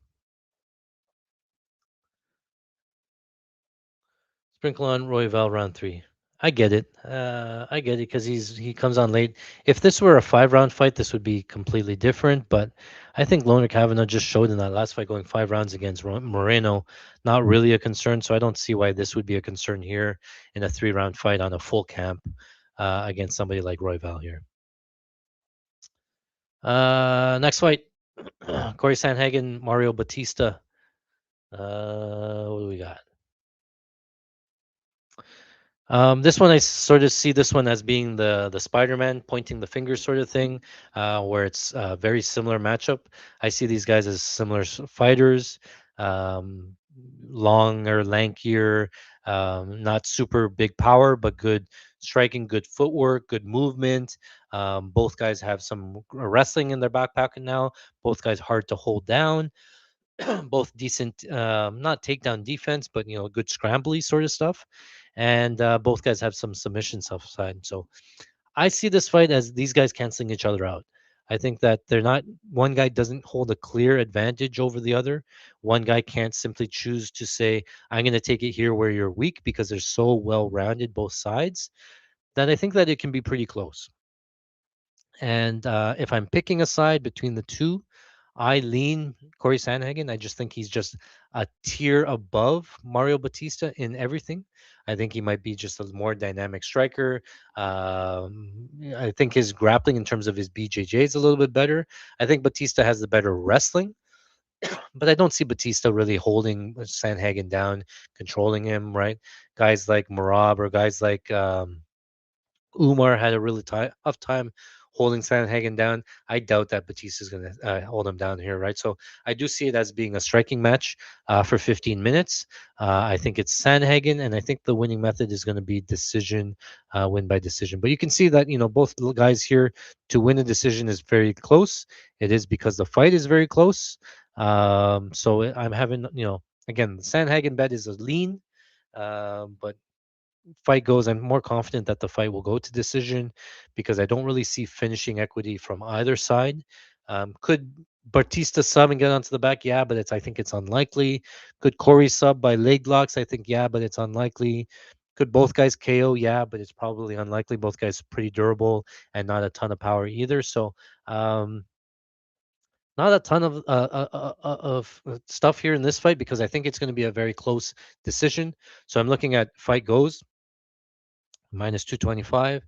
Sprinkle on Royval round three. I get it. I get it because he comes on late. If this were a 5 round fight, this would be completely different. But I think Loner Kavanaugh just showed in that last fight, going 5 rounds against Moreno, not really a concern. So I don't see why this would be a concern here in a 3 round fight on a full camp against somebody like Royval here. Next fight, Corey Sanhagen, Mario Batista. What do we got? This one I sort of see this one as being the Spider-Man pointing the finger sort of thing, where it's a very similar matchup. I see these guys as similar fighters, um, longer, lankier, not super big power, but good striking, good footwork, good movement. Both guys have some wrestling in their back pocket now. Both guys hard to hold down. Both decent, not takedown defense, but good scrambly sort of stuff. And both guys have some submission stuff side. So I see this fight as these guys canceling each other out. I think that they're not, one guy doesn't hold a clear advantage over the other. One guy can't simply choose to say, I'm going to take it here where you're weak, because they're so well rounded both sides that I think that it can be pretty close. And if I'm picking a side between the two, I lean Corey Sandhagen. I just think he's just a tier above Mario Batista in everything. I think he might be just a more dynamic striker. I think his grappling in terms of his BJJ is a little bit better. I think Batista has the better wrestling, but I don't see Batista really holding Sandhagen down, controlling him, right? Guys like Marab or guys like Umar had a really tough time holding Sanhagen down. I doubt that Batista's going to hold him down here, right? So I do see it as being a striking match for 15 minutes. I think it's Sanhagen, and I think the winning method is going to be decision, win by decision. But you can see that both guys here to win a decision is very close. It is because the fight is very close. So I'm having again, the Sanhagen bet is a lean, but fight goes, I'm more confident that the fight will go to decision because I don't really see finishing equity from either side. Could Batista sub and get onto the back? Yeah, but I think it's unlikely. Could Corey sub by leg locks? I think yeah, but it's unlikely. Could both guys KO? Yeah, but it's probably unlikely. Both guys pretty durable and not a ton of power either. So um, not a ton of stuff here in this fight because I think it's going to be a very close decision. So I'm looking at fight goes minus 225.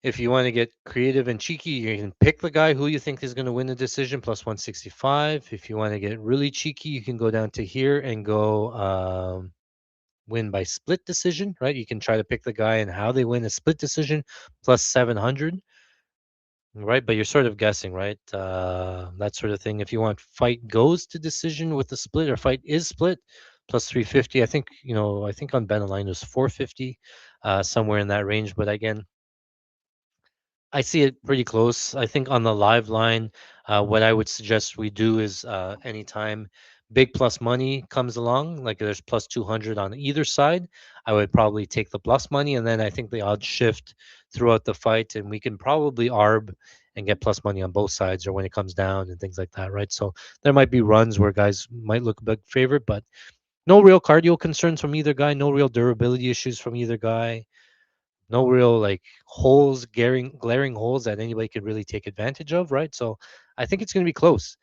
If you want to get creative and cheeky, you can pick the guy who you think is going to win the decision plus 165. If you want to get really cheeky, you can go down to here and go win by split decision, right? You can try to pick the guy and how they win a split decision plus 700, right? But you're sort of guessing, right? That sort of thing. If you want fight goes to decision with the split or fight is split plus 350, I think on Benaline was 450, somewhere in that range. But again, I see it pretty close. I think on the live line, what I would suggest we do is anytime big plus money comes along, like there's plus 200 on either side, I would probably take the plus money. And then I think the odds shift throughout the fight, and we can probably ARB and get plus money on both sides or when it comes down and things like that, right? So there might be runs where guys might look a big favorite, but no real cardio concerns from either guy, no real durability issues from either guy, no real like holes, glaring holes that anybody could really take advantage of, right? So I think it's going to be close.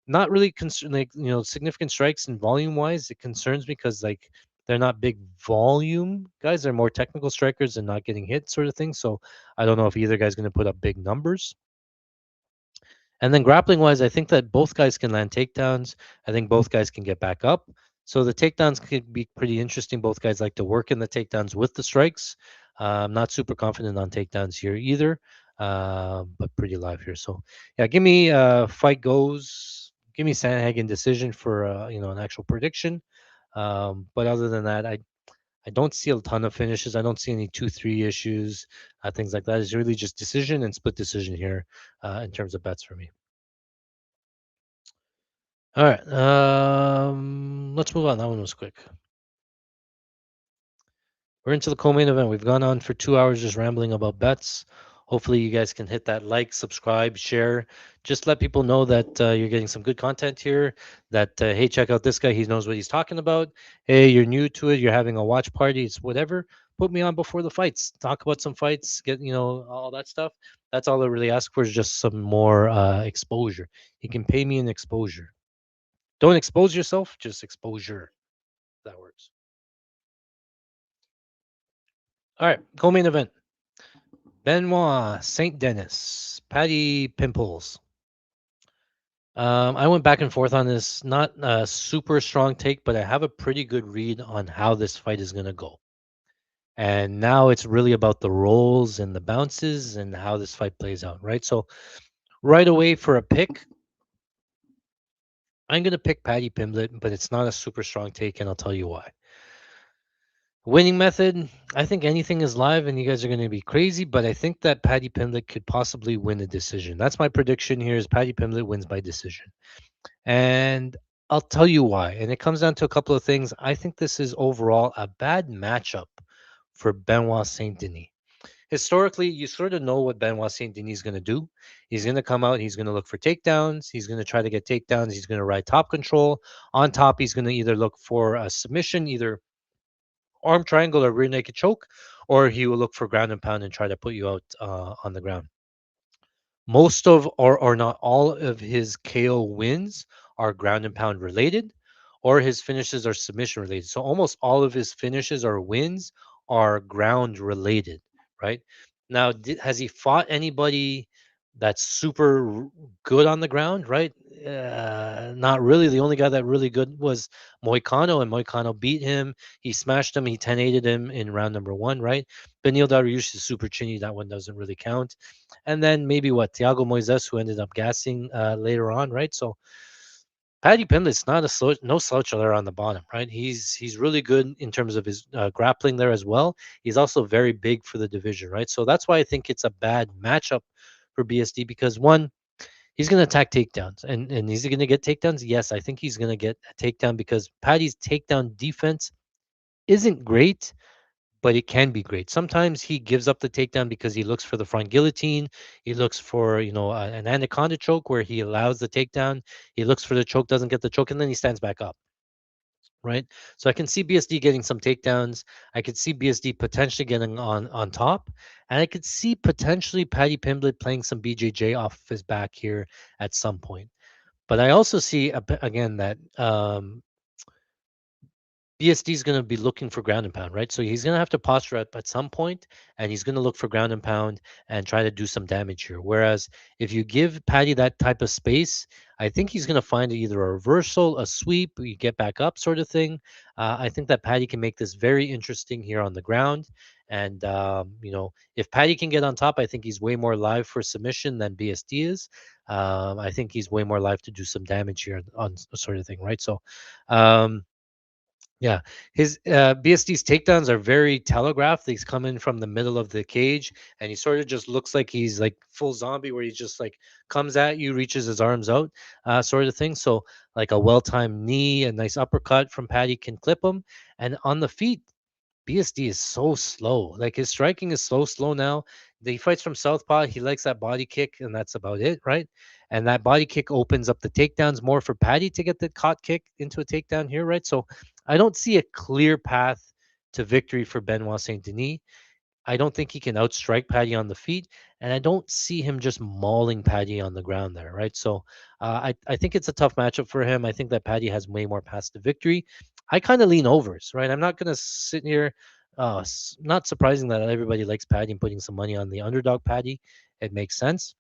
Not really like significant strikes and volume wise. It concerns me because like they're not big volume guys. They're more technical strikers and not getting hit sort of thing. So I don't know if either guy's going to put up big numbers. And then grappling wise, I think that both guys can land takedowns. I think both guys can get back up. So the takedowns could be pretty interesting. Both guys like to work in the takedowns with the strikes. I'm not super confident on takedowns here either, but pretty live here. So yeah, give me fight goes. Give me Sandhagen decision for an actual prediction. But other than that, I don't see a ton of finishes. I don't see any 2-3 issues, things like that. It's really just decision and split decision here in terms of bets for me. All right. Let's move on. That one was quick. We're into the co-main event. We've gone on for 2 hours just rambling about bets. Hopefully, you guys can hit that like, subscribe, share. Just let people know that you're getting some good content here. That hey, check out this guy. He knows what he's talking about. Hey, you're new to it. You're having a watch party. It's whatever. Put me on before the fights. Talk about some fights. Get all that stuff. That's all I really ask for is just some more exposure. You can pay me in exposure. Don't expose yourself. Just exposure. That works. All right, co-main event. Benoit Saint Denis, Patty Pimples. I went back and forth on this. Not a super strong take, but I have a pretty good read on how this fight is going to go. And now it's really about the rolls and the bounces and how this fight plays out, right? So right away for a pick, I'm going to pick Patty Pimblett, but it's not a super strong take, and I'll tell you why. Winning method, I think anything is live and you guys are going to be crazy, but I think that Patty Pimblett could possibly win a decision. That's my prediction here is Patty Pimblett wins by decision. And I'll tell you why. And it comes down to a couple of things. I think this is overall a bad matchup for Benoit Saint Denis. Historically, you sort of know what Benoit Saint Denis is going to do. He's going to come out, he's going to look for takedowns, he's going to try to get takedowns, he's going to ride top control. On top, he's going to either look for a submission, either arm triangle or rear naked choke, or he will look for ground and pound and try to put you out on the ground. Most of or not all of his KO wins are ground and pound related, or his finishes are submission related. So almost all of his finishes or wins are ground related, right? Now, has he fought anybody that's super good on the ground, right? Not really. The only guy that really good was Moicano, and Moicano beat him. He smashed him. He 10-8'd him in round number one, right? Benil Dariush is super chinny. That one doesn't really count. And then maybe what Thiago Moises, who ended up gassing later on, right? So Paddy Pimblett's not no slouch there on the bottom, right? He's really good in terms of his grappling there as well. He's also very big for the division, right? So that's why I think it's a bad matchup for BSD because one, he's going to attack takedowns, and is he going to get takedowns? Yes, I think he's going to get a takedown because Paddy's takedown defense isn't great, but it can be great. Sometimes he gives up the takedown because he looks for the front guillotine. He looks for, an anaconda choke where he allows the takedown. He looks for the choke, doesn't get the choke, and then he stands back up. Right. So I can see BSD getting some takedowns. I could see BSD potentially getting on top. And I could see potentially Paddy Pimblett playing some BJJ off his back here at some point. But I also see again that BSD is going to be looking for ground and pound, right? So he's going to have to posture up at some point, and he's going to look for ground and pound and try to do some damage here. Whereas if you give Patty that type of space, I think he's going to find either a reversal, a sweep, you get back up sort of thing. I think that Patty can make this very interesting here on the ground. And, if Patty can get on top, I think he's way more live for submission than BSD is. I think he's way more live to do some damage here on sort of thing, right? So, yeah, his BSD's takedowns are very telegraphed. He's coming from the middle of the cage, and he sort of just looks like he's like full zombie, where he just like comes at you, reaches his arms out, sort of thing. So like a well-timed knee, a nice uppercut from Patty can clip him, and on the feet, BSD is so slow. Like his striking is so slow now. He fights from southpaw. He likes that body kick, and that's about it, right? And that body kick opens up the takedowns more for Patty to get the caught kick into a takedown here, right? So I don't see a clear path to victory for Benoit Saint Denis. I don't think he can outstrike Patty on the feet, and I don't see him just mauling Patty on the ground there, right? So I think it's a tough matchup for him. I think that Patty has way more paths to victory. I kind of lean overs, right? I'm not going to sit here. Not surprising that everybody likes Patty and putting some money on the underdog Patty. It makes sense.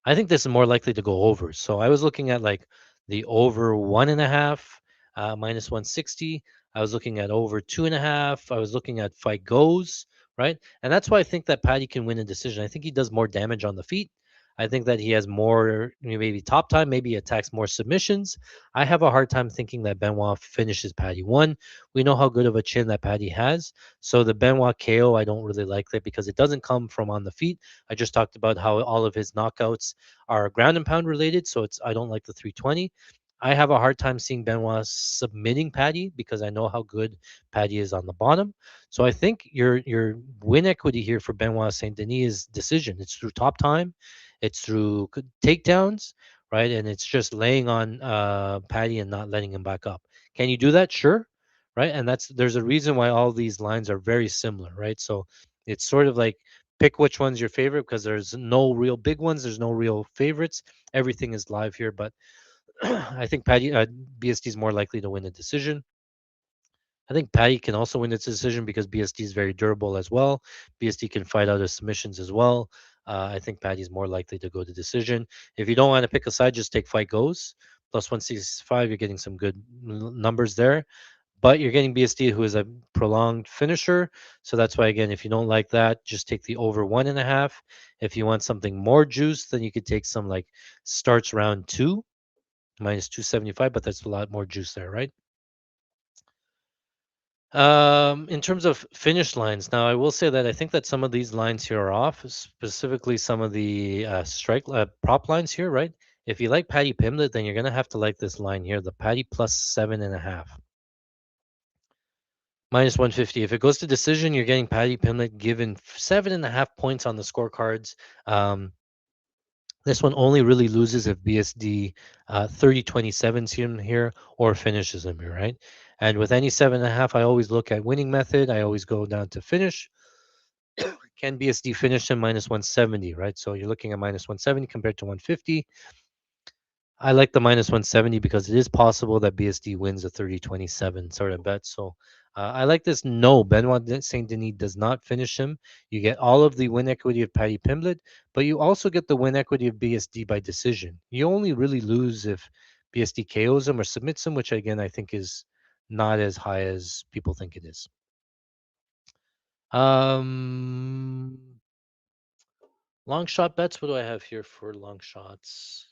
I think this is more likely to go over. So I was looking at like the over 1.5, minus 160. I was looking at over 2.5. I was looking at fight goes, right? And that's why I think that Patty can win a decision. I think he does more damage on the feet. I think that he has more, maybe top time, maybe attacks more submissions. I have a hard time thinking that Benoit finishes Patty. One, we know how good of a chin that Patty has. So the Benoit KO, I don't really like that because it doesn't come from on the feet. I just talked about how all of his knockouts are ground and pound related, so it's I don't like the 320. I have a hard time seeing Benoit submitting Paddy because I know how good Paddy is on the bottom. So I think your win equity here for Benoit Saint Denis is decision. It's through top time, it's through takedowns, right, and it's just laying on Paddy and not letting him back up. Can you do that? Sure, right, and there's a reason why all these lines are very similar, right? So it's sort of like pick which one's your favorite because there's no real big ones. There's no real favorites. Everything is live here, but I think BSD is more likely to win a decision. I think Patty can also win its decision because BSD is very durable as well. BSD can fight out of submissions as well. I think Patty is more likely to go to decision. If you don't want to pick a side, just take fight goes. Plus 165, you're getting some good numbers there. But you're getting BSD, who is a prolonged finisher. So that's why, again, if you don't like that, just take the over 1.5. If you want something more juice, then you could take some like starts round two, minus 275, but that's a lot more juice there, right? In terms of finish lines, now I will say that I think that some of these lines here are off, specifically some of the strike prop lines here, right? If you like Patty Pimlet, then you're gonna have to like this line here, the Patty plus 7.5. Minus 150. If it goes to decision, you're getting Patty Pimlet given 7.5 points on the scorecards. Um, this one only really loses if BSD 30-27s him here or finishes him here, right? And with any 7.5, I always look at winning method. I always go down to finish. Can BSD finish him minus 170, right? So you're looking at minus 170 compared to 150. I like the minus 170 because it is possible that BSD wins a 30-27 sort of bet. So I like this. No, Benoit Saint Denis does not finish him. You get all of the win equity of Paddy Pimblett, but you also get the win equity of BSD by decision. You only really lose if BSD KOs him or submits him, which again I think is not as high as people think it is. Um, long shot bets. What do I have here for long shots?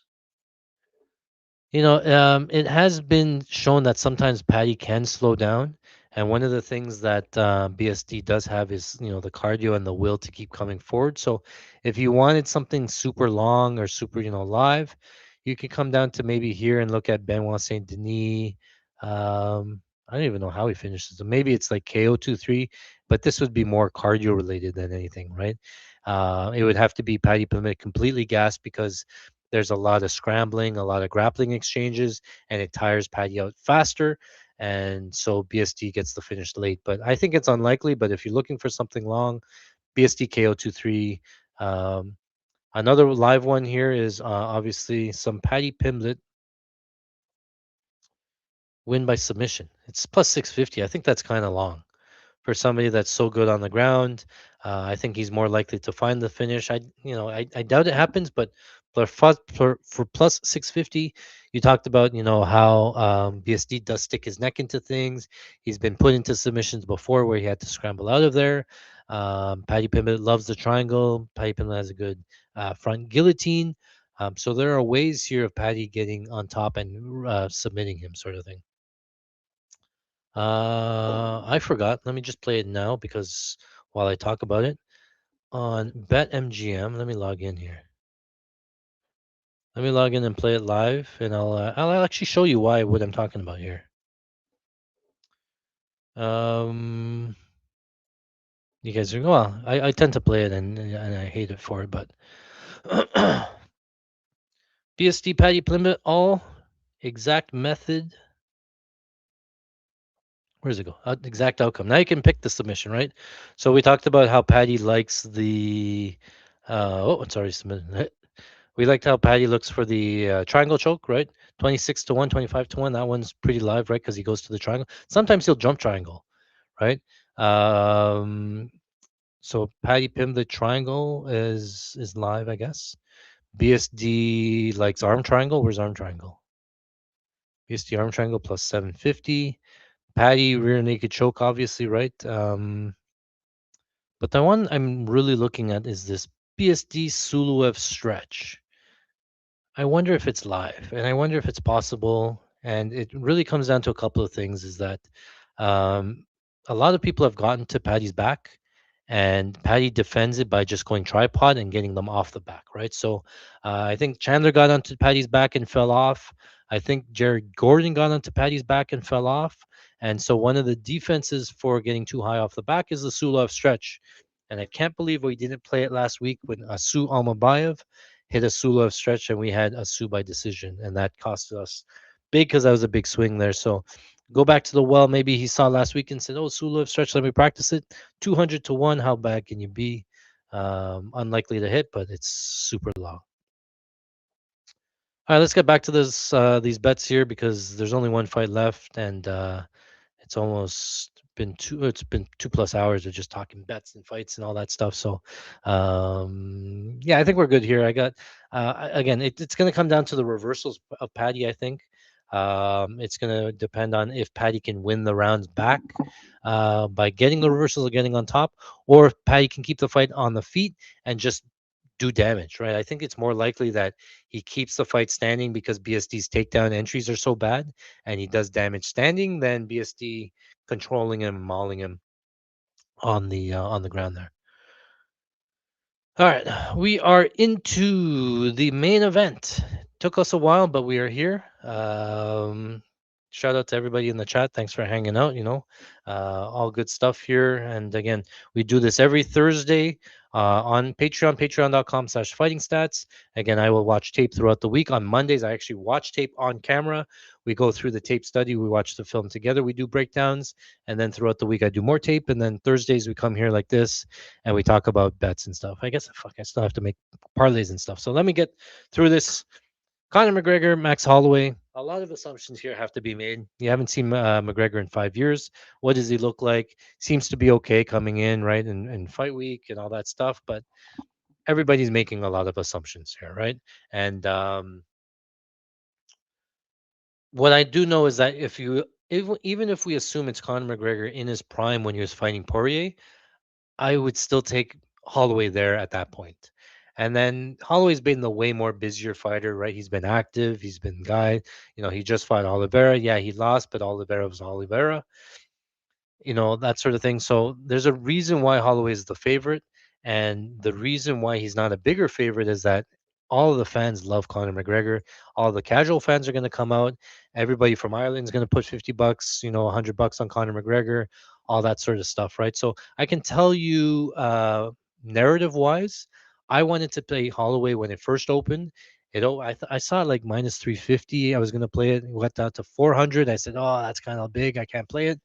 It has been shown that sometimes Patty can slow down, and one of the things that BSD does have is the cardio and the will to keep coming forward. So, if you wanted something super long or super live, you could come down to maybe here and look at Benoit Saint Denis. I don't even know how he finishes. So maybe it's like KO 2-3, but this would be more cardio related than anything, right? It would have to be Patty Pimmet completely gassed because there's a lot of scrambling, a lot of grappling exchanges, and it tires Paddy out faster. And so BSD gets the finish late. But I think it's unlikely. But if you're looking for something long, BSD KO 2-3. Um, Another live one here is obviously some Paddy Pimblett win by submission. It's plus 650. I think that's kind of long for somebody that's so good on the ground. I think he's more likely to find the finish. I doubt it happens, but for plus 650, you talked about how BSD does stick his neck into things. He's been put into submissions before where he had to scramble out of there. Paddy Pimblett loves the triangle. Paddy Pimblett has a good front guillotine. So there are ways here of Paddy getting on top and submitting him, sort of thing. I forgot. Let me just play it now because while I talk about it on BetMGM, let me log in here. Let me log in and play it live, and I'll actually show you why what I'm talking about here. Um, you guys are well. I tend to play it and I hate it for it, but BSD Patty Plymouth all exact method. Where does it go? Exact outcome. Now you can pick the submission, right? So we talked about how Patty likes the. Sorry, submission. We liked how Patty looks for the triangle choke, right? 26-1, 25-1. That one's pretty live, right? Because he goes to the triangle. Sometimes he'll jump triangle, right? Um, so Patty Pim the triangle is live, I guess. BSD likes arm triangle. Where's arm triangle? BSD arm triangle plus 750. Patty rear naked choke, obviously, right? But the one I'm really looking at is this BSD Suluev stretch. I wonder if it's live, and I wonder if it's possible. And it really comes down to a couple of things: is that um, a lot of people have gotten to Patty's back, and Patty defends it by just going tripod and getting them off the back, right? So I think Chandler got onto Patty's back and fell off. I think Jared Gordon got onto Patty's back and fell off. And so one of the defenses for getting too high off the back is the Sulov stretch. And I can't believe we didn't play it last week when Asu Almabayev hit a Sulov stretch and we had a Sue by decision, and that cost us big because that was a big swing there. So go back to the well. Maybe he saw last week and said, "Oh, Sulov stretch, let me practice it." 200 to 1. How bad can you be? Unlikely to hit, but it's super long. All right, let's get back to this these bets here because there's only one fight left, and it's almost been two. It's been 2+ hours of just talking bets and fights and all that stuff. So, yeah, I think we're good here. I got again. It's going to come down to the reversals of Patty. I think it's going to depend on if Patty can win the rounds back by getting the reversals or getting on top, or if Patty can keep the fight on the feet and just do damage. Right. I think it's more likely that he keeps the fight standing because BSD's takedown entries are so bad and he does damage standing, then BSD controlling him, mauling him on the ground there. All right, we are into the main event. Took us a while, but we are here. Shout out to everybody in the chat. Thanks for hanging out. All good stuff here. And again, we do this every Thursday on Patreon, patreon.com/fighting stats. Again, I will watch tape throughout the week. On Mondays, I actually watch tape on camera. We go through the tape study. We watch the film together. We do breakdowns. And then throughout the week, I do more tape. And then Thursdays, we come here like this and we talk about bets and stuff. I guess fuck, I still have to make parlays and stuff. So let me get through this. Conor McGregor, Max Holloway. A lot of assumptions here have to be made. You haven't seen McGregor in 5 years. What does he look like? Seems to be okay coming in, right? In fight week and all that stuff. But everybody's making a lot of assumptions here, right? And what I do know is that even if we assume it's Conor McGregor in his prime when he was fighting Poirier, I would still take Holloway there at that point. And then Holloway's been the way more busier fighter, right? He's been active. He's been guy. He just fought Oliveira. Yeah, he lost, but Oliveira was Oliveira, that sort of thing. So there's a reason why Holloway is the favorite. And the reason why he's not a bigger favorite is that all of the fans love Conor McGregor. All the casual fans are going to come out. Everybody from Ireland is going to put $50, $100 on Conor McGregor, all that sort of stuff, right? So I can tell you, narrative wise, I wanted to play Holloway when it first opened. I saw it like minus 350. I was going to play it. It went down to 400. I said, oh, that's kind of big. I can't play it.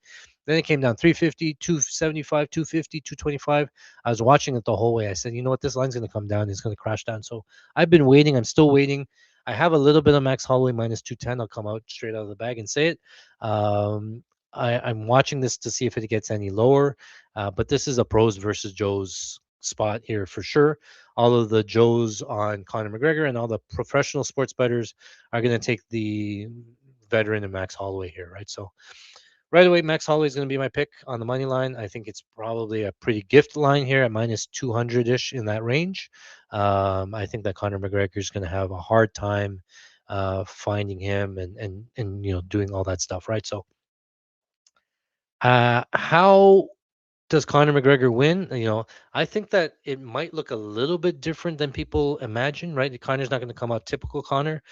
Then it came down 350, 275, 250, 225. I was watching it the whole way. I said, you know what? This line's going to come down. It's going to crash down. So I've been waiting. I'm still waiting. I have a little bit of Max Holloway minus 210. I'll come out straight out of the bag and say it. I'm watching this to see if it gets any lower. But this is a pros versus Joes spot here for sure. All of the Joes on Conor McGregor and all the professional sports bettors are going to take the veteran and Max Holloway here, right? So right away, Max Holloway is going to be my pick on the money line. I think it's probably a pretty gift line here at minus 200 ish in that range. I think that Conor McGregor is going to have a hard time finding him and doing all that stuff, right? So, how does Conor McGregor win? I think that it might look a little bit different than people imagine, right? Conor's not going to come out typical Conor.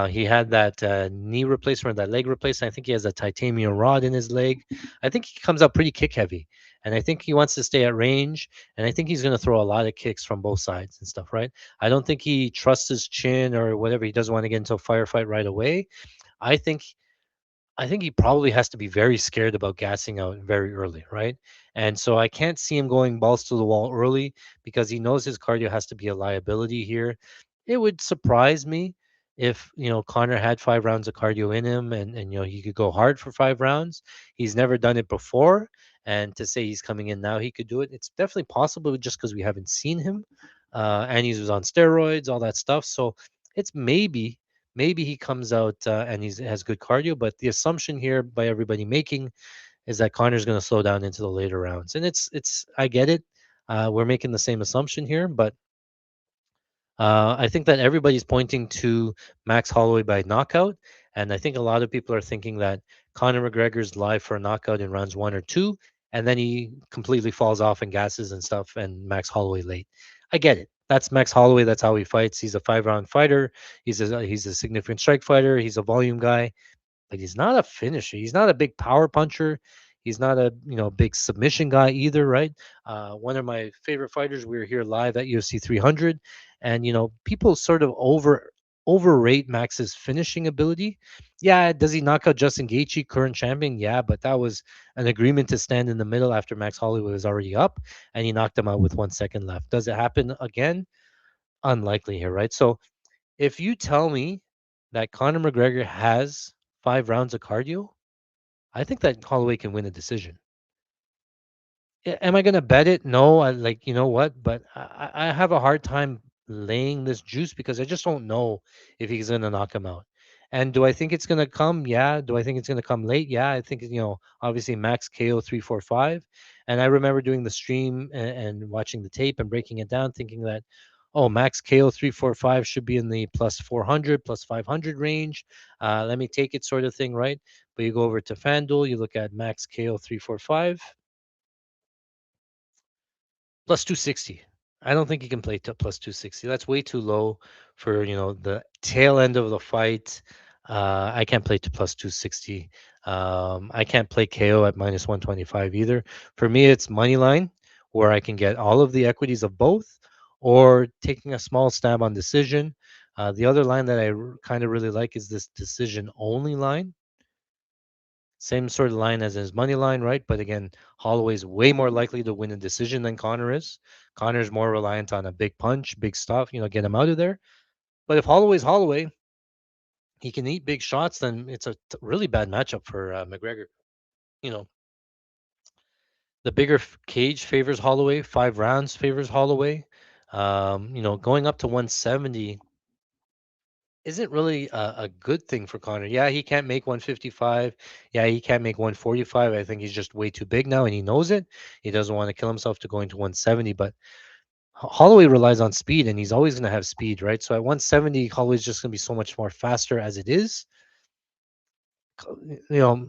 He had that knee replacement, that leg replacement. I think he has a titanium rod in his leg. I think he comes out pretty kick heavy, and I think he wants to stay at range. And I think he's going to throw a lot of kicks from both sides and stuff, right? I don't think he trusts his chin or whatever. He doesn't want to get into a firefight right away. I think I think he probably has to be very scared about gassing out very early, right? And so I can't see him going balls to the wall early because he knows his cardio has to be a liability here. It would surprise me if Connor had 5 rounds of cardio in him, and he could go hard for 5 rounds. He's never done it before, and to say he's coming in now he could do it, it's definitely possible just because we haven't seen him. And he was on steroids, all that stuff. So it's maybe he comes out and has good cardio, but the assumption here by everybody making is that Connor's going to slow down into the later rounds, and it's I get it. We're making the same assumption here, but I think that everybody's pointing to Max Holloway by knockout, and I think a lot of people are thinking that Conor McGregor's live for a knockout in rounds 1 or 2, and then he completely falls off and gasses and stuff, and Max Holloway late. I get it. That's Max Holloway. That's how he fights. He's a 5 round fighter. He's a significant strike fighter. He's a volume guy, but he's not a finisher. He's not a big power puncher. He's not a big submission guy either, right? One of my favorite fighters. We were here live at UFC 300, and people sort of overrate Max's finishing ability. Yeah, does he knock out Justin Gaethje, current champion? Yeah, but that was an agreement to stand in the middle after Max Holloway was already up, and he knocked him out with 1 second left. Does it happen again? Unlikely here, right? So if you tell me that Conor McGregor has 5 rounds of cardio, I think that Holloway can win a decision. Am I gonna bet it? No, I like you know what, but I have a hard time laying this juice because I just don't know if he's gonna knock him out. And do I think it's gonna come? Yeah. Do I think it's gonna come late? Yeah. I think obviously max KO 345. And I remember doing the stream and watching the tape and breaking it down, thinking that max KO 345 should be in the plus 400 plus 500 range. Let me take it, sort of thing, right? But you go over to FanDuel, you look at max KO 345 plus 260. I don't think he can play to plus 260. That's way too low for, the tail end of the fight. I can't play to plus 260. I can't play KO at minus 125 either. For me, it's money line where I can get all of the equities of both, or taking a small stab on decision. The other line that I kind of really like is this decision only line. Same sort of line as his money line, right? But again, Holloway's way more likely to win a decision than Connor is. Connor's more reliant on a big punch, big stuff, get him out of there. But if Holloway's Holloway, he can eat big shots, then it's a really bad matchup for McGregor. You know, the bigger cage favors Holloway, 5 rounds favors Holloway. Going up to 170 isn't really a good thing for Connor. Yeah, he can't make 155. Yeah, he can't make 145. I think he's just way too big now, and he knows it. He doesn't want to kill himself to going to 170. But Holloway relies on speed, and he's always going to have speed, right? So at 170, Holloway's just going to be so much more faster as it is. You know,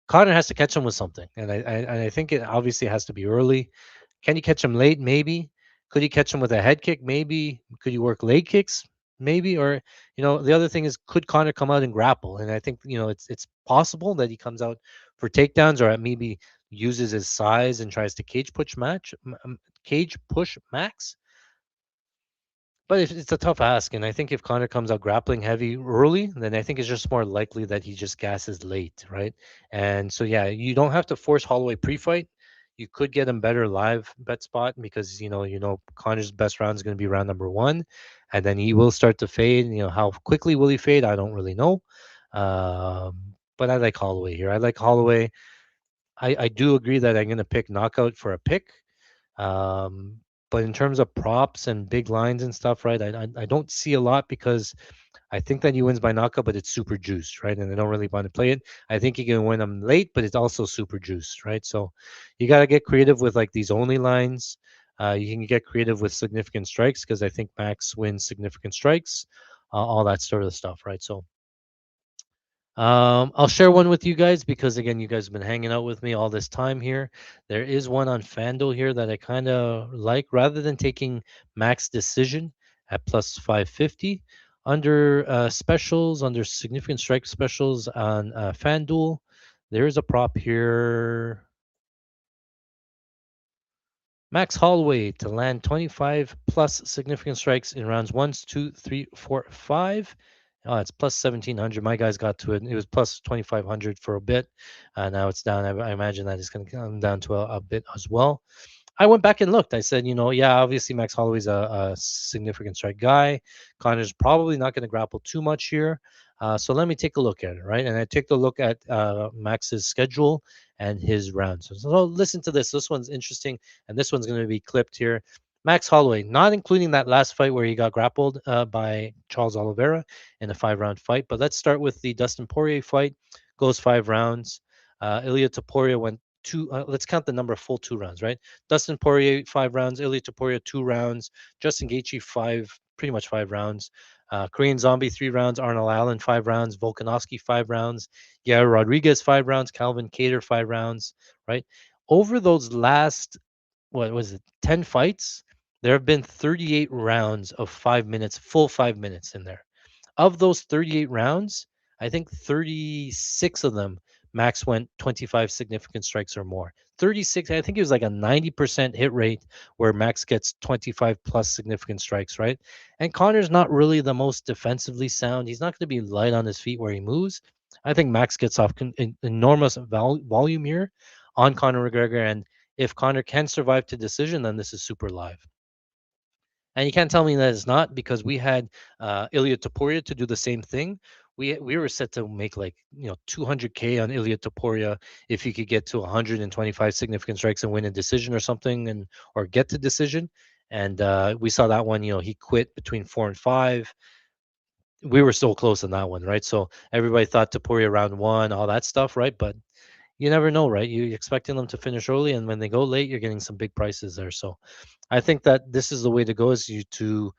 Connor has to catch him with something, and I think it obviously has to be early. Can you catch him late? Maybe. Could he catch him with a head kick? Maybe. Could you work leg kicks? Maybe. Or the other thing is, could Connor come out and grapple? And I think it's possible that he comes out for takedowns, or maybe uses his size and tries to cage push Max. But it's a tough ask, and I think if Connor comes out grappling heavy early, then I think it's just more likely that he just gasses late, right? And so, yeah, you don't have to force Holloway pre-fight. You could get him better live bet spot because Connor's best round is going to be round number 1, and then he will start to fade. How quickly will he fade? I don't really know. But I like Holloway here. I like Holloway. I do agree that I'm going to pick knockout for a pick. Um, but in terms of props and big lines and stuff, right? I don't see a lot because I think that he wins by knockout, but it's super juiced, right? And I don't really want to play it. I think he can win them late, but it's also super juiced, right? So you got to get creative with like these only lines. You can get creative with significant strikes because I think Max wins significant strikes, all that sort of stuff, right? So I'll share one with you guys because again, you guys have been hanging out with me all this time here. There is one on FanDuel here that I kind of like. Rather than taking max decision at plus 550, under specials, under significant strike specials on FanDuel, there is a prop here. Max Holloway to land 25 plus significant strikes in rounds 1, 2, 3, 4, 5. Oh, it's plus 1700. My guys got to it. It was plus 2500 for a bit. Now it's down. I imagine that it's going to come down to a bit as well. I went back and looked. I said, yeah, obviously Max Holloway's a significant strike guy. Connor's probably not going to grapple too much here. So let me take a look at it, right? And I take a look at Max's schedule and his rounds. So listen to this. This one's interesting, and this one's going to be clipped here. Max Holloway, not including that last fight where he got grappled by Charles Oliveira in a 5-round fight. But let's start with the Dustin Poirier fight. Goes 5 rounds. Ilia Topuria went two. Let's count the number of full 2 rounds, right? Dustin Poirier 5 rounds, Ilia Topuria 2 rounds, Justin Gaethje pretty much 5 rounds, Korean Zombie 3 rounds, Arnold Allen 5 rounds, Volkanovski 5 rounds, Yair Rodriguez 5 rounds, Calvin Cater 5 rounds, right? Over those last, what was it, 10 fights, there have been 38 rounds of 5 minutes, full 5 minutes in there. Of those 38 rounds, I think 36 of them, Max went 25 significant strikes or more. 36, I think it was like a 90% hit rate where Max gets 25 plus significant strikes, right? And Connor's not really the most defensively sound. He's not going to be light on his feet where he moves. I think Max gets off enormous volume here on Conor McGregor. And if Conor can survive to decision, then this is super live. And you can't tell me that it's not, because we had Ilya Topuria to do the same thing. We were set to make like 200K on Ilya Topuria if he could get to 125 significant strikes and win a decision or something, and or get to decision. And we saw that one. He quit between 4 and 5. We were so close on that one, right? So everybody thought Topuria round one, all that stuff, right? But you never know, right? You're expecting them to finish early, and when they go late, you're getting some big prices there. So I think that this is the way to go, is you to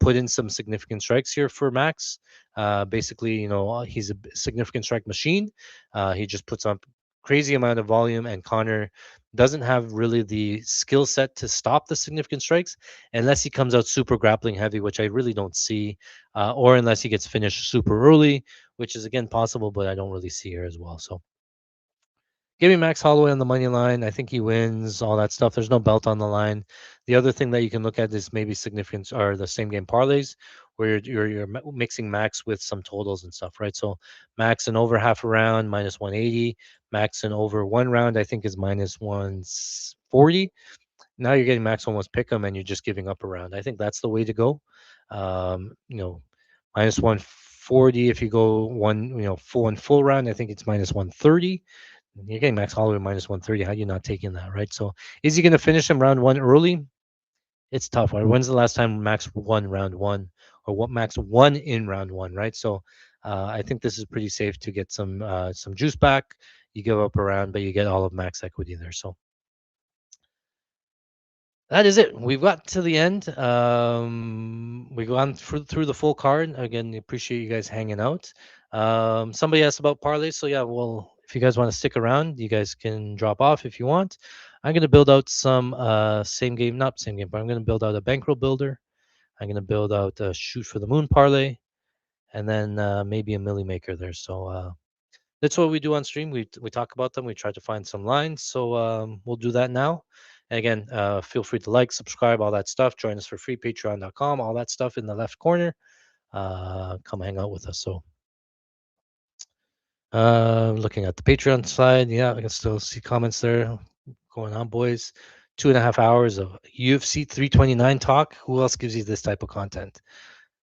put in some significant strikes here for Max. Basically, he's a significant strike machine. He just puts on crazy amount of volume, and Connor doesn't have really the skill set to stop the significant strikes unless he comes out super grappling heavy, which I really don't see, or unless he gets finished super early, which is again possible, but I don't really see here as well. So give me Max Holloway on the money line. I think he wins, all that stuff. There's no belt on the line. The other thing that you can look at is maybe significance or the same game parlays, where you're mixing Max with some totals and stuff, right? So Max and over half a round minus 180. Max and over 1 round, I think, is minus 140. Now you're getting Max almost pick 'em, and you're just giving up a round. I think that's the way to go. Um, you know, minus 140 if you go full round. I think it's minus 130. You're getting Max Holloway minus 130. How are you not taking that, right? So is he going to finish him round one early? It's tough. Right? When's the last time Max won round one, or what Max won in round one, right? So I think this is pretty safe to get some juice back. You give up a round, but you get all of Max equity there. So that is it. We've got to the end. We've gone through the full card. Again, appreciate you guys hanging out. Somebody asked about parlays, so yeah. Well, if you guys want to stick around, you guys can drop off if you want. I'm gonna build out some same game, not same game, but I'm gonna build out a bankroll builder. I'm gonna build out a shoot for the moon parlay, and then maybe a milli maker there. So that's what we do on stream. We talk about them. We try to find some lines. So we'll do that now. And again, feel free to like, subscribe, all that stuff. Join us for free, patreon.com, all that stuff in the left corner. Come hang out with us. So looking at the Patreon side, yeah, I can still see comments there going on, boys. 2.5 hours of UFC 329 talk. Who else gives you this type of content?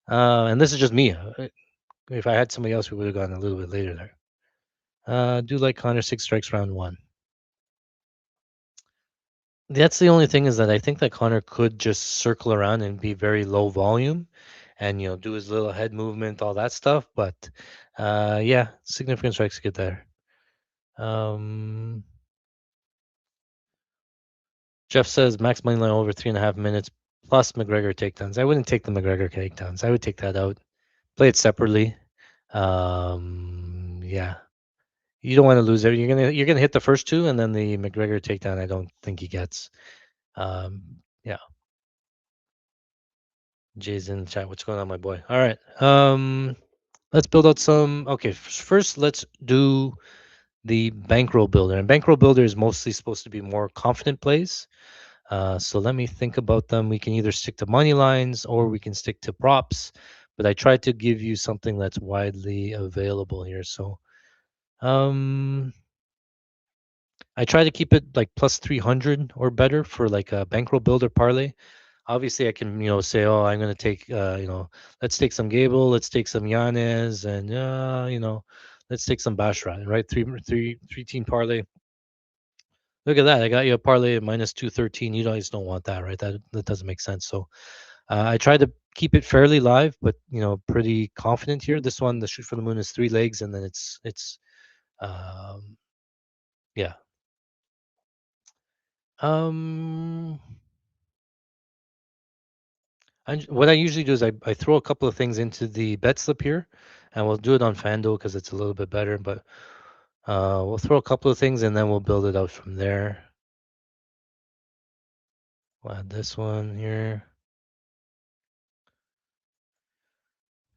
And this is just me. If I had somebody else, we would have gone a little bit later there. Do like Connor 6 strikes round one. That's the only thing, is that I think that Connor could just circle around and be very low volume, and do his little head movement, all that stuff. But yeah, significant strikes good there. Um, Jeff says max money line over 3.5 minutes plus McGregor takedowns. I wouldn't take the McGregor takedowns. I would take that out. Play it separately. Yeah, you don't want to lose it. You're gonna hit the first two, and then the McGregor takedown, I don't think he gets. Yeah. Jay's in the chat. What's going on, my boy? All right. Let's build out some. Okay, first let's do the bankroll builder. And bankroll builder is mostly supposed to be more confident plays. So let me think about them. We can either stick to money lines or we can stick to props. But I tried to give you something that's widely available here. So I try to keep it like plus 300 or better for like a bankroll builder parlay. Obviously, I can say, oh, I'm gonna take let's take some Gable, let's take some Yanez, and let's take some Bashrat, right? Three team parlay. Look at that! I got you a parlay at minus 213. You guys don't want that, right? That doesn't make sense. So I try to keep it fairly live, but pretty confident here. This one, the shoot for the moon, is 3 legs, and then it's um, yeah. Um, what I usually do is I throw a couple of things into the bet slip here, and we'll do it on FanDuel because it's a little bit better. But we'll throw a couple of things and then we'll build it out from there. We'll add this one here.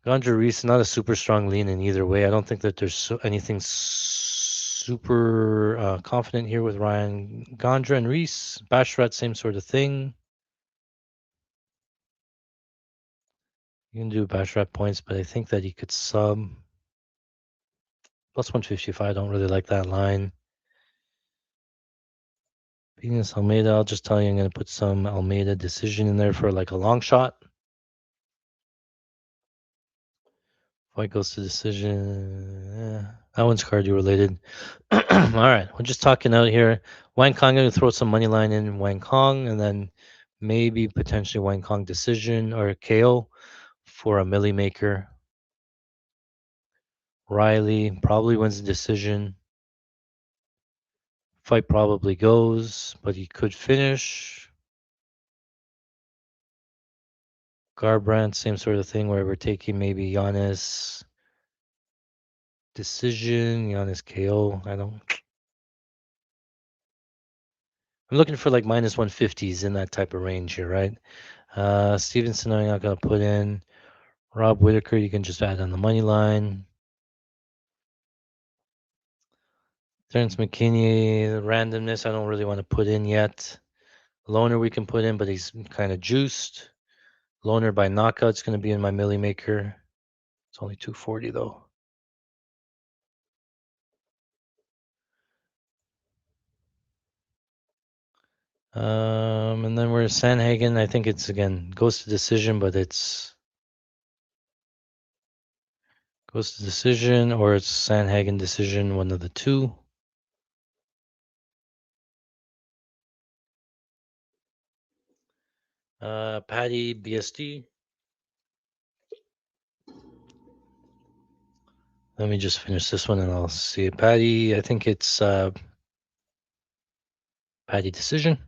Gandra Reese, not a super strong lean in either way. I don't think that there's anything super confident here with Ryan Gandra and Reese. Bashrat, same sort of thing. You can do Bashrat points, but I think that he could sub. Plus 155, I don't really like that line. Venus Almeida, I'll just tell you I'm going to put some Almeida decision in there for like a long shot. Fight goes to decision. That one's cardio related. All right, we're just talking out here. Wang Kong going to throw some money line in Wang Kong, and then maybe potentially Wang Kong decision or KO for a milli maker. Riley probably wins the decision. Fight probably goes, but he could finish. Garbrandt, same sort of thing where we're taking maybe Giannis decision, Giannis KO. I'm looking for like minus 150s in that type of range here, right? Stevenson, I'm not going to put in. Rob Whitaker, you can just add on the money line. Terrence McKinney, the randomness, I don't really want to put in yet. Loner we can put in, but he's kind of juiced. Loner by knockout's going to be in my milli maker. It's only 240 though. And then we're Sanhagen. I think it's again goes to decision, but it's goes to decision or it's Sanhagen decision, one of the two. Patty BSD. Let me just finish this one and I'll see it. Patty, I think it's Patty decision.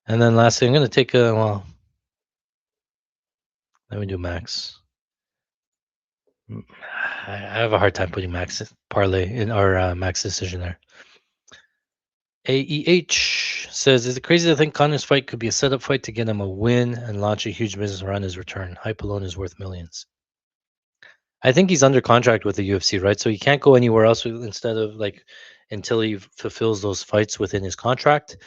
And then lastly, I'm going to take a, well, let me do Max. I have a hard time putting Max parlay in our Max decision there. AEH says, is it crazy to think Connor's fight could be a setup fight to get him a win and launch a huge business around his return? Hype alone is worth millions. I think he's under contract with the UFC, right? So he can't go anywhere else instead of like until he fulfills those fights within his contract.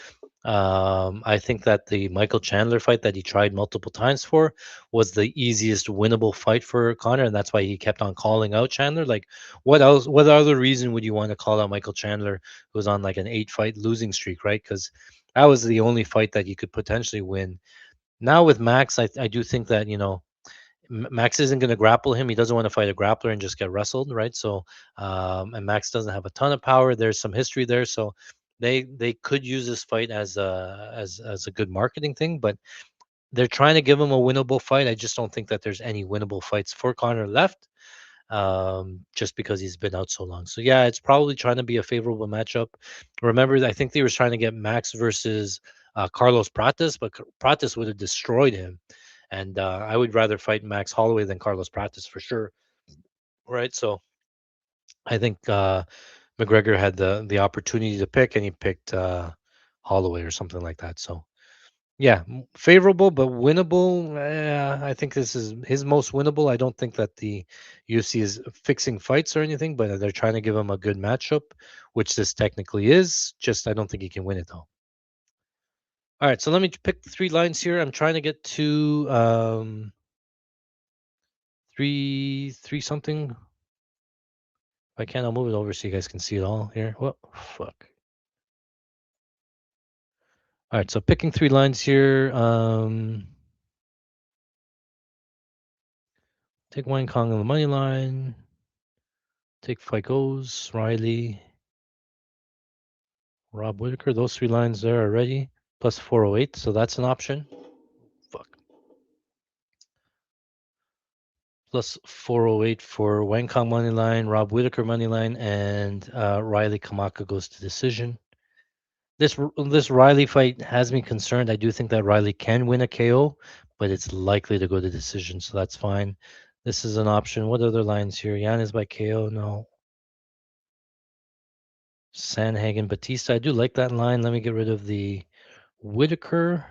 I think that the Michael Chandler fight that he tried multiple times for was the easiest winnable fight for Connor, and that's why he kept on calling out Chandler. Like, what else? What other reason would you want to call out Michael Chandler, who was on like an 8-fight losing streak, right? Because that was the only fight that he could potentially win. Now with Max, I do think that Max isn't going to grapple him. He doesn't want to fight a grappler and just get wrestled, right? So, and Max doesn't have a ton of power. There's some history there, so they could use this fight as a good marketing thing. But they're trying to give him a winnable fight. I just don't think that there's any winnable fights for Connor left, just because he's been out so long. So yeah, it's probably trying to be a favorable matchup. Remember, I think they were trying to get Max versus Carlos Prates, but Prates would have destroyed him. And I would rather fight Max Holloway than Carlos Prates for sure. Right. So I think McGregor had the opportunity to pick, and he picked Holloway or something like that. So yeah, favorable but winnable. I think this is his most winnable. I don't think that the UFC is fixing fights or anything, but they're trying to give him a good matchup, which this technically is. Just I don't think he can win it though. All right, so let me pick the 3 lines here. I'm trying to get to three something. I can, I'll move it over so you guys can see it all here. Well, fuck. All right, so picking 3 lines here. Take Wang Kong on the money line. Take FICO's, Riley, Rob Whitaker. Those 3 lines there already. Plus 408, so that's an option. Fuck. Plus 408 for Wang Kong money line, Rob Whitaker money line, and Riley Kamaka goes to decision. This Riley fight has me concerned. I do think that Riley can win a KO, but it's likely to go to decision, so that's fine. This is an option. What other lines here? Yan is by KO. No. Sanhagen Batista. I do like that line. Let me get rid of the Whitaker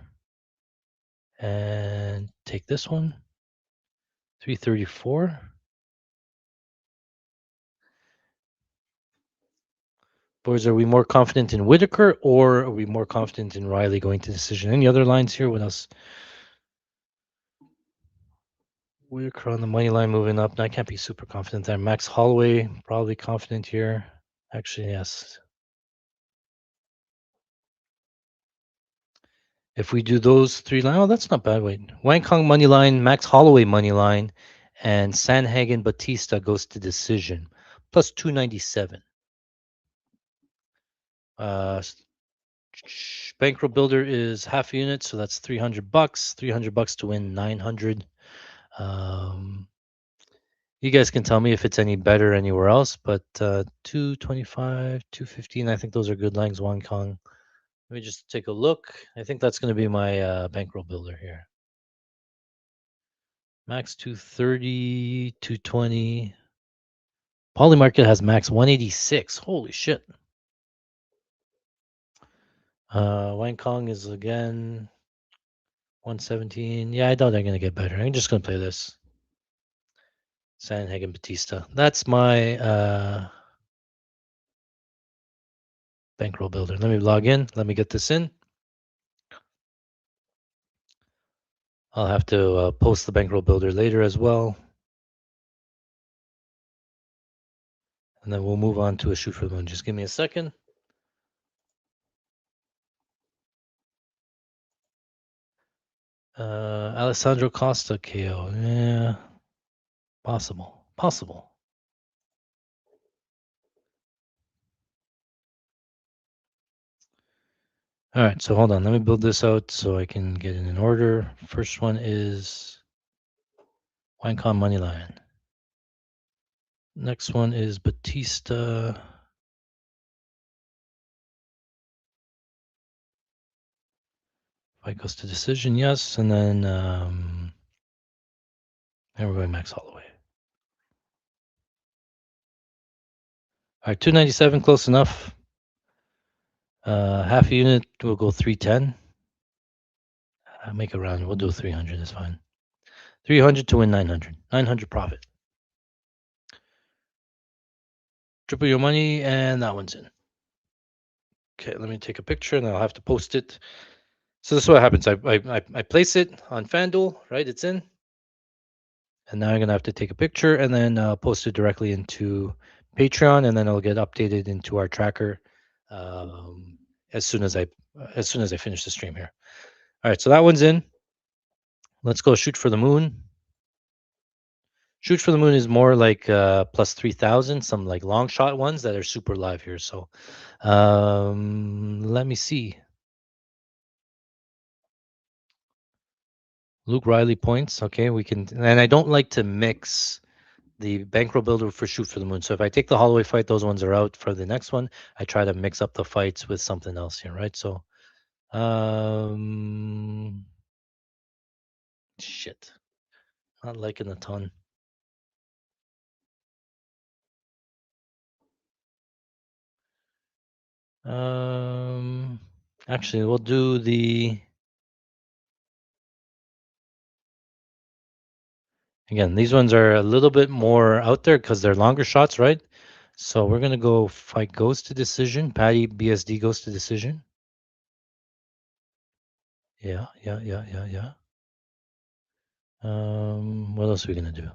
and take this one. 334. Boys, are we more confident in Whitaker or are we more confident in Riley going to decision? Any other lines here? What else? Whitaker on the money line moving up. I can't be super confident there. Max Holloway, probably confident here. Actually, yes. If we do those 3 lines, oh, that's not bad. Wait. Wang Kong money line, Max Holloway money line, and Sanhagen Batista goes to decision. Plus 297. Bankroll builder is half a unit, so that's $300. $300 to win 900. You guys can tell me if it's any better anywhere else, but 225, 215, I think those are good lines. Wang Kong. Let me just take a look. I think that's going to be my bankroll builder here. Max 230, 220. Polymarket has max 186. Holy shit. Wang Kong is again 117. Yeah, I doubt they're going to get better. I'm just going to play this. Sanhagen Batista. That's my bankroll builder. Let me log in. Let me get this in. I'll have to post the bankroll builder later as well. And then we'll move on to a shoot for the moon. Just give me a second. Alessandro Costa KO. Yeah. Possible. Possible. All right, so hold on. Let me build this out so I can get it in order. First one is Winecon Moneyline. Next one is Batista. Fight goes to decision, yes. And then there we're going Max Holloway. All right, 297, close enough. Half a unit, we'll go 310. Make a round. We'll do 300. That's fine. 300 to win 900. 900 profit. Triple your money, and that one's in. Okay, let me take a picture, and I'll have to post it. So this is what happens. I place it on FanDuel, right? It's in. And now I'm going to have to take a picture and then post it directly into Patreon, and then it'll get updated into our tracker as soon as I finish the stream here. All right, so that one's in. Let's go shoot for the moon. Shoot for the moon is more like plus 3,000, some like long shot ones that are super live here. So let me see. Luke Riley points. Okay, we can, and I don't like to mix the bankroll builder for shoot for the moon. So if I take the Holloway fight, those ones are out for the next one. I try to mix up the fights with something else here, right? So, shit, not liking a ton. Actually, we'll do the. Again, these ones are a little bit more out there because they're longer shots, right? So we're gonna go fight goes to decision. Patty BSD goes to decision. Yeah. What else are we gonna do?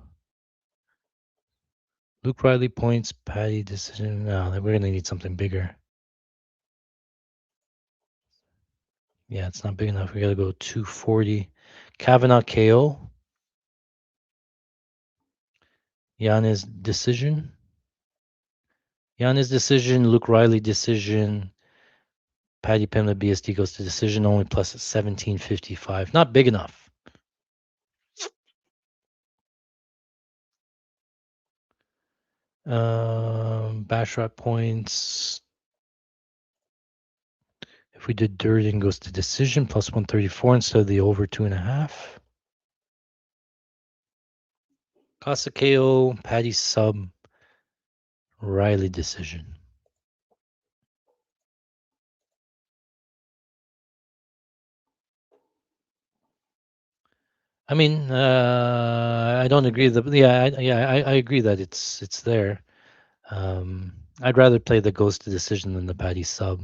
Luke Riley points, Patty decision. No, we're going to need something bigger. Yeah, it's not big enough. We got to go 240. Kavanaugh KO. Yanez decision. Yanez decision. Luke Riley decision. Patty Pimlet BSD goes to decision only plus 1755. Not big enough. Basharat points. If we did Durden goes to decision plus 134 instead of the over 2.5. Casa KO, Patty sub, Riley decision. I mean, I don't agree that. I agree that it's there. I'd rather play the goes to decision than the Patty sub.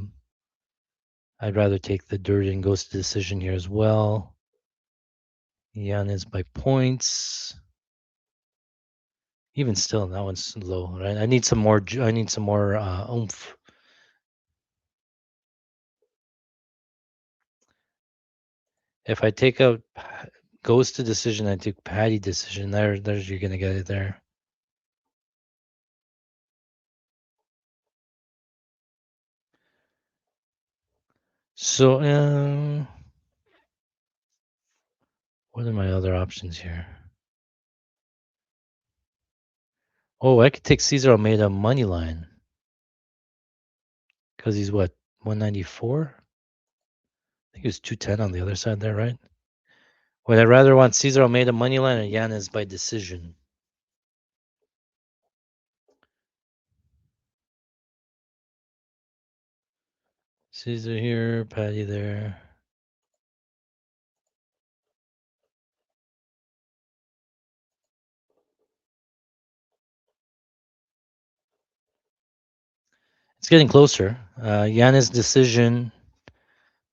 I'd rather take the Durden goes to decision here as well. Yanez by points. Even still, that one's low, right? I need some more. I need some more oomph. If I take out goes to decision, I take Patty decision. There's you're gonna get it there. So, what are my other options here? Oh, I could take Cesar Almeida money line because he's what 194. I think he was 210 on the other side there, right? Would I rather want Cesar Almeida money line or Yanez by decision? Caesar here, Patty there. It's getting closer. Yanez decision,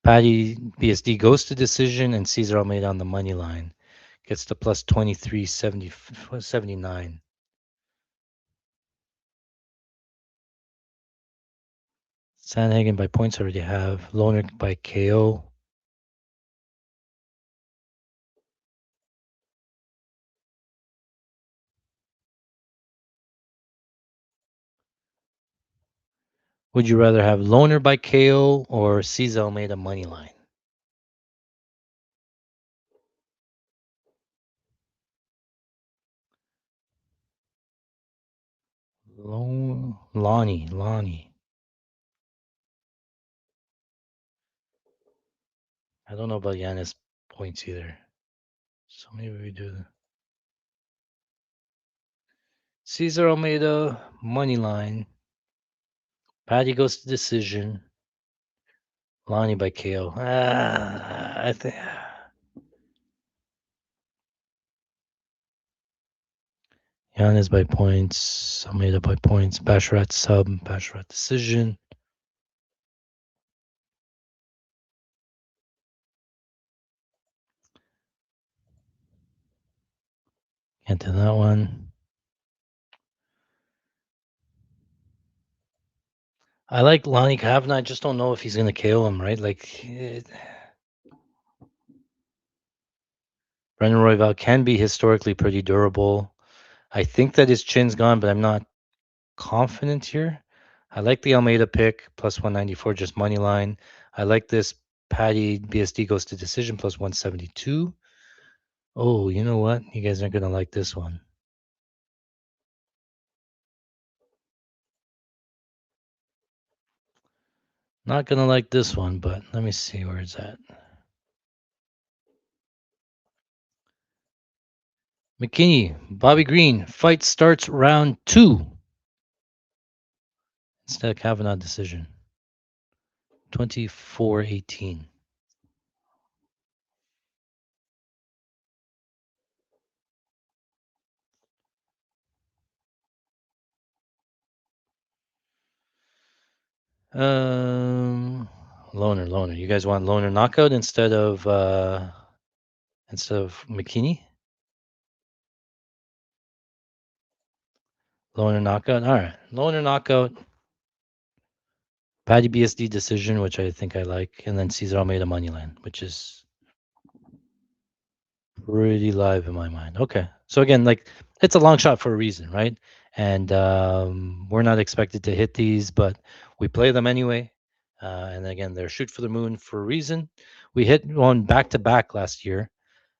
Patty BSD goes to decision, and Cesar Almeida on the money line gets to plus 2379. Sandhagen by points already have. Loner by KO. Would you rather have Loner by KO or Cesar Almeida money line? Lonnie. I don't know about Yanis points either. So maybe we do Cesar Almeida money line. Patty goes to decision. Lonnie by KO. I think Yanis by points. Almeida by points. Basharat sub. Basharat decision. Can't do that one. I like Lonnie Kavanaugh. I just don't know if he's going to KO him, right? Like, Brendan Royval can be historically pretty durable. I think that his chin's gone, but I'm not confident here. I like the Almeida pick, plus 194, just money line. I like this Patty BSD goes to decision, plus 172. Oh, you know what? You guys aren't going to like this one. Not going to like this one, but let me see where it's at. McKinney, Bobby Green, fight starts round 2. Instead of Kavanaugh decision. 24-18. Loner. You guys want Loner knockout instead of McKinney? Loner knockout. All right. Loner knockout. Patty BSD decision, which I think I like, and then Cesar Almeida money line, which is pretty live in my mind. Okay. So again, like it's a long shot for a reason, right? And we're not expected to hit these, but we play them anyway. And again, they're shoot for the moon for a reason. We hit one back to back last year.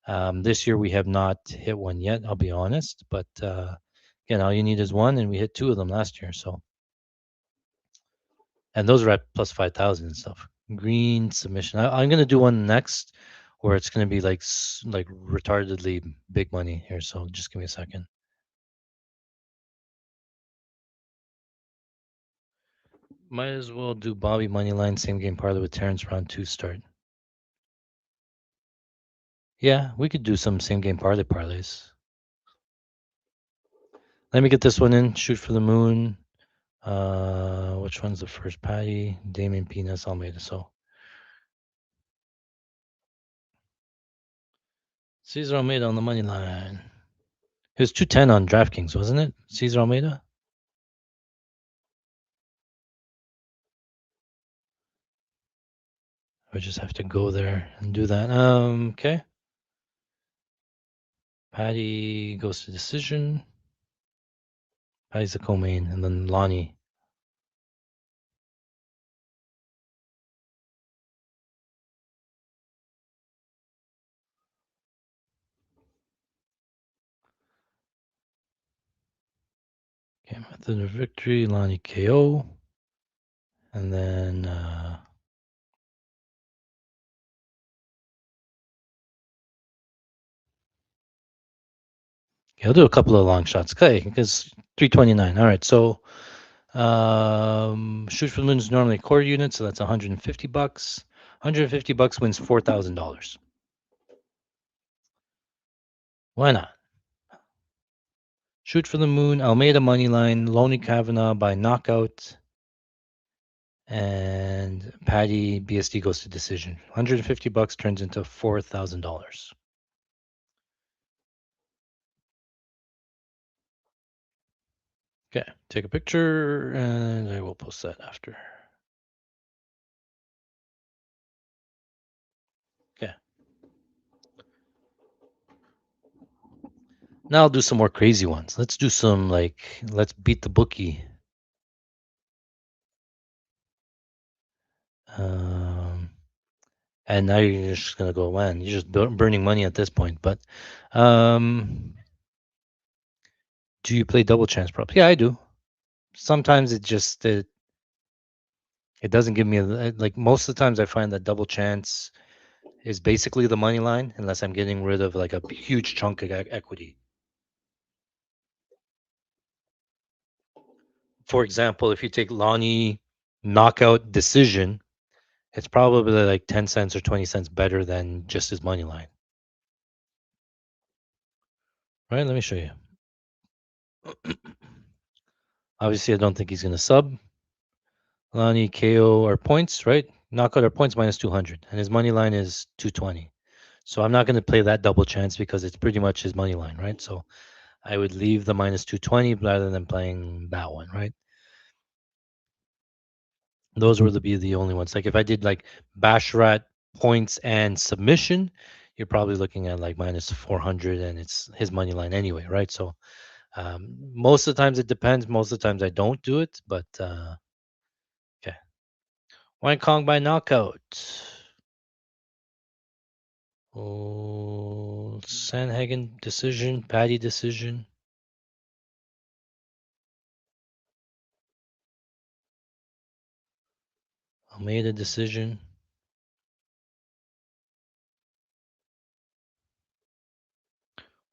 This year we have not hit one yet. I'll be honest, but again, all you need is one, and we hit two of them last year. So, and those are at plus 5,000 and stuff. Green submission. I'm gonna do one next, where it's gonna be like like retardedly big money here. So just give me a second. Might as well do Bobby Moneyline, same game parlay with Terrence round two start. Yeah, we could do some same game parlays. Let me get this one in. Shoot for the moon. Which one's the first? Patty, Damien Pinas, Almeida. So Cesar Almeida on the money line. It was 210 on DraftKings, wasn't it? Cesar Almeida. I just have to go there and do that. Okay. Patty goes to decision. Patty's the co-main, and then Lonnie. Okay, method of victory, Lonnie KO. And then okay, I'll do a couple of long shots. Okay, because 329. All right, so shoot for the moon is normally a quarter unit, so that's 150 bucks. 150 bucks wins $4,000. Why not? Shoot for the moon, Almeida money line, Loney Kavanaugh by knockout, and Patty BSD goes to decision. 150 bucks turns into $4,000. Okay, take a picture, and I will post that after. Okay. Now I'll do some more crazy ones. Let's do some let's beat the bookie. Um, and now you're just gonna go, man, you're just burning money at this point. But do you play double chance props? Yeah, I do. Sometimes it doesn't give me like most of the times I find that double chance is basically the money line unless I'm getting rid of like a huge chunk of equity. For example, if you take Lonnie knockout decision, it's probably like 10 cents or 20 cents better than just his money line. Right? Let me show you. Obviously, I don't think he's going to sub. Lonnie KO are points, right? Knockout are points minus 200, and his money line is 220. So I'm not going to play that double chance because it's pretty much his money line, right? So I would leave the minus 220 rather than playing that one, right? Those would be the only ones. Like if I did like Basharat points and submission, you're probably looking at like minus 400 and it's his money line anyway, right? So most of the times it depends. Most of the times I don't do it, but okay. Wang Kong by knockout. Oh, Sanhagen decision, Patty decision. Almeida decision.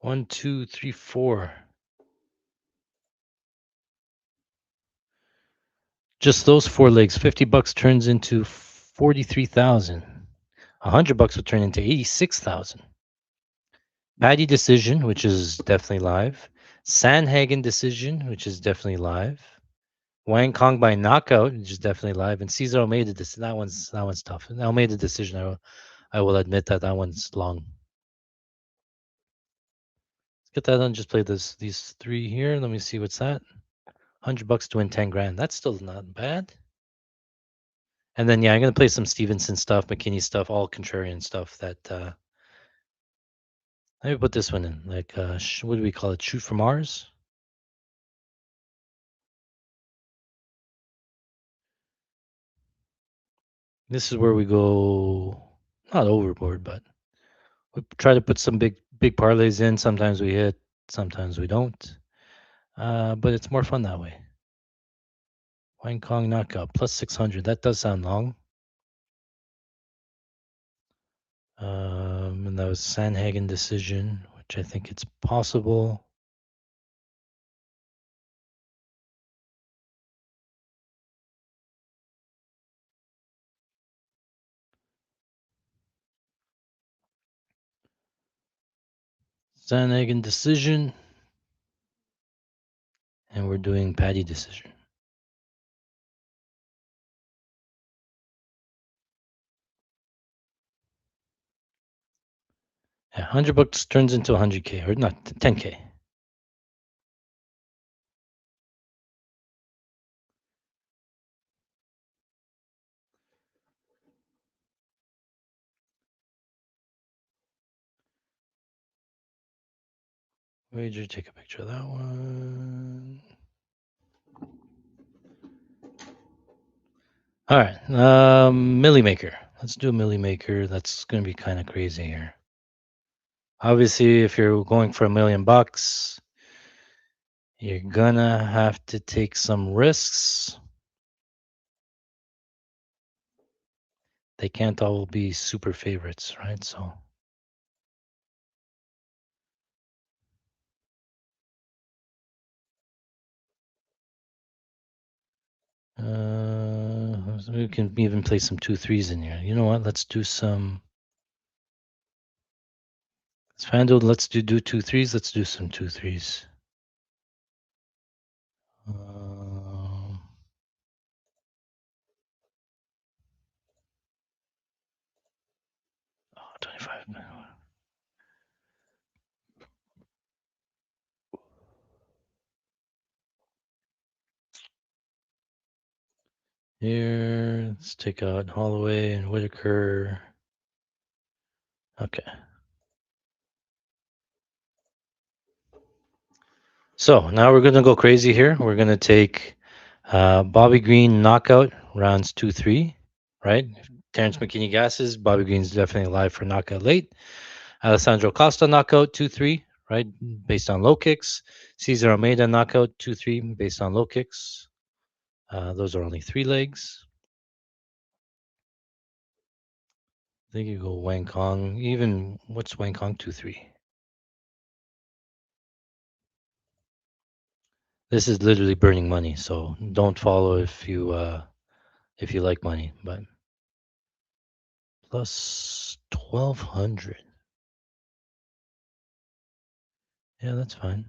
One, two, three, four. Just those four legs. 50 bucks turns into 43,000. 100 bucks would turn into 86,000. Patty decision, which is definitely live. Sanhagen decision, which is definitely live. Wang Kong by knockout, which is definitely live, and Cesar Almeida. That one's tough. Almeida decision. I will admit that one's long. Let's get that on. Just play these three here. Let me see what's that. $100 to win 10 grand. That's still not bad. And then, yeah, I'm going to play some Stevenson stuff, McKinney stuff, all contrarian stuff that, let me put this one in. Like, what do we call it? Shoot from Mars? This is where we go, not overboard, but we try to put some big parlays in. Sometimes we hit, sometimes we don't. But it's more fun that way. Wang Kong knockout plus 600. That does sound long. And that was Sandhagen decision, which I think it's possible. Sandhagen decision. And we're doing Paddy decision. Yeah, $100 turns into 100K, or not 10K. Wager, take a picture of that one. All right, Millie Maker. Let's do a Millie Maker. That's going to be kind of crazy here. Obviously, if you're going for $1 million, you're gonna have to take some risks. They can't all be super favorites, right? So, we can even play some 2-3s in here. You know what? Let's do some. It's FanDuel. Let's do 2-3s. Let's do some 2-3s. 25. Here, let's take out Holloway and Whitaker. Okay. So now we're gonna go crazy here. We're gonna take Bobby Green knockout rounds 2-3, right? If Terrence McKinney gasses, Bobby Green's definitely alive for knockout late. Alessandro Costa knockout 2-3, right? Based on low kicks. Cesar Almeida knockout 2-3 based on low kicks. Those are only 3 legs. I think you go Wang Kong. Even what's Wang Kong 2-3? This is literally burning money, so don't follow if you like money. But plus 1,200. Yeah, that's fine.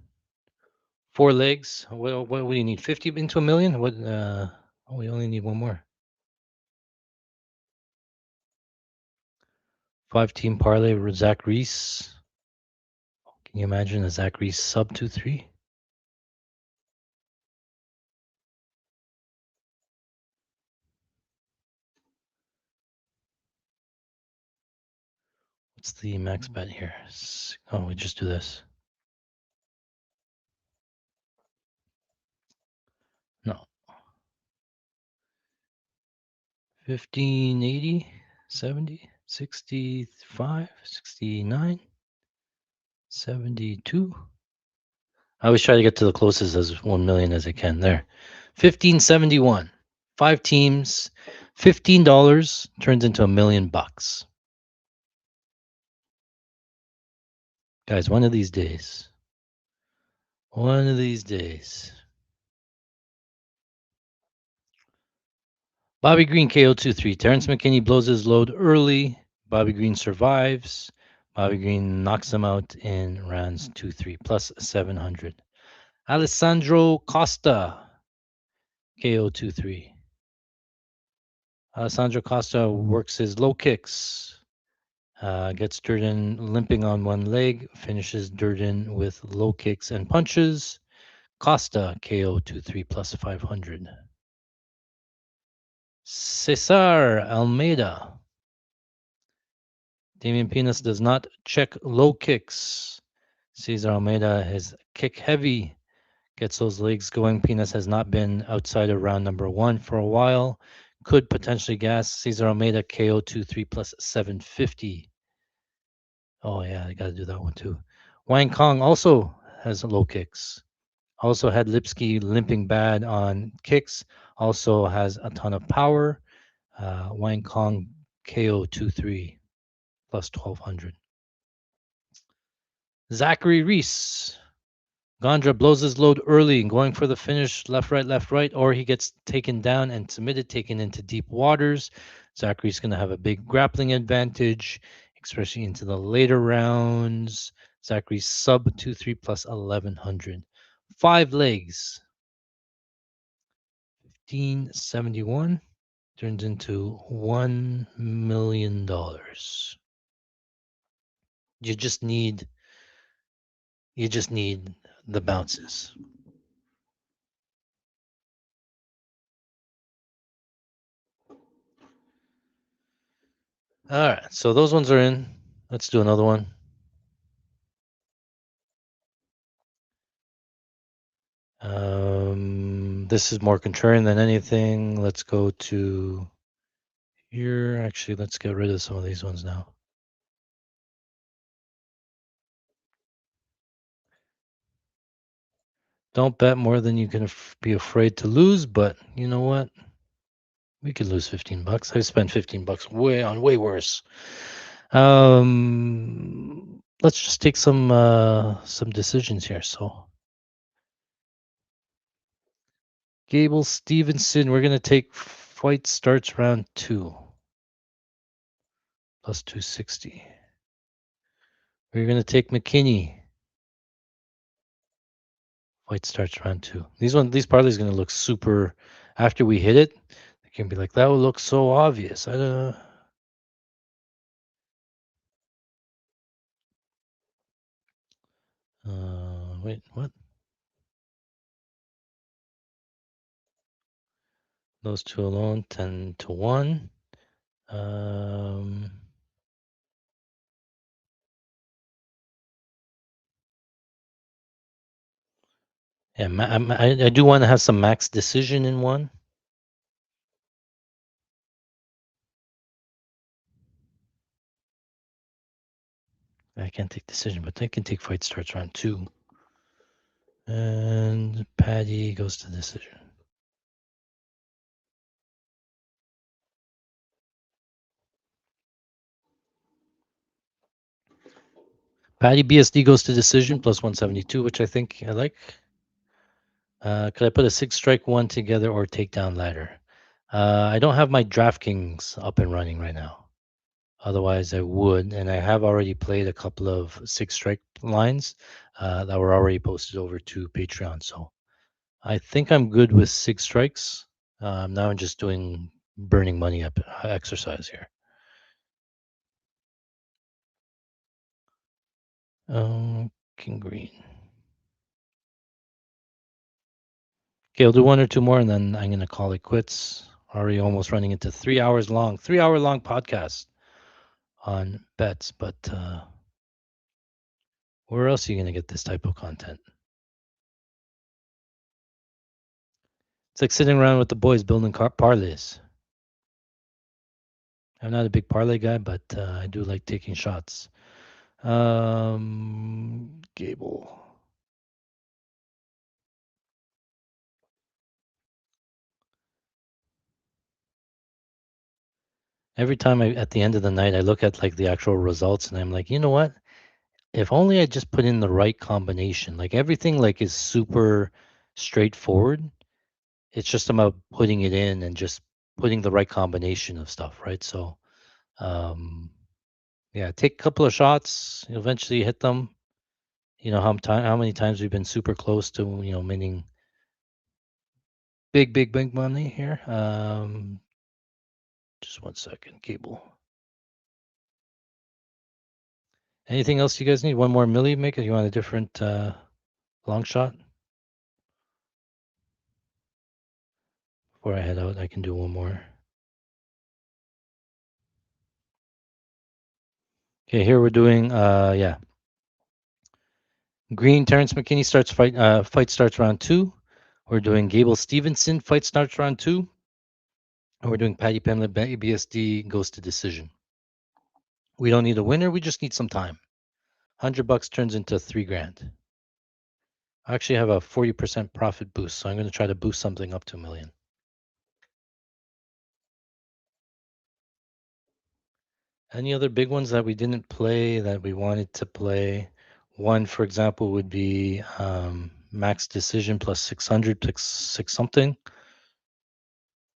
4 legs. What do you need? 50 into a million? What? Oh, we only need one more. 5-team parlay with Zach Reese. Can you imagine a Zach Reese sub 2-3? What's the max bet here? Oh, we just do this. No. 1580, 70, 65, 69, 72. I always try to get to the closest as 1 million as I can. There. 1571. 5 teams, $15 turns into $1 million. Guys, one of these days. One of these days. Bobby Green KO 2-3. Terrence McKinney blows his load early. Bobby Green survives. Bobby Green knocks him out in rounds 2-3 plus 700. Alessandro Costa KO 2-3. Alessandro Costa works his low kicks. Gets Durden limping on one leg. Finishes Durden with low kicks and punches. Costa KO 2-3 plus 500. Cesar Almeida. Damian Penis does not check low kicks. Cesar Almeida is kick heavy, gets those legs going. Penis has not been outside of round number one for a while. Could potentially gas. Cesar Almeida KO 2-3 plus 750. Oh, yeah, I got to do that one too. Wang Kong also has low kicks. Also had Lipsky limping bad on kicks. Also has a ton of power. Wang Kong KO 2-3 plus 1200. Zachary Reese. Gondra blows his load early, going for the finish, left, right, or he gets taken down and submitted, taken into deep waters. Zachary's going to have a big grappling advantage, especially into the later rounds. Zachary's sub 2-3 plus 1100. 5 legs, 1571 turns into $1 million. You just need the bounces. All right, so those ones are in. Let's do another one. This is more contrarian than anything. Let's go to here. Actually, let's get rid of some of these ones now. Don't bet more than you can be afraid to lose, but you know what? We could lose $15. I've spent $15 way worse. Let's just take some decisions here. So Gable Stevenson, we're gonna take fight starts round 2 plus 260. We're gonna take McKinney. Fight starts round 2. These parlays gonna look super. After we hit it, they can be like that would look so obvious. I don't. Wait, what? Those two alone, 10-1. Yeah, I do want to have some max decision in one. I can't take decision, but I can take fight starts round 2. And Patty goes to decision. Patty BSD goes to decision plus 172, which I think I like. Could I put a 6-strike one together or takedown ladder? I don't have my DraftKings up and running right now. Otherwise, I would. And I have already played a couple of 6-strike lines that were already posted over to Patreon. So I think I'm good with 6 strikes. Now I'm just doing burning money exercise here. King Green. Okay, I'll do one or two more and then I'm going to call it quits. Already almost running into 3 hours long, 3-hour long podcast on bets. But where else are you going to get this type of content? It's like sitting around with the boys building parlays. I'm not a big parlay guy, but I do like taking shots. Gable. Every time at the end of the night, I look at like the actual results and I'm like, you know what? If only I just put in the right combination. Like everything like is super straightforward. It's just about putting it in and just putting the right combination of stuff, right? So, um, yeah, take a couple of shots, eventually hit them. You know how many times we've been super close to winning big money here. Just 1 second, Cable. Anything else you guys need? One more milli, make it. You want a different long shot? before I head out, I can do one more. Okay, here we're doing Green Terrence McKinney starts fight starts round 2. We're doing Gable Stevenson fight starts round 2. And we're doing Patty Pimlet BSD goes to decision. We don't need a winner, we just need some time. $100 turns into $3,000. I actually have a 40% profit boost, so I'm going to try to boost something up to $1 million. Any other big ones that we didn't play that we wanted to play? One, for example, would be max decision plus 600, plus 6 something.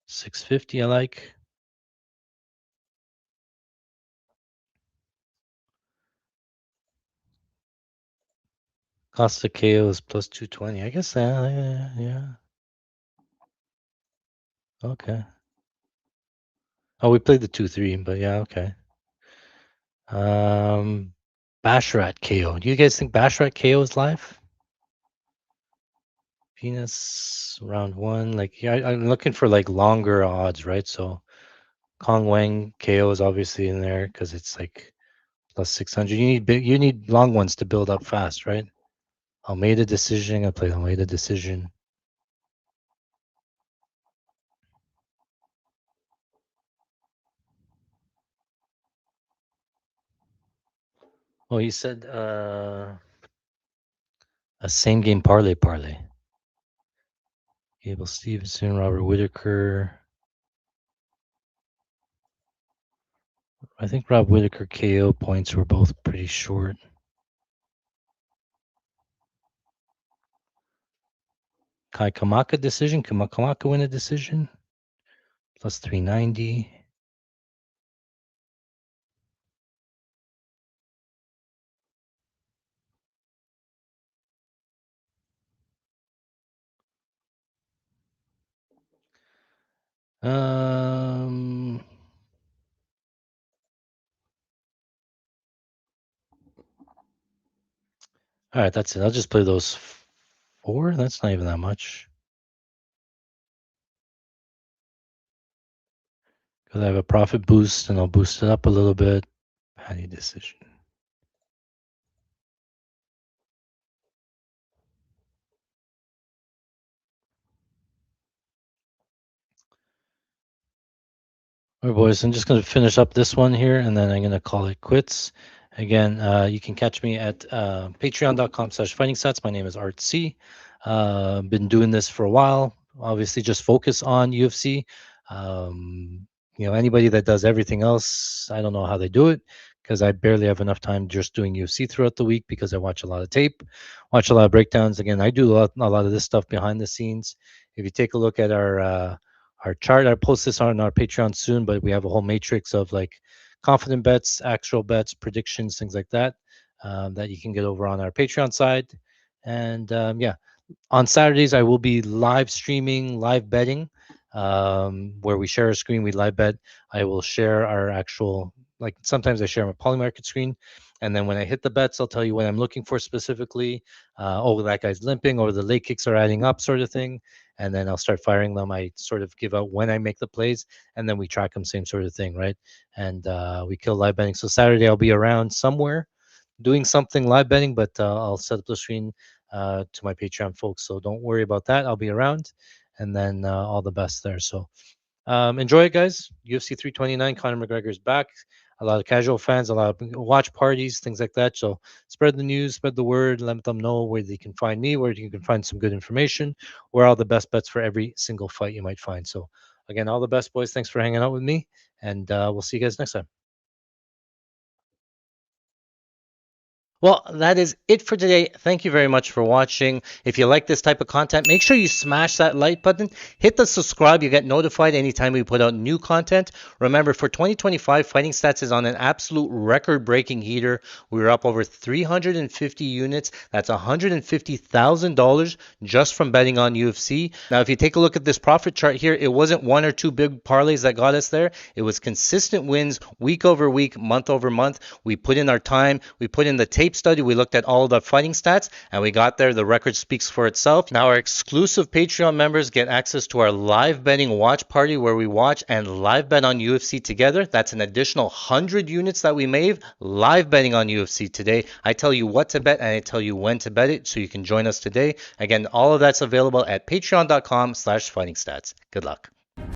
650, I like. Cost of KO is plus 220. I guess yeah. Okay. Oh, we played the 2-3, but yeah, okay. Basharat KO. Do you guys think Basharat KO is live? Venus round 1. Like, yeah, I'm looking for like longer odds, right? So Kong Wang KO is obviously in there because it's like plus 600. You need long ones to build up fast, right? Almeida decision. I play Almeida decision. Oh, you said a same game parlay. Gable Stevenson, Robert Whitaker. I think Rob Whitaker KO points were both pretty short. Kai Kamaka decision. Can Kamaka win a decision? Plus 390. Um, all right, that's it. I'll just play those 4. That's not even that much. Because I have a profit boost and I'll boost it up a little bit. Patty decision. All right, boys, I'm just going to finish up this one here and then I'm going to call it quits. Again, you can catch me at patreon.com/fighting stats. My name is Art C. Been doing this for a while. Obviously, just focus on UFC. Anybody that does everything else, I don't know how they do it because I barely have enough time just doing UFC throughout the week because I watch a lot of tape, watch a lot of breakdowns. Again, I do a lot of this stuff behind the scenes. If you take a look at our chart. I'll post this on our Patreon soon, but we have a whole matrix of like confident bets, actual bets, predictions, things like that, that you can get over on our Patreon side. And yeah, on Saturdays, I will be live streaming, live betting, where we share a screen, we live bet. I will share our actual, like sometimes I share my polymarket screen. And then when I hit the bets, I'll tell you what I'm looking for specifically. Oh, that guy's limping or the leg kicks are adding up, sort of thing. And then I'll start firing them. I sort of give out when I make the plays, and then we track them, same sort of thing, right? And we kill live betting. So Saturday, I'll be around somewhere doing something live betting, but I'll set up the screen to my Patreon folks. So don't worry about that. I'll be around, and then all the best there. So enjoy it, guys. UFC 329. Conor McGregor's back. A lot of casual fans, a lot of watch parties, things like that. So spread the news, spread the word, let them know where they can find me, where you can find some good information, where all the best bets for every single fight you might find. So again, all the best, boys. Thanks for hanging out with me, and we'll see you guys next time. Well, that is it for today. Thank you very much for watching. If you like this type of content, make sure you smash that like button. Hit the subscribe. You get notified anytime we put out new content. Remember, for 2025, Fighting Stats is on an absolute record-breaking heater. We were up over 350 units. That's $150,000 just from betting on UFC. Now, if you take a look at this profit chart here, it wasn't 1 or 2 big parlays that got us there. It was consistent wins week over week, month over month. We put in our time. We put in the tape case study. We looked at all the fighting stats and we got there. The record speaks for itself. Now our exclusive Patreon members get access to our live betting watch party where we watch and live bet on UFC together. That's an additional 100 units that we made live betting on UFC today. I tell you what to bet and I tell you when to bet it, so you can join us today. Again, all of that's available at patreon.com/fightingstats. Good luck.